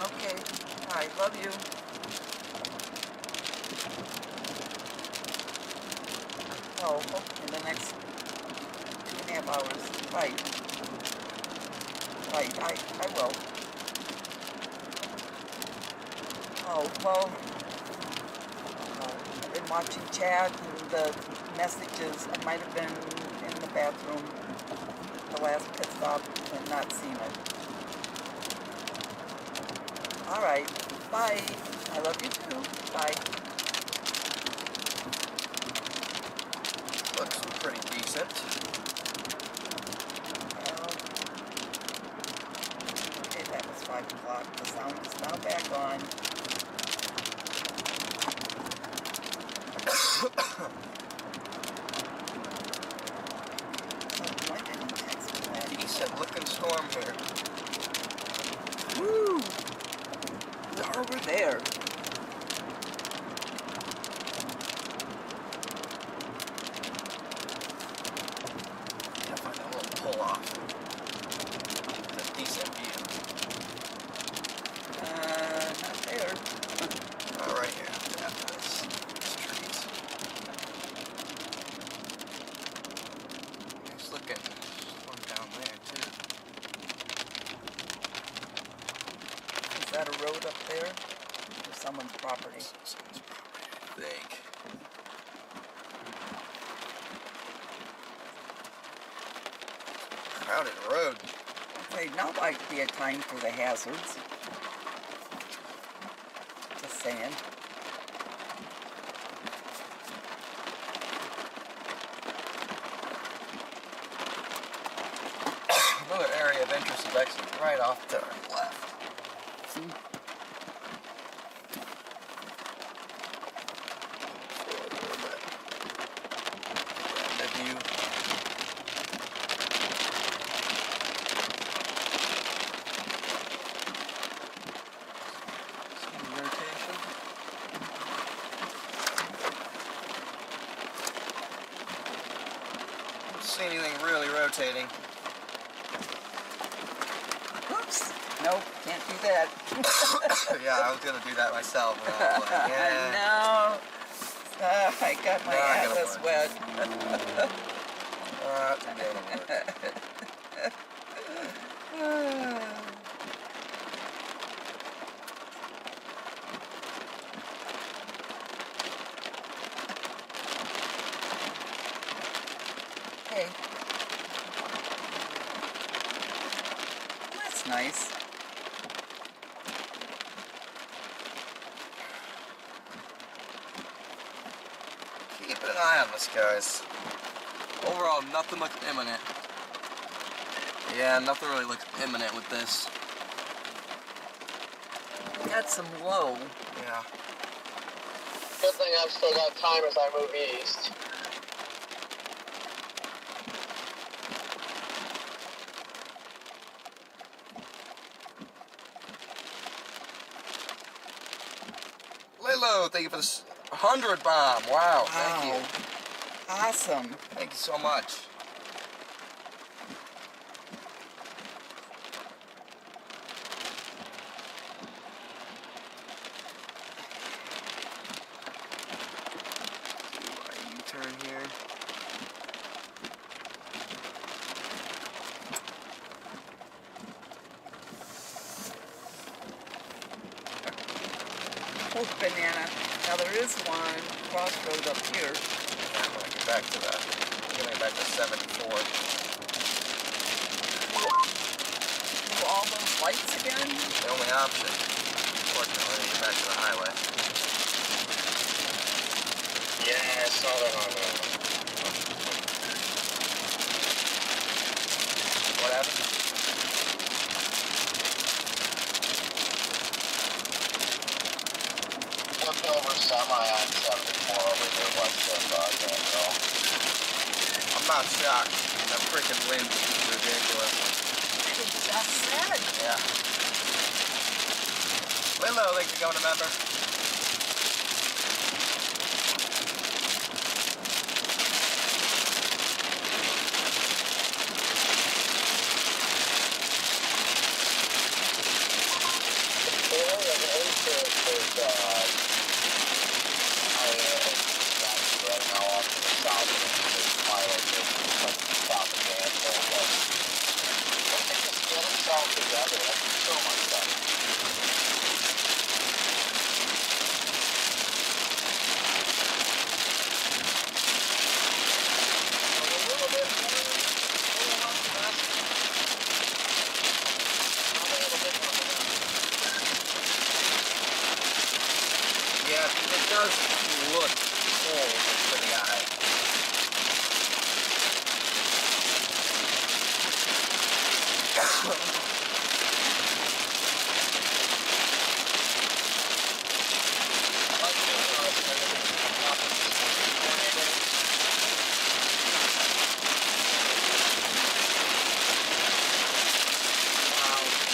Okay. All right. Love you. Oh, in the next 2.5 hours. Right. Right. I will. Oh, well, I've been watching chat and the messages. I might have been in the bathroom the last pit stop and not seen it. All right. Bye. I love you too. Bye. Looks pretty decent. Okay, that was 5 o'clock. The sound is now back on. Why didn't you text me that? Decent looking storm here. Woo! We're over there. Yeah, find a little pull off. It's a decent view. Not there. Oh, right here. After this trees. It's looking one down there too. Is that a road up there? Or someone's property? Someone's property, I think. Crowded road. Okay, now might be a time for the hazards. Just saying. Another area of interest is actually right off to our left. The view. Some rotation. Don't see anything really rotating. Oops. Nope, can't do that. Yeah, I was gonna do that myself. And I was like, yeah. No. I got my Not gonna atlas work. wet. Not gonna work. Okay. That's nice. Keeping an eye on the skies. Overall, nothing looks imminent. Yeah, nothing really looks imminent with this. Got some low. Yeah. Good thing I've still got time as I move east. Whoa, thank you for this 100 bomb. Wow, thank you. Awesome. Thank you so much. U-turn here. Oh, banana. Now there is one crossroad up here. I'm gonna get back to that. I'm gonna get back to 74. Do all those lights again? The only option, unfortunately, to get back to the highway. Yeah, I saw that on What happened? Flipped over semi on 74 over here west of Danville. I'm not shocked. That freaking wind is ridiculous. You just said. Yeah. Willow, thanks for going to member. Peoria, the intercept is, right now off to the south of the pilot, like south of Danville, but I think it's get itself together. That's so much better. A little bit more, a little less messy. I'm a little bit more than Yeah, it does look cold to the eye.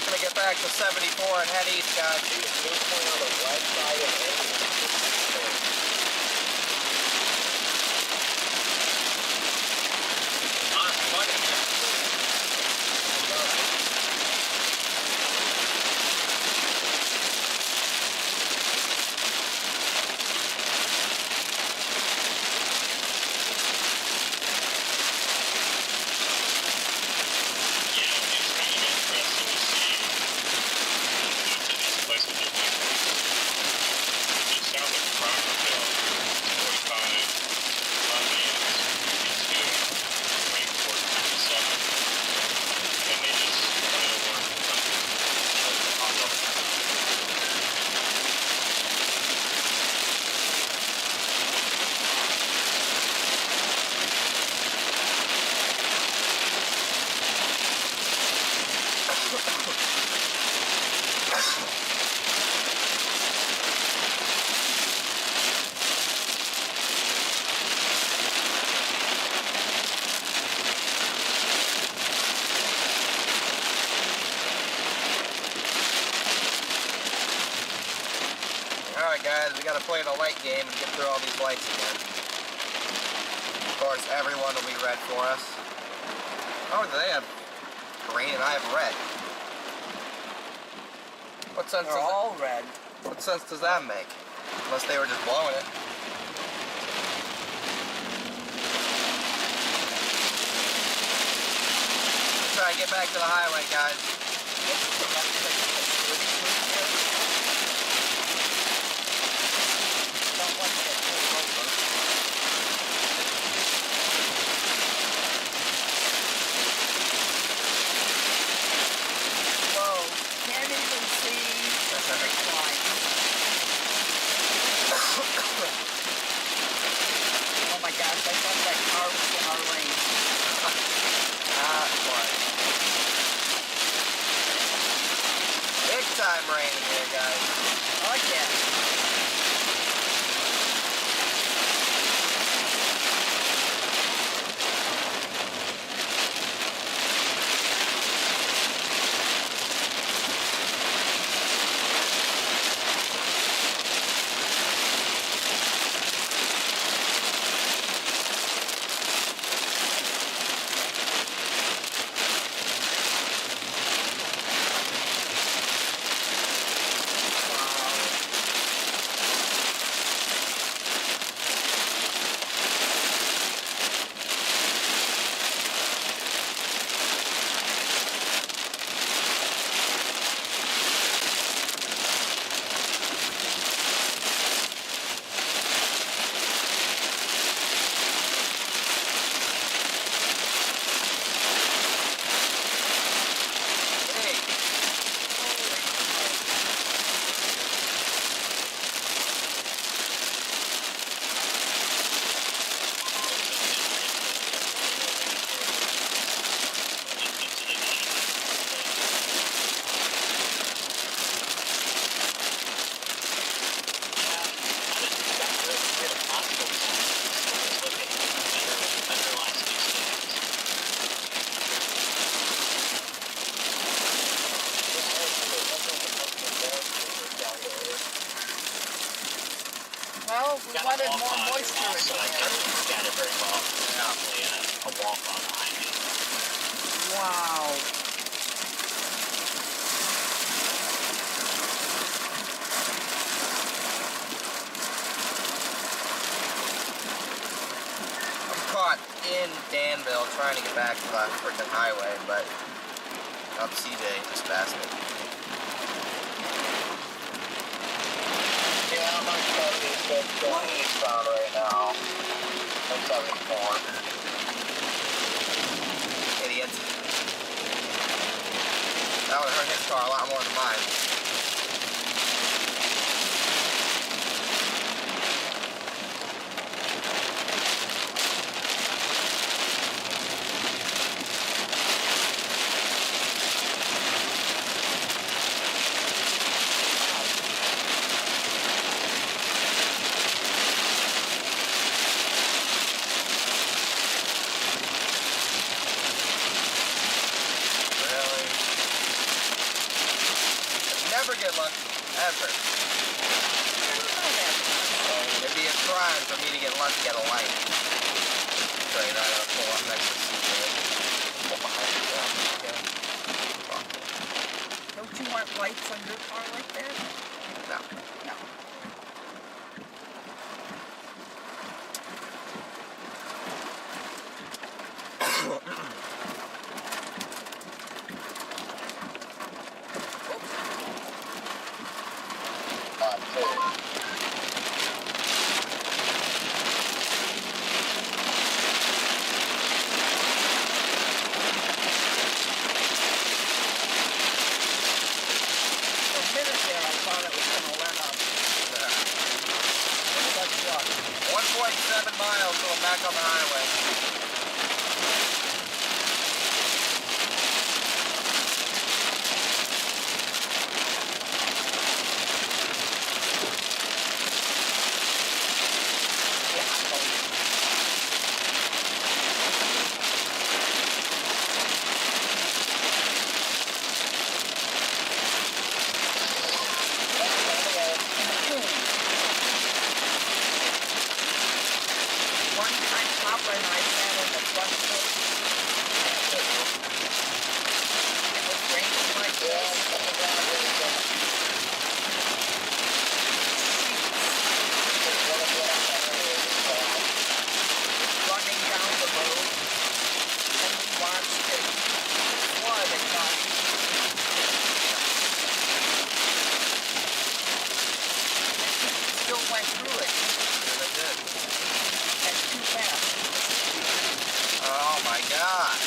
Gonna get back to 74 and head east, guys. on the west side of Alright guys, we gotta play the light game and get through all these lights again. Of course, everyone will be red for us. Oh, they have green and I have red. What sense They're does all red. What sense does that make? Unless they were just blowing it. Try and get back to the highway, guys. Don't want to get pulled over. Whoa, can't even see the line. Oh my gosh, I thought that car was in our lane. Big time raining here, guys. Oh yeah. Well, we Got a wanted walk more on moisture in also, I the can't air. look at it very well. Probably a walk on behind me. Wow. I'm caught in Danville trying to get back to the freaking highway, but up CJ just passed me. Yeah, I'm on 76 going eastbound right now. I'm 74. Idiot. That would hurt his car a lot more than mine. Really? Never get lucky, ever. It'd be a crime for me to get lucky at a light. So you know, I gotta pull up next to CJ. Pull behind me, okay? Don't you want lights on your car like that? No. No. For a minute there, I thought it was going to let up. But what? 1.7 miles going back on the highway. One time Papa and I sat on the front porch. It was raining like this. Running down the road, and we watched it flood across. Still went through it Yeah, they did. at too fast. Oh my gosh.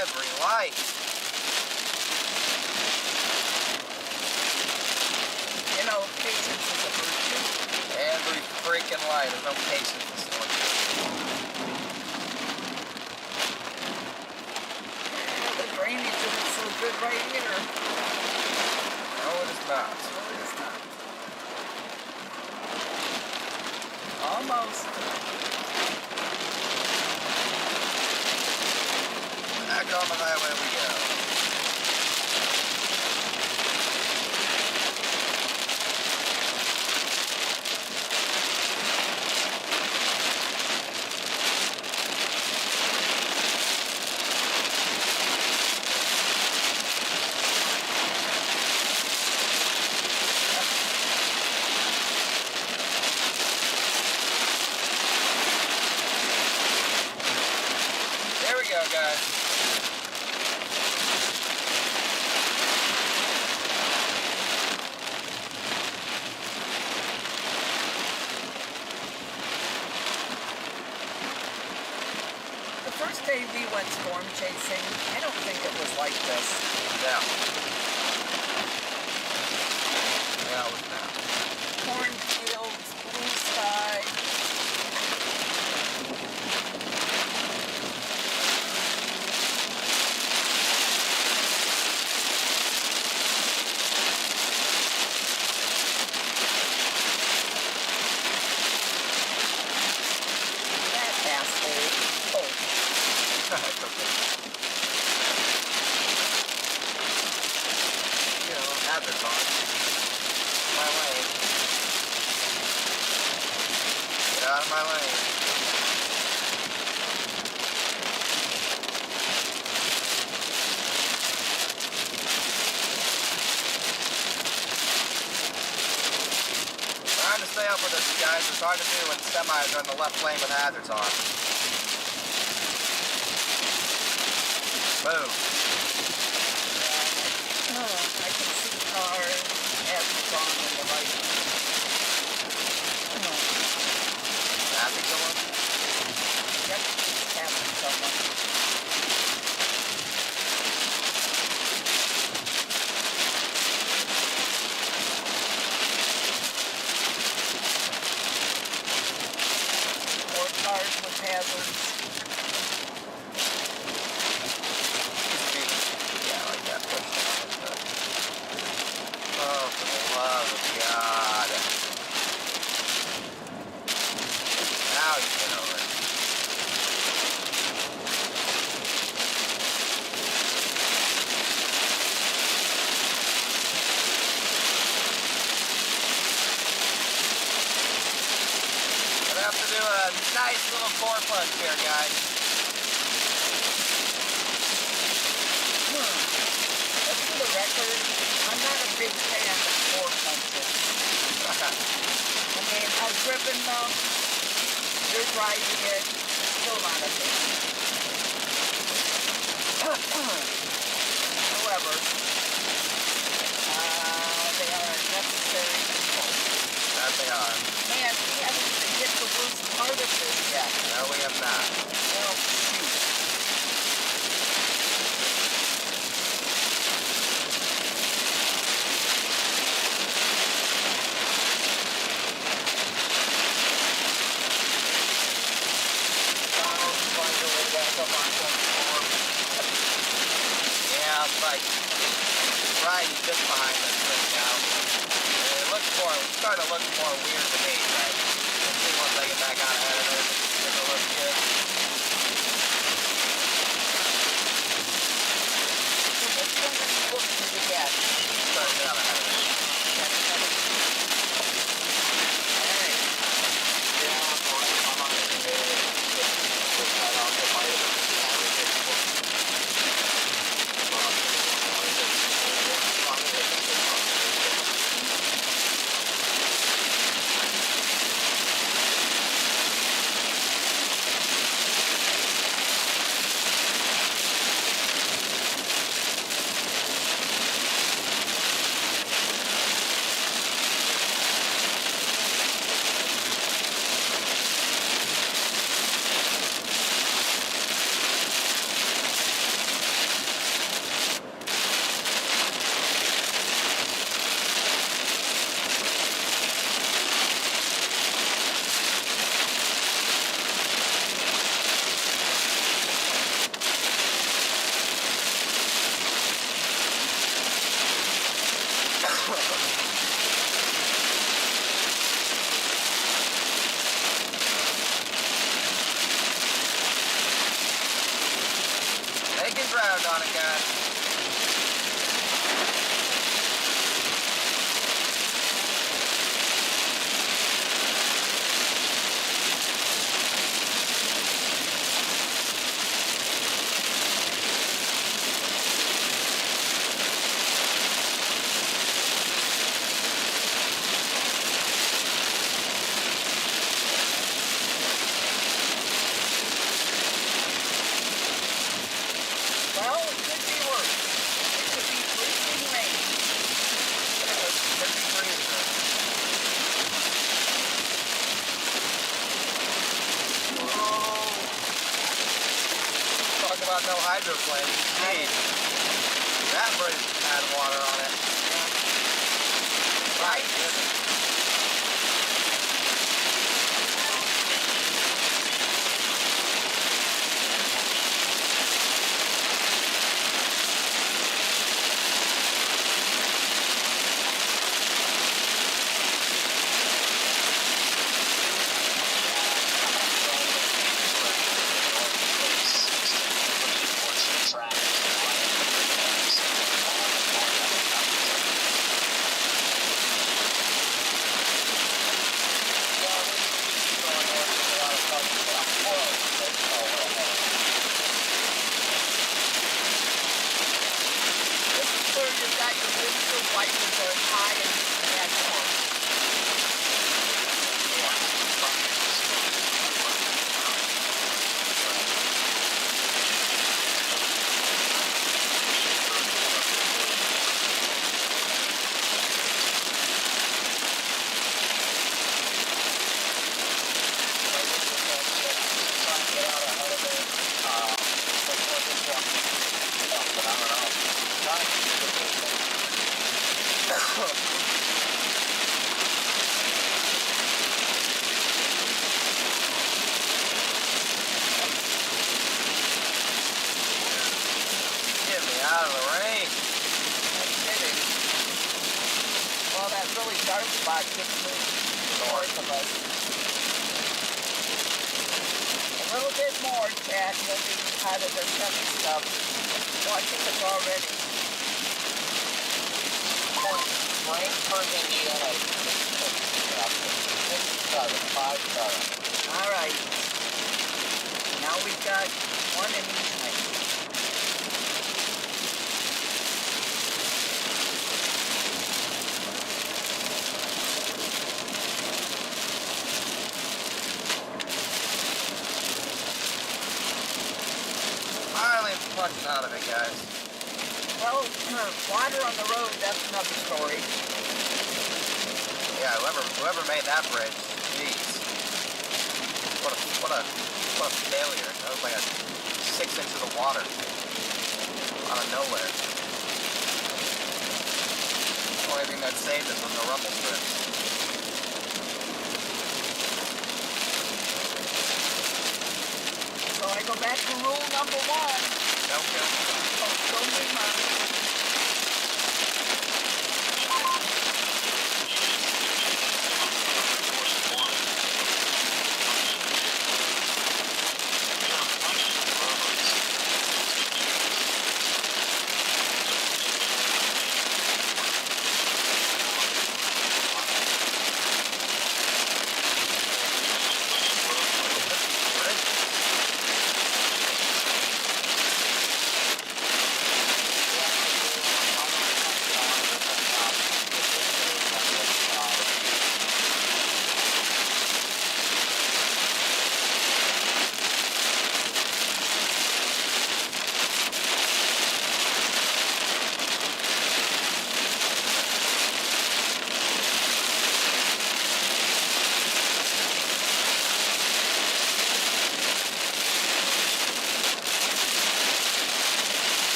Every light. You know, patience is a virtue. Every freaking light. There's no patience in this one. Yeah, the drainage isn't so good right here. No, it is not. No, it is not. Almost. Back on the highway we go. There we go, guys. The first day we went storm chasing, I don't think it was like this. No. No, it's not. Cornfields, blue sky. That asshole. Oh, It's okay. You know, hazardous on. my lane. Trying to stay up with this, guys. It's hard to do when semis are in the left lane with hazards on. Boom. I can see cars, hazards on in the right. Passing someone? Yep, passing someone. More cars with hazards. Yeah, like that push down. Oh, for the love of God. Now you get over it. Gonna have to do a nice little core punch here, guys. Just for the record, I'm not a big fan of floor punches. I mean, I've driven them, you're driving it, still not a fan. However, they are a necessary evil. That they are. Man, we haven't even hit the worst part of this yet. No, we have not. Well, shoot. Yeah, like riding just behind this thing now. It looks more, it's starting to look more weird to me, but we'll see once I get back out ahead of it if it looks good. So which one are you looking to get? Starting to get out ahead of it. Alright. Making ground on it, guys. Well, it could be worse. It could be freezing rain. Could be freezing. Talk about no hydroplaning. Jeez. That bridge had water on it. My goodness. Pretty unfortunate traffic. just moved north of us. A little bit more, Chad. You'll be out of the heavy stuff. Watching us already. Frankfurt, Indiana. 5-7. All right. Now we've got one in each lane. Finally punching out of it, guys. Well, water on the road, that's another story. Yeah, whoever made that bridge, jeez. What a failure. That was like a 6 inches of water out of nowhere. The only thing that saved us was the rumble strips. So I go back to rule number 1. Don't kill me. Oh, don't be mine.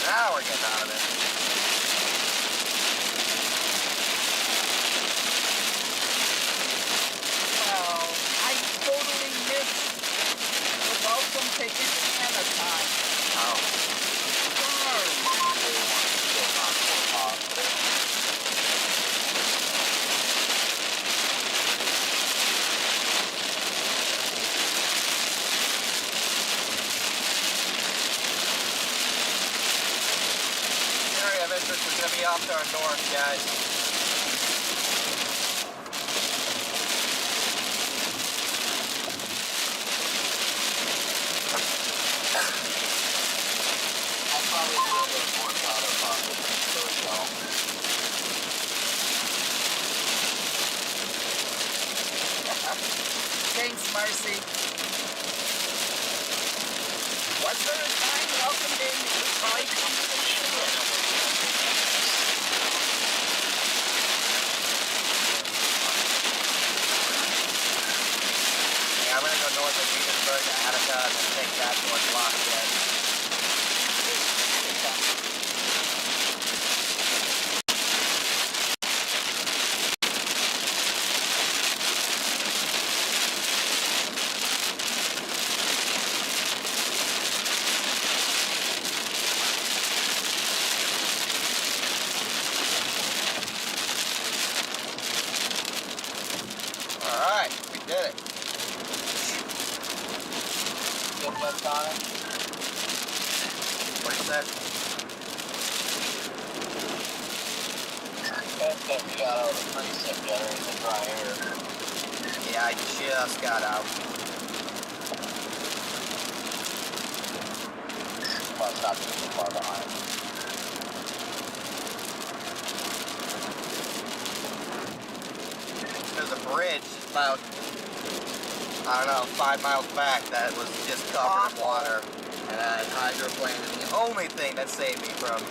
Now we're getting out of it. Well, I totally missed the welcome to Indiana time. Oh. Area of interest is going to be off to our north, guys. I'll probably do a little more powder pocket so as well. Thanks, Marcy. Was there a time welcomed in by Yeah, I'm going to go north of Petersburg to Attica and then take that towards Lafayette. Alright, we did it. Get that on it. What you said? That we got out of the precip getter in the dry air. Yeah, I just got out. Must not be too far behind. There's a bridge about, I don't know, 5 miles back that was just covered in water. And a hydroplane, and the only thing that saved me from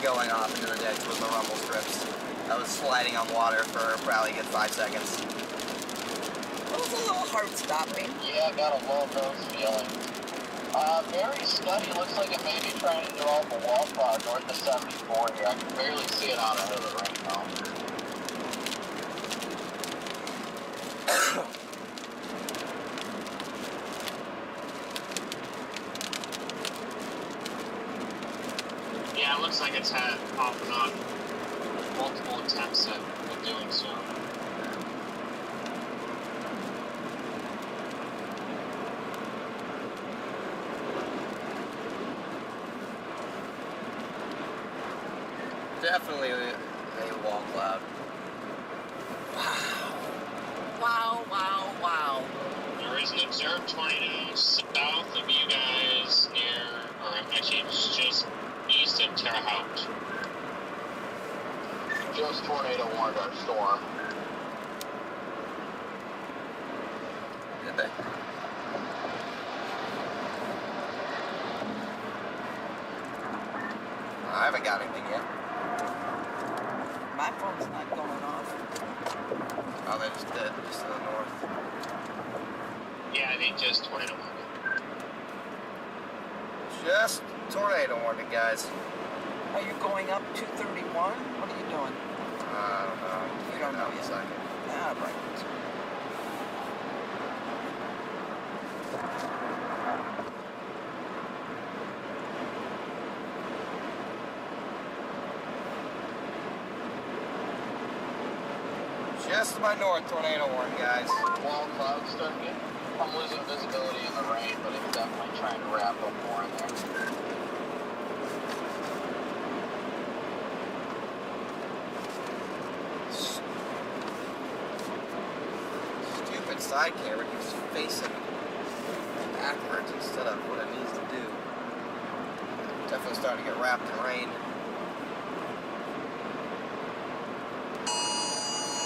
going off into the ditch was the rumble strips. I was sliding on water for probably a good 5 seconds. It was a little heart-stopping. Yeah, I got a low nose feeling. Very study looks like it may be trying to develop a wall cloud north of 74 here. I can barely see it out ahead of the rain now. Yeah, it looks like it's had off and on multiple attempts at doing so. Definitely a wall cloud. Wow, wow, wow. There is an observed tornado south of you guys near, or actually it's just east of Terre Haute. Just tornado warned our storm. Did they? I haven't got anything yet. My phone's not going off. Oh, they just did, just to the north. Yeah, they just tornado warned. Just tornado warning, guys. Are you going up 231? What are you doing? I don't know. You don't know in a yet. second. Ah, right. Just to my north, tornado warning, guys. Wall clouds starting to get. I'm losing visibility in the rain, but it's definitely trying to wrap up more in there. Stupid side camera keeps facing backwards instead of what it needs to do. Definitely starting to get wrapped in rain.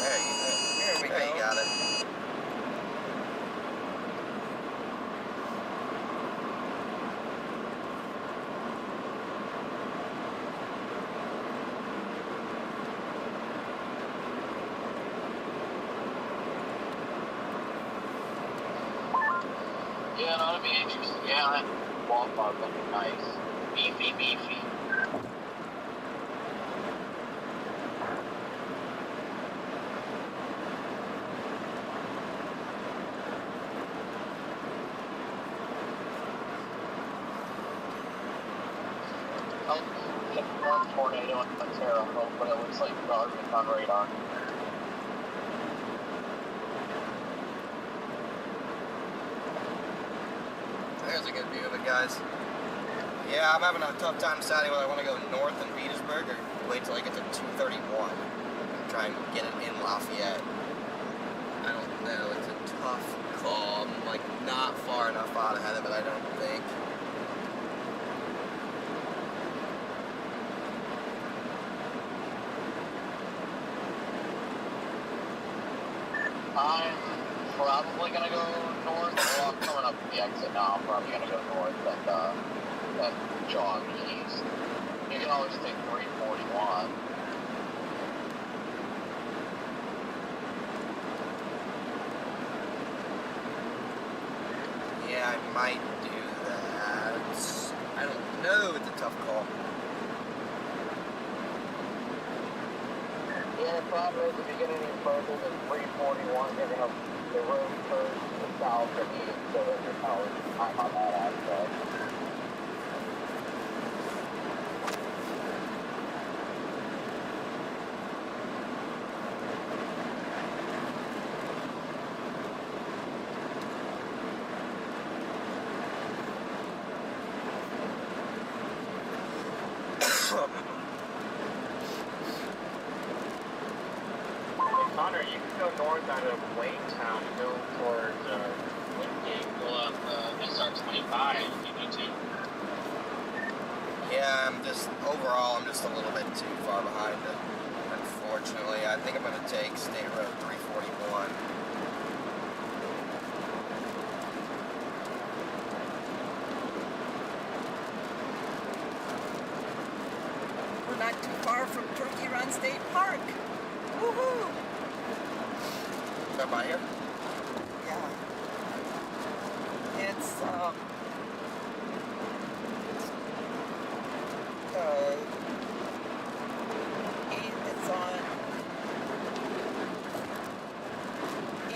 There There we you go. got it. Yeah, that'll be interesting. Yeah, that wall cloud looking nice. Beefy, beefy. One tornado in Terre Haute, but it looks like garbage on radar. There's a good view of it, guys. Yeah, I'm having a tough time deciding whether I want to go north in Petersburg or wait till I get to 231 and try and get it in Lafayette. I don't know. It's a tough call. I'm like not far enough out ahead of it, I don't think. I'm probably gonna go north. Well, I'm coming up the exit now. I'm probably gonna go north and jog east. You can always take 341. Yeah, I might do that. I don't know. It's a tough call. Yeah, the problem is if you get any further than 341, you're gonna the road turns to south and east, so that you're kind of time on that aspect. Connor, you can go north out of Waytown and go towards Wingate, go up SR25 if you need to. Yeah, overall, I'm just a little bit too far behind it. Unfortunately, I think I'm going to take State Road 341. We're not too far from Turkey Run State Park. Woohoo! Is that by here? Yeah. It's it's on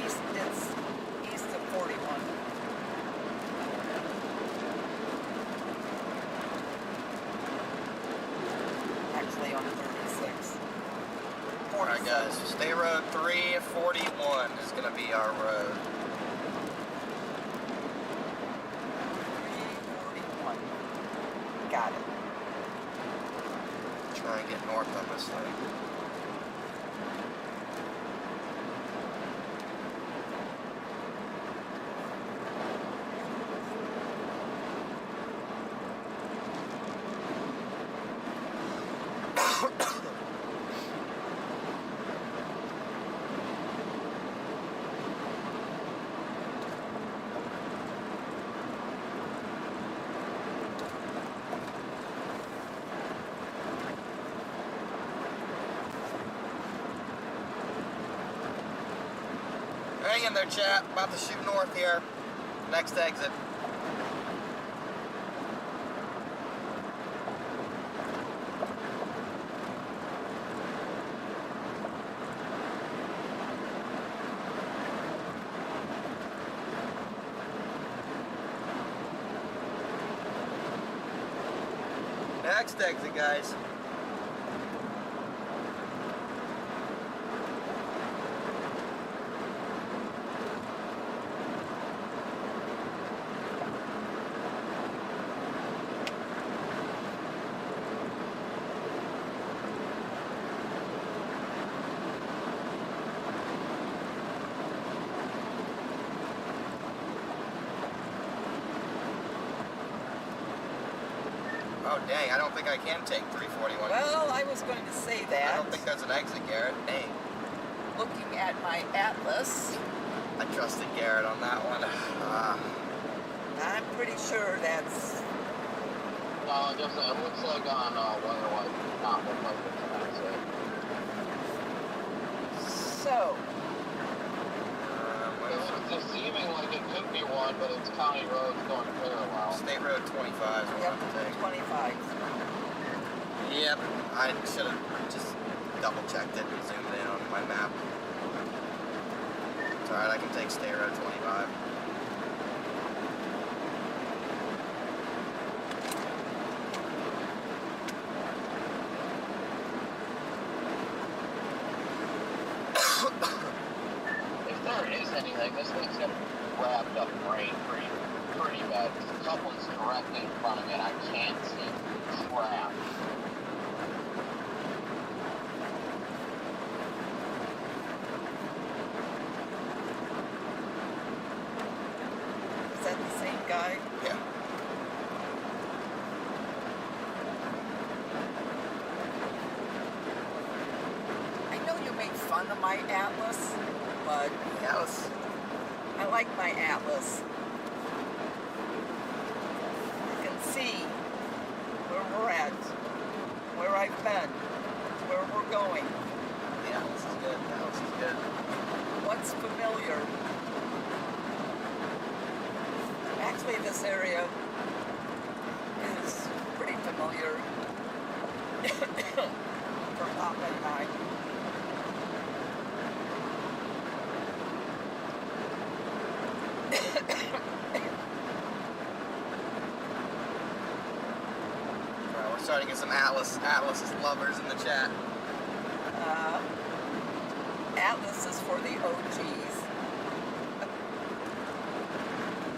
east. It's east of 41. is. State Road 341 is going to be our road. 341. Got it. Try and get north on this thing. Hang in there, chat. About to shoot north here. Next exit. Next exit, guys. Oh dang, I don't think I can take 341. Well, I was going to say that. I don't think that's an exit, Garrett. Dang. Looking at my atlas, I trusted Garrett on that one. I'm pretty sure that's... No, it looks like on weather like not look like it's an exit. So, It's seeming like it could be one, but it's county roads going parallel. State Road 25 is what yep, I have to take. 25. Yep, I should have just double checked it and zoomed in on my map. It's alright, I can take State Road 25. If there is anything, this thing's gonna be wrapped up in rain pretty bad. Because the couple's directly in front of me and I can't see crap. Is that the same guy? Yeah. I know you make fun of my atlas, but Yes. I like my atlas. You can see where we're at, where I've been, where we're going, Yeah, this is good. Yeah, this is good. what's familiar. Actually, this area is pretty familiar for Papa and I. We're starting to get some Atlas lovers in the chat. Atlas is for the OGs.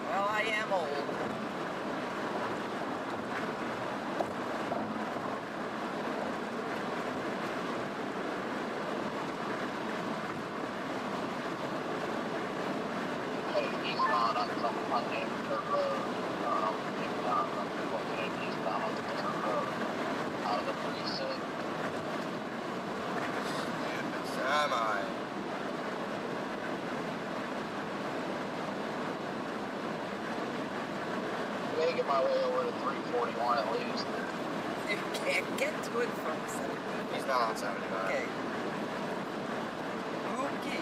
Well, I am old. Headed eastbound on some unnamed dirt road. Maybe not. I'm headed eastbound on the dirt road. Out of the precinct. Semi. I'm gonna get my way over to 341 at least. You can't get to it from 70. He's not on 75. Okay. Okay.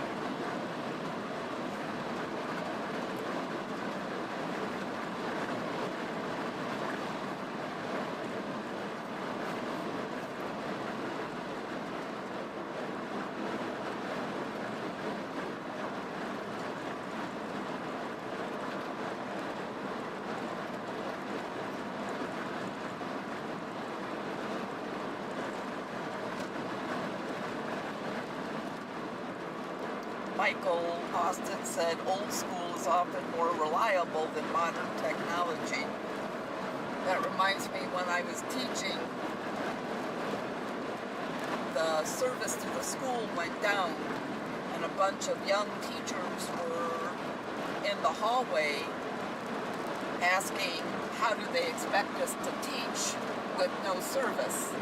Michael Austin said old school is often more reliable than modern technology. That reminds me, when I was teaching, the service to the school went down, and a bunch of young teachers were in the hallway asking how do they expect us to teach with no service.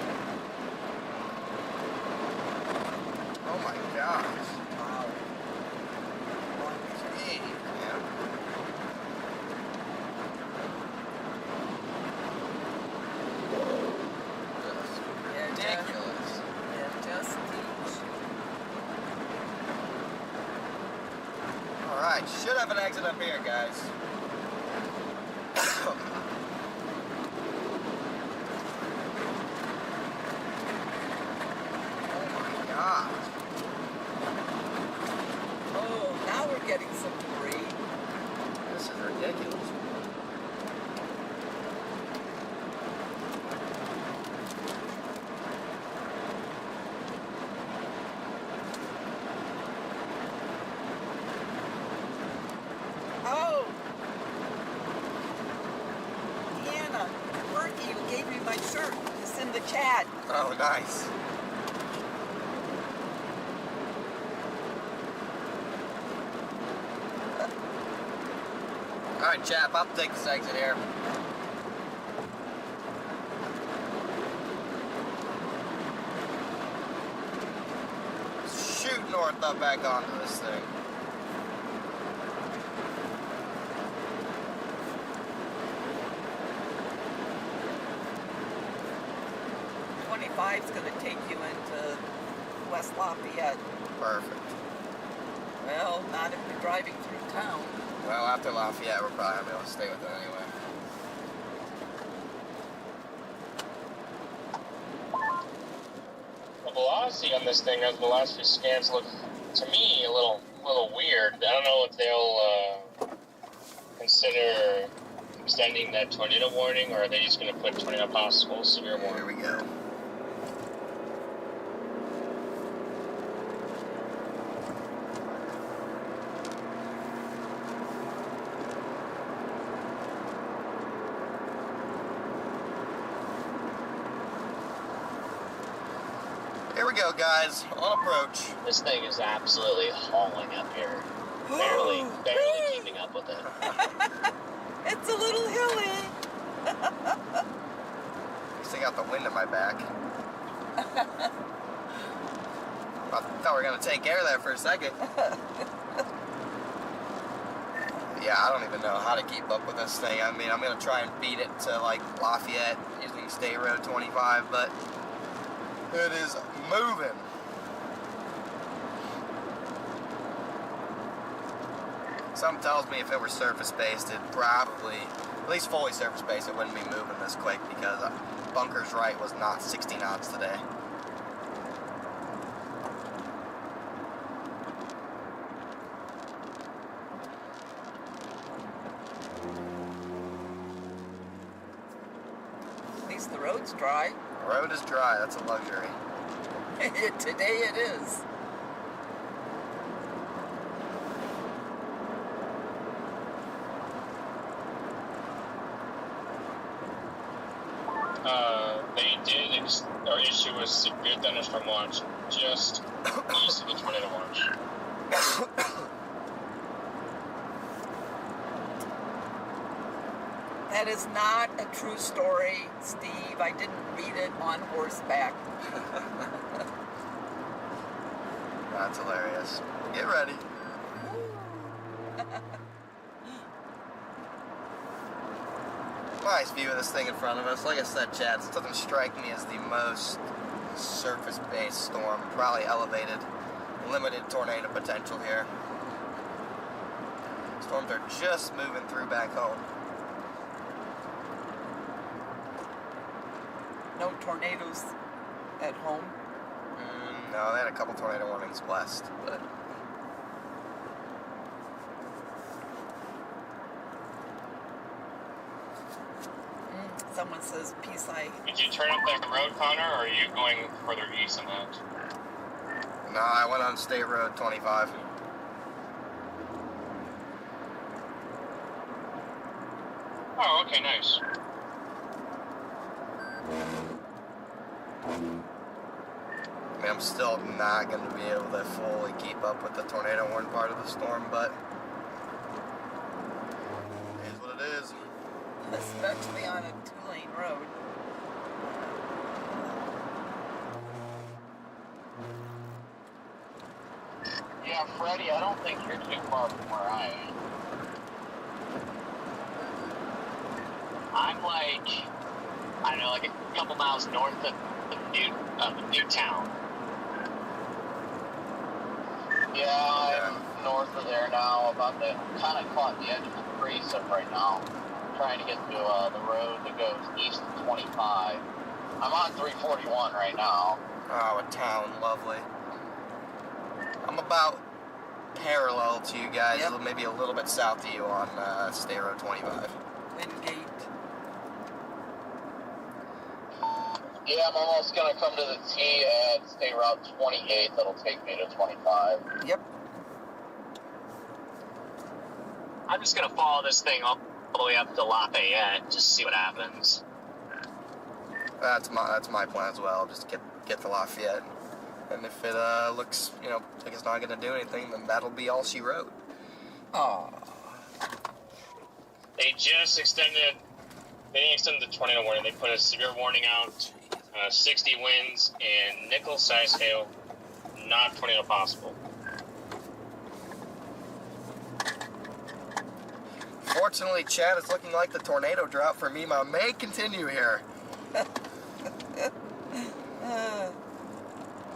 Oh my gosh. Wow. Gee, yeah. Ridiculous. Just teach. Alright, should have an exit up here, guys. Oh my gosh. Oh, now we're getting some debris. This is ridiculous. Oh! Deanna, Berkey, who gave me my shirt, is in the chat. Oh, nice. Alright, chap, I'll take this exit here. Shoot north up back onto this thing. Is going to take you into West Lafayette. Perfect. Well, not if you're driving through town. Well, after Lafayette, we're probably going to be able to stay with it anyway. The velocity on this thing, as the last few scans look, to me, a little weird. I don't know if they'll consider extending that tornado warning, or are they just going to put tornado possible severe warning? Here we go. Here we go, guys, on approach. This thing is absolutely hauling up here. Barely keeping up with it. It's a little hilly. Still got the wind in my back. I thought we were going to take care of that for a second. Yeah, I don't even know how to keep up with this thing. I mean, I'm going to try and beat it to, like, Lafayette using State Road 25, but it is moving. Something tells me if it were surface-based, it'd probably, at least fully surface-based, it wouldn't be moving this quick because Bunker's Right was not 60 knots today. At least the road's dry. The road is dry, that's a luxury. Today it is. They did issue a severe thunderstorm watch just east of the tornado watch. That is not a true story, Steve. I didn't read it on horseback. That's hilarious. Get ready. Nice view of this thing in front of us. Like I said, Chad, it doesn't strike me as the most surface-based storm. Probably elevated, limited tornado potential here. Storms are just moving through back home. No tornadoes at home. No, they had a couple tornado warnings west, but... Someone says, peace I... Did you turn up that road, Connor, or are you going further east than that? No, I went on State Road 25. Oh, okay, nice. I mean, I'm still not going to be able to fully keep up with the tornado warning part of the storm, but it is what it is. Especially on a 2-lane road. Yeah, Freddie, I don't think you're too far from where I am. I'm like, I don't know, like a couple miles north of Newtown. Yeah, I'm north of there now, about to kind of caught the edge of the precept right now. Trying to get to the road that goes east of 25. I'm on 341 right now. Oh, a town, lovely. I'm about parallel to you guys, Yep. maybe a little bit south of you on State Road 25. Wingate. Yeah, I'm almost going to come to the T at State Route 28. That'll take me to 25. Yep. I'm just gonna follow this thing all the way up to Lafayette, just see what happens. That's my plan as well. Just get to Lafayette, and if it looks like it's not gonna do anything, then that'll be all she wrote. Aw. They just extended. They didn't extend the tornado warning. They put a severe warning out, 60 winds and nickel-sized hail, not tornado possible. Fortunately, Chad, it's looking like the tornado drought for Mema may continue here.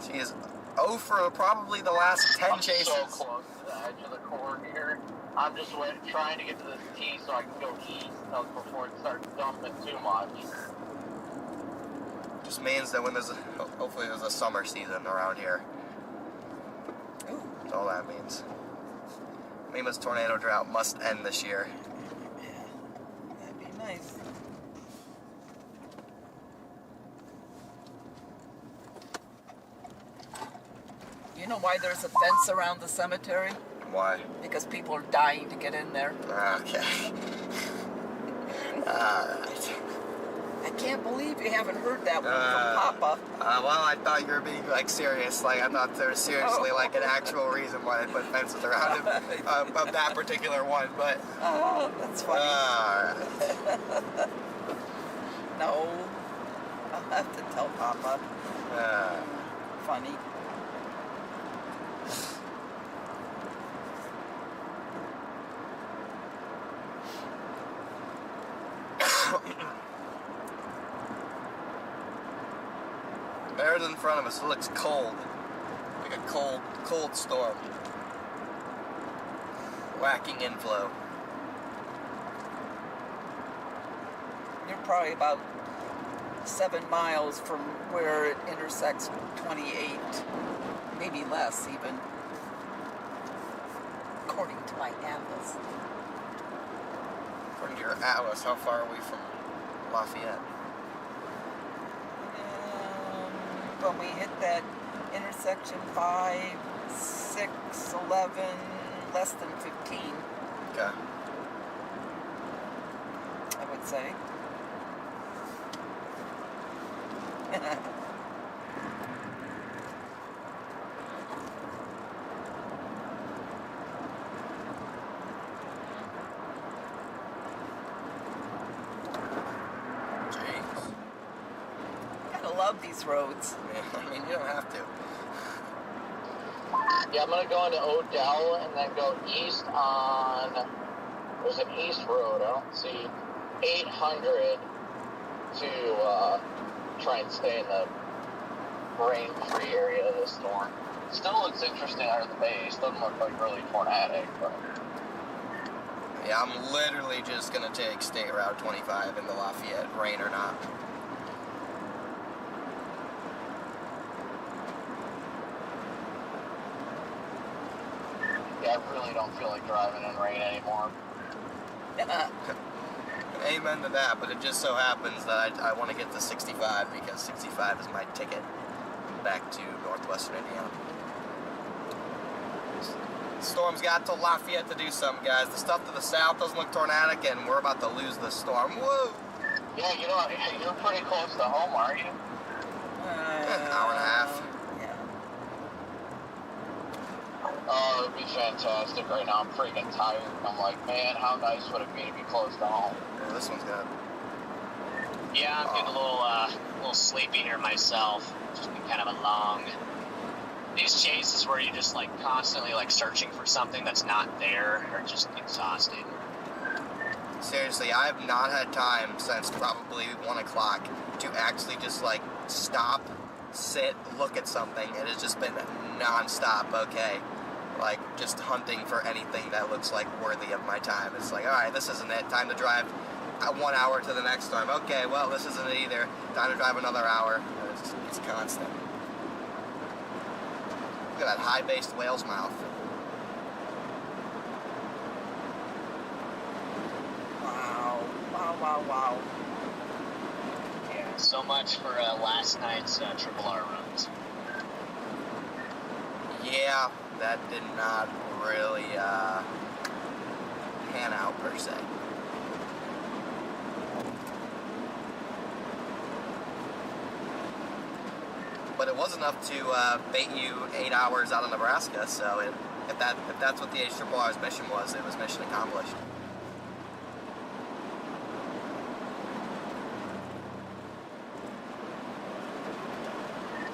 She is 0 for probably the last 10 chases. I'm so close to the edge of the core here. I'm just trying to get to this T so I can go east before it starts dumping too much. Just means that when hopefully there's a summer season around here. That's all that means. Mema's tornado drought must end this year. Yeah. That'd be nice. You know why there's a fence around the cemetery? Why? Because people are dying to get in there. Okay. Alright. I can't believe you haven't heard that one from Papa. Well, I thought you were being serious. I thought there was seriously an actual reason why they put fences around it of that particular one. But Oh, that's funny. alright. No, I'll have to tell Papa. Funny. Bears in front of us. It looks cold, like a cold storm. Whacking inflow. You're probably about 7 miles from where it intersects 28, maybe less even, according to my atlas. According to your atlas, how far are we from Lafayette? When we hit that intersection 5, 6, 11, less than 15, Okay. I would say. Jeez. Gotta love these roads. I mean, you don't have to. Yeah, I'm going to go into Odell and then go east on, there's an east road, I don't see, 800 to try and stay in the rain-free area of the storm. Still looks interesting under the base, doesn't look like really tornadic, but... Yeah, I'm literally just gonna take State Route 25 into Lafayette, rain or not. Yeah, I really don't feel like driving in rain anymore. Amen to that, but it just so happens that I want to get to 65 because 65 is my ticket back to northwestern Indiana. The storm's got to Lafayette to do something, guys. The stuff to the south doesn't look tornadic, and we're about to lose this storm. Whoa! Yeah, you know, you're pretty close to home, aren't you? An hour and a half. Yeah. Oh, it'd be fantastic right now. I'm freaking tired. I'm like, man, how nice would it be to be close to home? Yeah, this one's good. Yeah, I'm getting a little sleepy here myself. Just been kind of a long. These chases where you're just like constantly like searching for something that's not there are just exhausting. Seriously, I have not had time since probably 1 o'clock to actually just like stop, sit, look at something. It has just been non-stop, okay? Like just hunting for anything that looks like worthy of my time. It's like, alright, this isn't it. Time to drive 1 hour to the next storm. Okay, well, this isn't it either. Time to drive another hour. It's constant. Look at that high-based whale's mouth. Wow. Wow, wow, wow. Yeah, so much for last night's Triple R runs. Yeah, that did not really pan out per se. But it was enough to bait you 8 hours out of Nebraska, so if that's what the HRR's mission was, it was mission accomplished.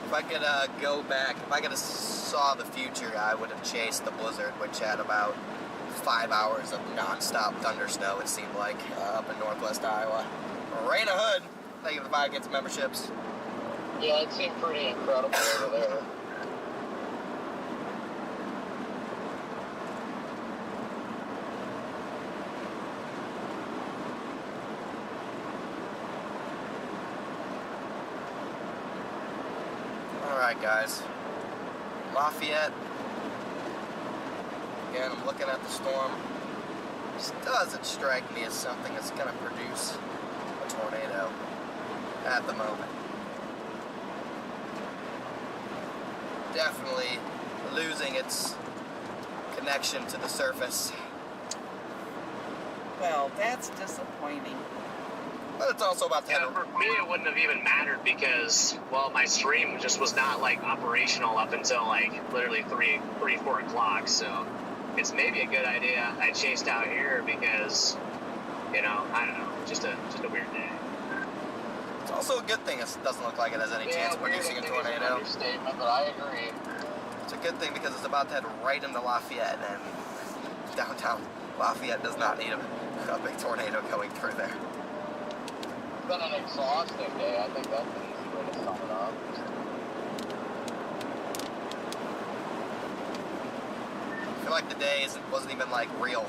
If I could go back, if I could have saw the future, I would have chased the blizzard, which had about 5 hours of non-stop thunder snow, it seemed like, up in northwest Iowa. Rain a hood. Thank you for the 5 Gets memberships. Yeah, it seemed pretty incredible over there. Alright guys, Lafayette, again I'm looking at the storm. This doesn't strike me as something that's going to produce a tornado at the moment. Definitely losing its connection to the surface. Well, that's disappointing. But it's also about to Yeah, for me it wouldn't have even mattered because, well, my stream just was not like operational up until like literally 4 o'clock. So it's maybe a good idea I chased out here because, you know, I don't know, just a weird day. It's also a good thing it doesn't look like it has any chance of producing a tornado. Understatement, but I agree. It's a good thing because it's about to head right into Lafayette, and downtown Lafayette does not need a big tornado going through there. It's been an exhausting day. I think that's an easy way to sum it up. I feel like the day wasn't even like real.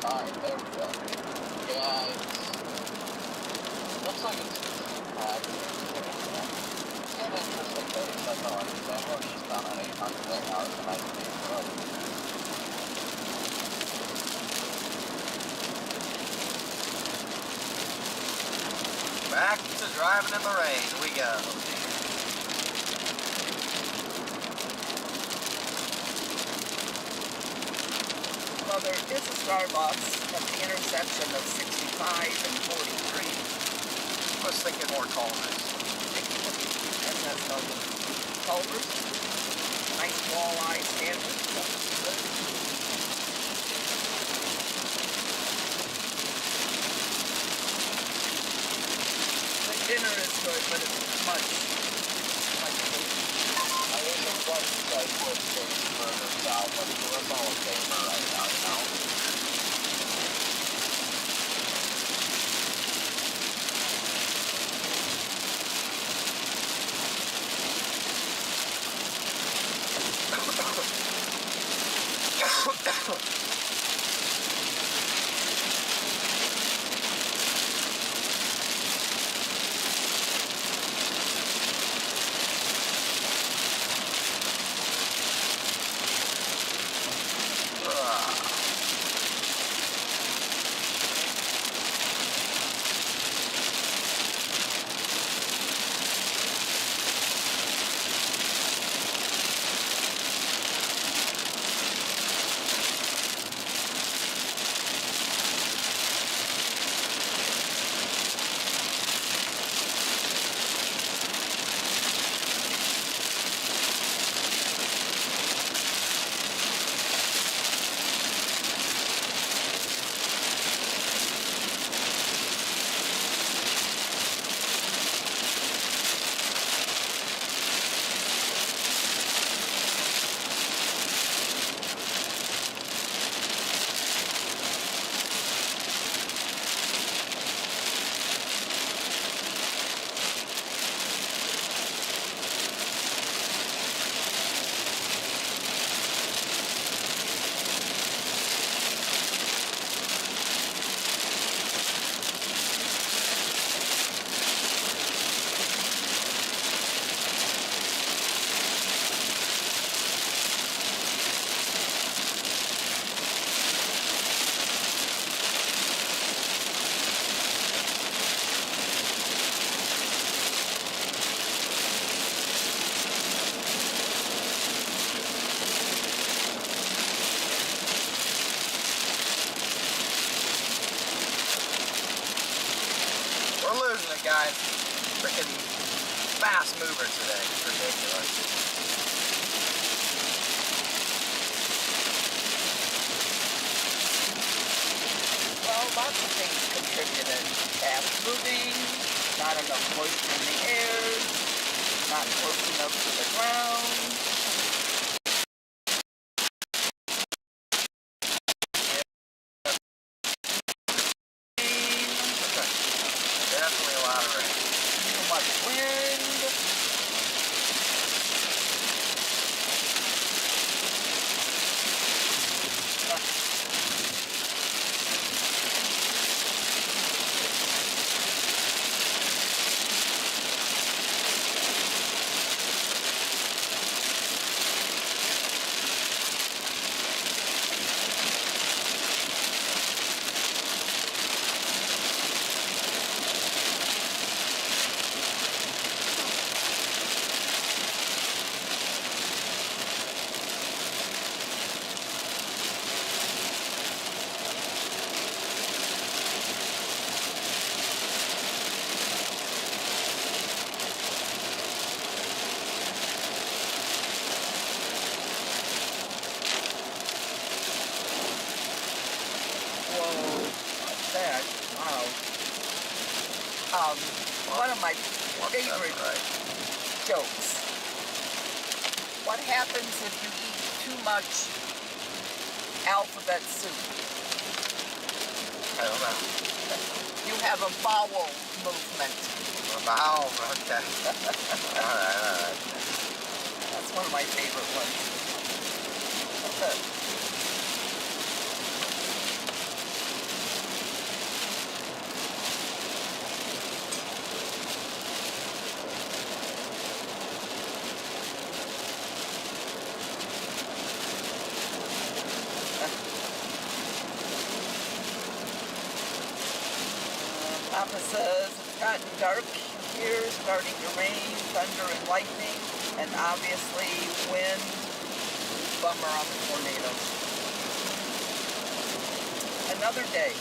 Alright, there we go. Yeah, looks like it's an interesting base, that's all I can say. I'm going eastbound on 800 right now. It's a nice big road. Back to driving in the rain we go. Well, there is a Starbucks at the intersection of 65 and 43. I was thinking more columns. some culvers. Nice walleye sandwich. The dinner is good, but it's much food. I wish it wasn't like put steak burgers out, but we're all in favor right now, you know? We're losing it, guys. Freaking fast mover today. It's ridiculous. Well, lots of things contributed. Fast moving, not enough moisture in the air, not close enough to the ground. Definitely a lot of rain. Too much wind. One of my favorite jokes. What happens if you eat too much alphabet soup? I don't know. You have a bowel movement. A bowel, okay. Alright. That's one of my favorite ones. Papa says it's gotten dark here, starting to rain, thunder and lightning, and obviously wind. Bummer on the tornadoes. Another day.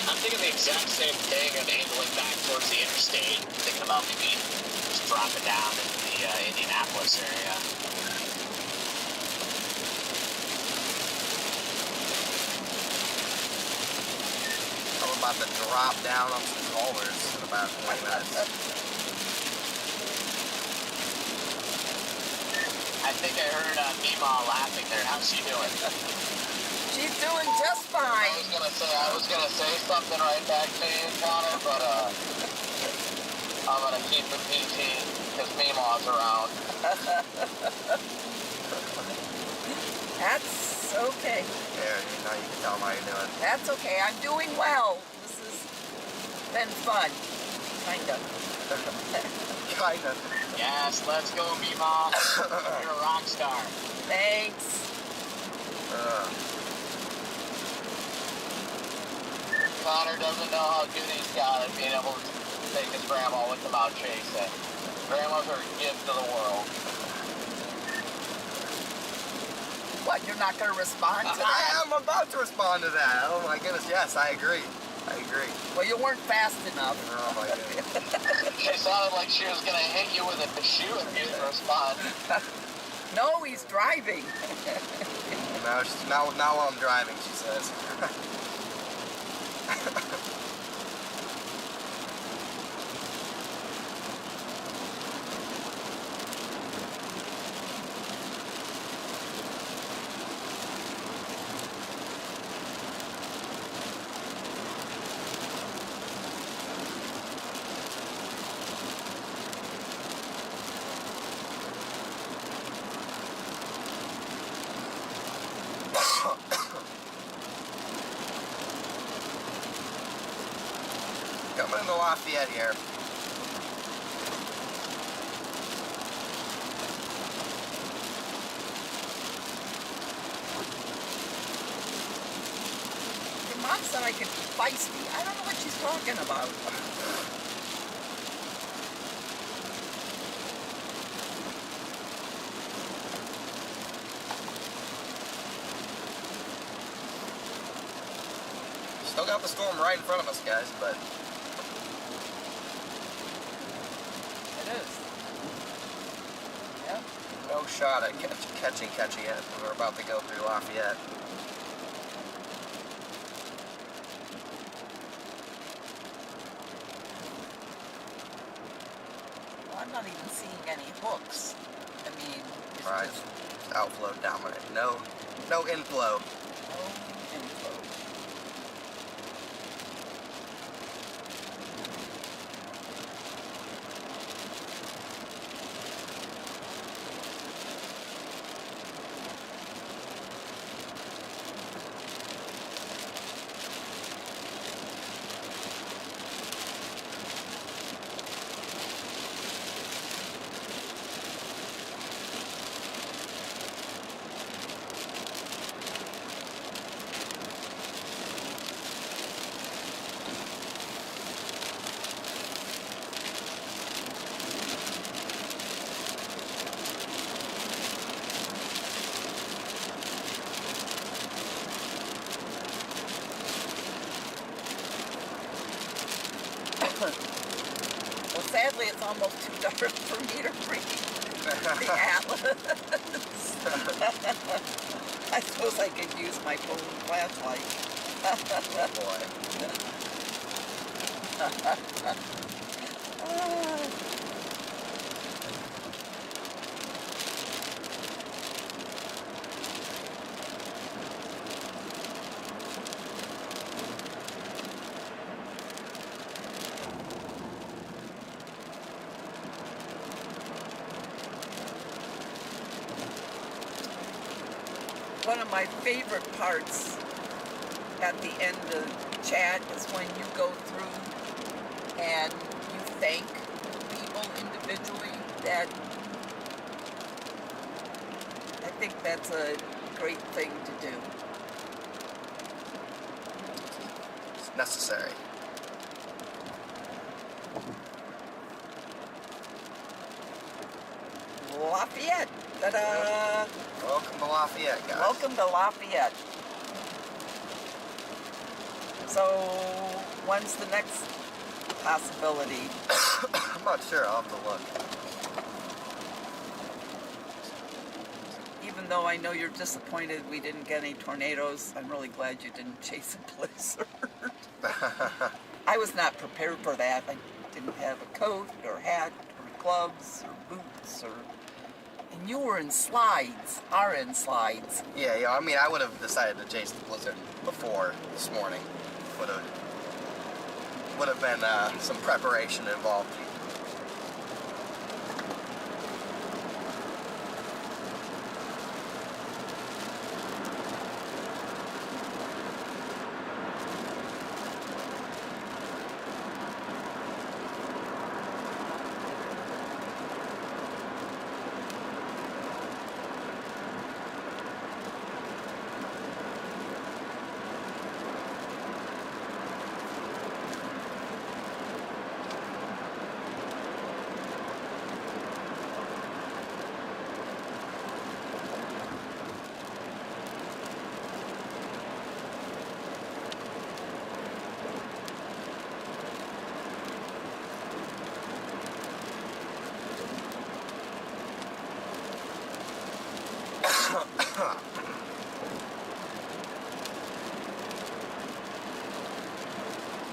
I'm thinking the exact same thing and angling back towards the interstate, thinking about maybe just dropping down into the Indianapolis area. I'm about to drop down on some rollers in about 20 minutes. I think I heard Mema laughing there. How's she doing? She's doing just fine. I was gonna say something right back to you, Connor, but I'm gonna keep it PG because Mema's around. That's okay. There, now you can tell them how you're doing. That's okay. I'm doing well. This has been fun. Kind of. Kind of. Yes, let's go, Mema. You're a rock star. Thanks. Connor doesn't know how good he's got at being able to take his grandma with him out chasing. Grandmas are a gift to the world. What, you're not going to respond to that? I am about to respond to that. Oh my goodness, yes, I agree. I agree. Well, you weren't fast enough. Oh my goodness. She sounded like she was gonna hit you with a shoe if you didn't respond. No, he's driving. Now while I'm driving, she says. Coming into Lafayette here. Your mom said I could be feisty. I don't know what she's talking about. Still got the storm right in front of us, guys, but It is. Yep. no shot at catching it. We're about to go through Lafayette. Well, I'm not even seeing any hooks. I mean, it's Right. just Outflow dominant. No inflow. no info. Well, sadly, it's almost too dark for me to read the atlas. I suppose I could use my phone flashlight. Oh boy. One of my favorite parts at the end of chat is when you go through and you thank people individually. That I think that's a great thing to do. It's necessary. Lafayette. Ta-da! Welcome to Lafayette, guys. Welcome to Lafayette. So, when's the next possibility? I'm not sure. I'll have to look. Even though I know you're disappointed we didn't get any tornadoes, I'm really glad you didn't chase a blizzard. I was not prepared for that. I didn't have a coat or hat or gloves or boots or... And you were in slides, are in slides. Yeah, I mean, I would have decided to chase the blizzard before this morning. Would have been some preparation involved.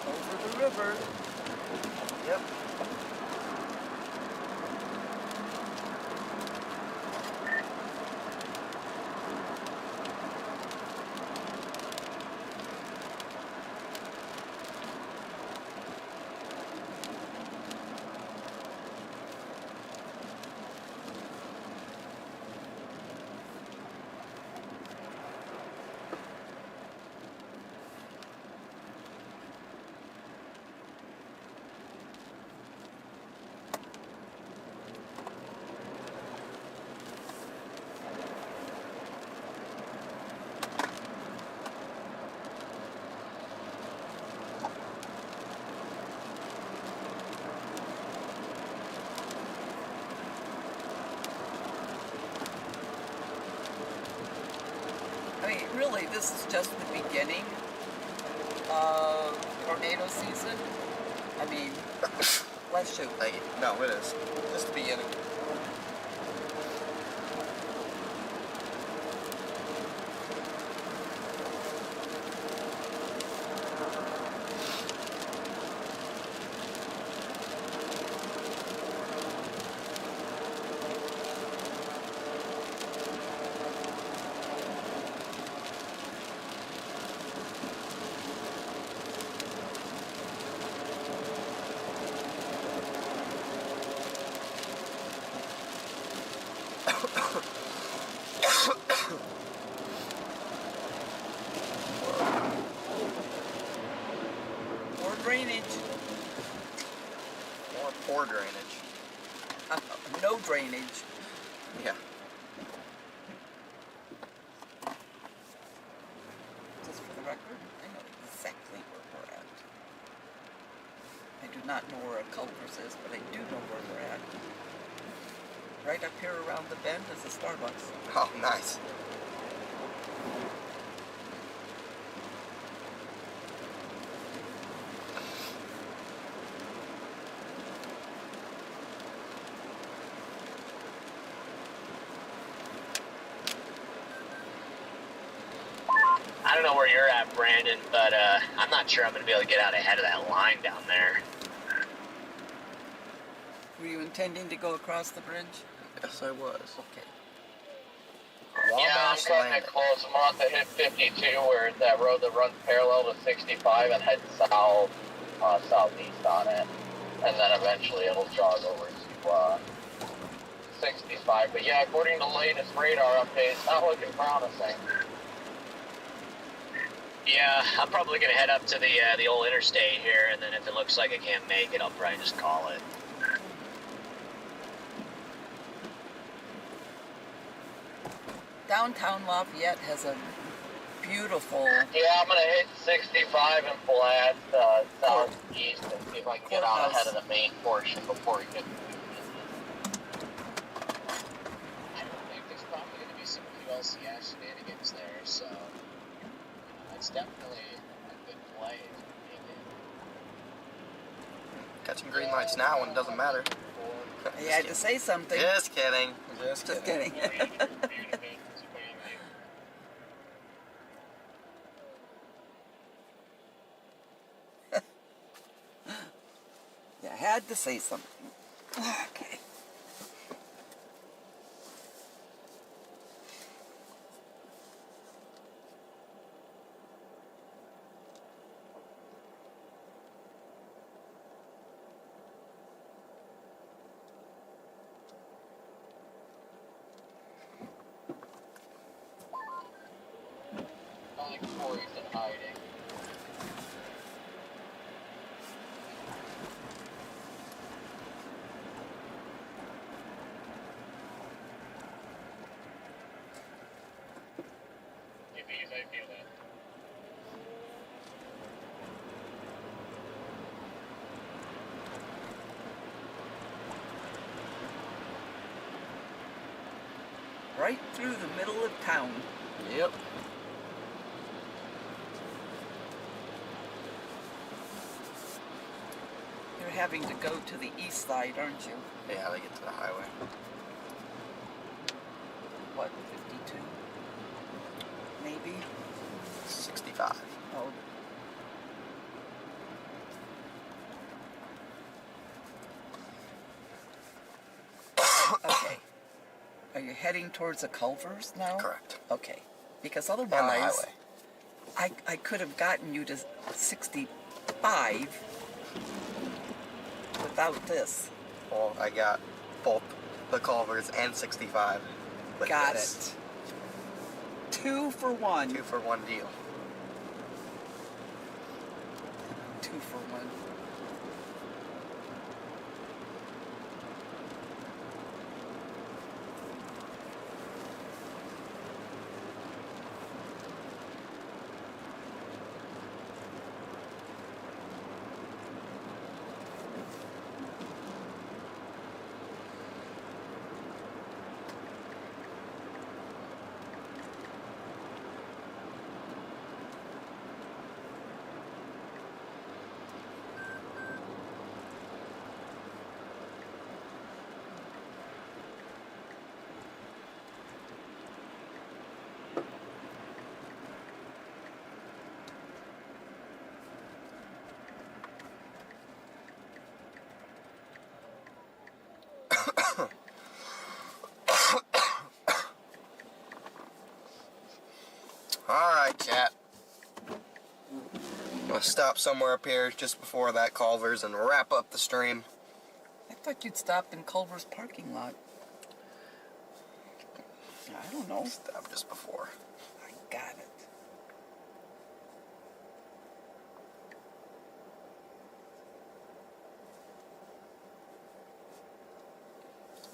Over the river. Yep. I mean, really, this is just the beginning of tornado season. I mean, bless you. Thank you. No, it is. Just the beginning. More drainage. More poor drainage. No drainage. Yeah. Just for the record, I know exactly where we're at. I do not know where a Culver's is, but I do know where we're at. Right up here around the bend is a Starbucks. Oh, nice. I don't know where you're at, Brandon, but I'm not sure I'm going to be able to get out ahead of that line down there. Were you intending to go across the bridge? Yes, I was. Okay. Yeah, I'm cutting it close. I'm on to hit 52, where it's that road that runs parallel to 65 and heads south, southeast on it. And then eventually it'll jog over to 65. But yeah, according to the latest radar update, it's not looking promising. Yeah, I'm probably going to head up to the old interstate here, and then if it looks like I can't make it, I'll probably just call it. Downtown Lafayette has a beautiful... Yeah, I'm going to hit 65 and blast southeast and see if I can get out ahead of the main portion before we get I don't think there's probably going to be some QLCS shenanigans there, so it's definitely a good light. Catching green lights now when it doesn't matter. You had to say something. Just kidding. Just kidding. You had to say something. Okay. I think Corey's in hiding. It is, I feel that. Right through the middle of town. Yep. You're having to go to the east side, aren't you? Yeah, they get to the highway. What, 52? Maybe? 65. Oh. Okay. Are you heading towards the Culvers now? Correct. Okay. Because And the otherwise, highway. I could have gotten you to 65 without this. Well, I got both the Culvers and 65. With Got this. it. 2 for 1. 2 for 1 deal. 2 for 1. Alright, chat. I'm gonna stop somewhere up here just before that Culvers and wrap up the stream. I thought you'd stop in Culver's parking lot. I don't know. Stop just before. I got it.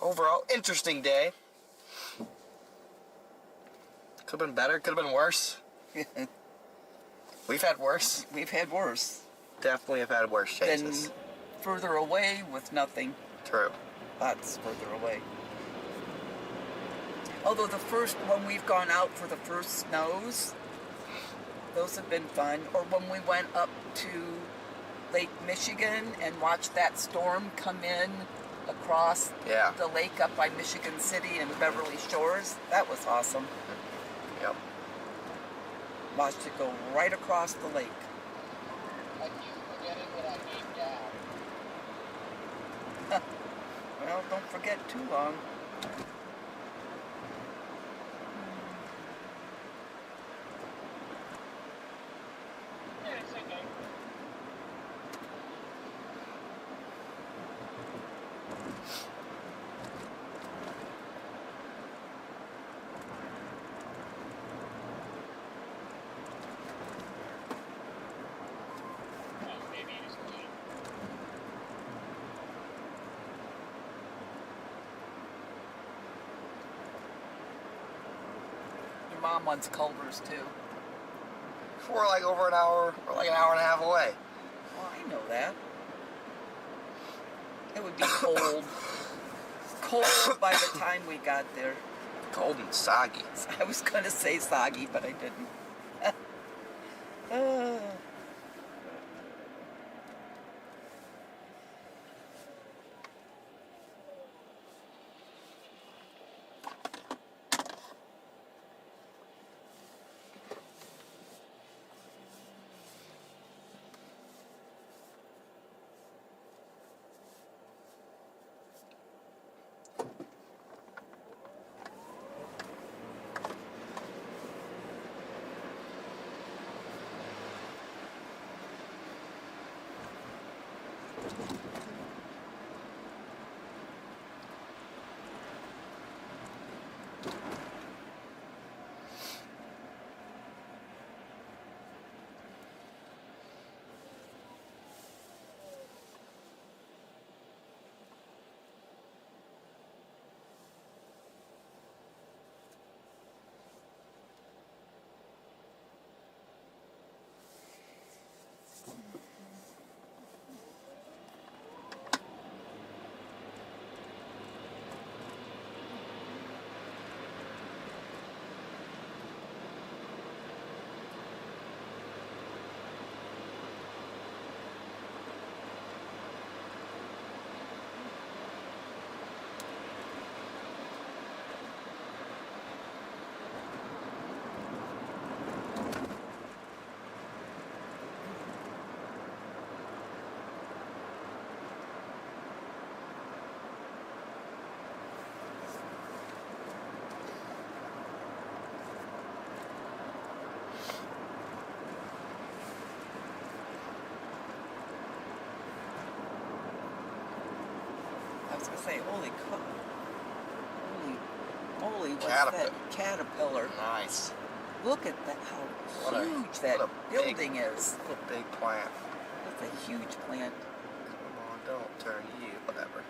Overall, interesting day. Could have been better, could have been worse. We've had worse. We've had worse. Definitely have had worse Been chases. further away with nothing. True. Lots further away. Although the first, when we've gone out for the first snows, those have been fun. Or when we went up to Lake Michigan and watched that storm come in across Yeah. the lake up by Michigan City and Beverly Shores. That was awesome. Yep. Watched it go right across the lake. I keep forgetting that I need gas. Well, don't forget too long. Yeah, it's okay. Oh, maybe it's clean. Your mom wants Culvers too. We're like over an hour, or like an hour and a half away. Well, I know that. It would be cold. Cold by the time we got there. Cold and soggy. I was going to say soggy, but I didn't. say, holy cow. Holy, what's Caterpillar. that? Caterpillar. Nice. Look at that, how What a- huge that what a building is. What a big plant. That's a huge plant. Come on, don't turn you. Whatever.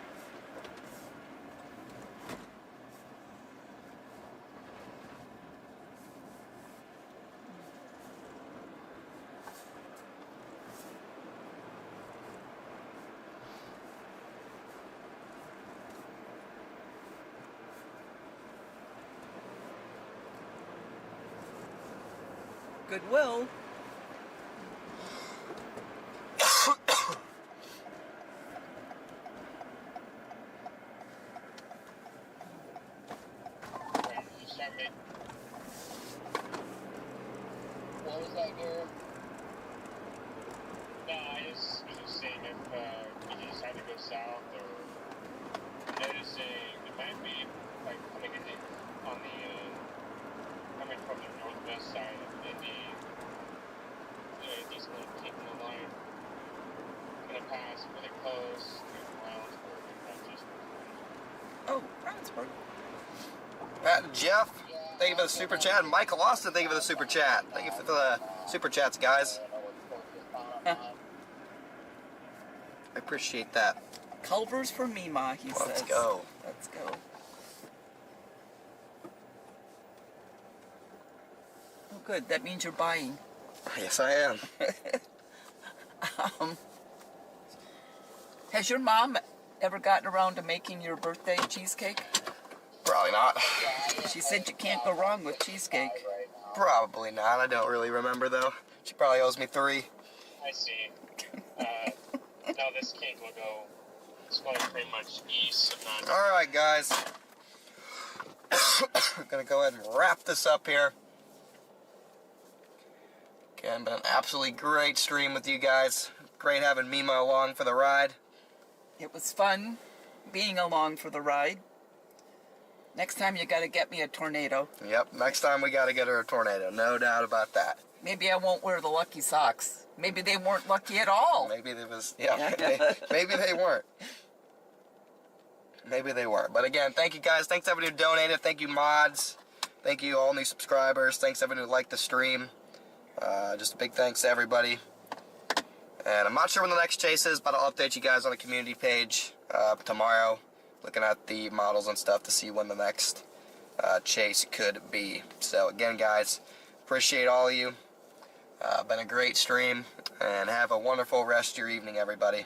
Goodwill. You start making. What was that, Gary? No, I was just saying if you just had to go south or noticing it might be like coming in on the coming from the northwest side of Indy, decently keeping the line gonna pass really close to Brownsburg and just Oh, Brownsburg. Pat and Jeff, thank you for the super chat. And Michael Austin, thank you for the super chat. Thank you for the super chats, guys. I appreciate that. Culver's for Mema, he says. Let's go. Let's go. Oh, good. That means you're buying. Yes, I am. Has your mom ever gotten around to making your birthday cheesecake? Probably not. She said you can't go wrong with cheesecake. Probably not. I don't really remember, though. She probably owes me 3. I see. Now this cake will go. It's going pretty much east, if not. All right, guys. I'm going to go ahead and wrap this up here. Again, been an absolutely great stream with you guys. Great having Mema along for the ride. It was fun being along for the ride. Next time you got to get me a tornado. Yep, next time we got to get her a tornado. No doubt about that. Maybe I won't wear the lucky socks. Maybe they weren't lucky at all. Maybe there was, yeah, maybe they weren't. Maybe they weren't. But again, thank you guys. Thanks everybody who donated. Thank you mods. Thank you all new subscribers. Thanks everybody who liked the stream. Just a big thanks to everybody. And I'm not sure when the next chase is, but I'll update you guys on the community page tomorrow. Looking at the models and stuff to see when the next chase could be. So again, guys, appreciate all of you. Been a great stream, and have a wonderful rest of your evening, everybody.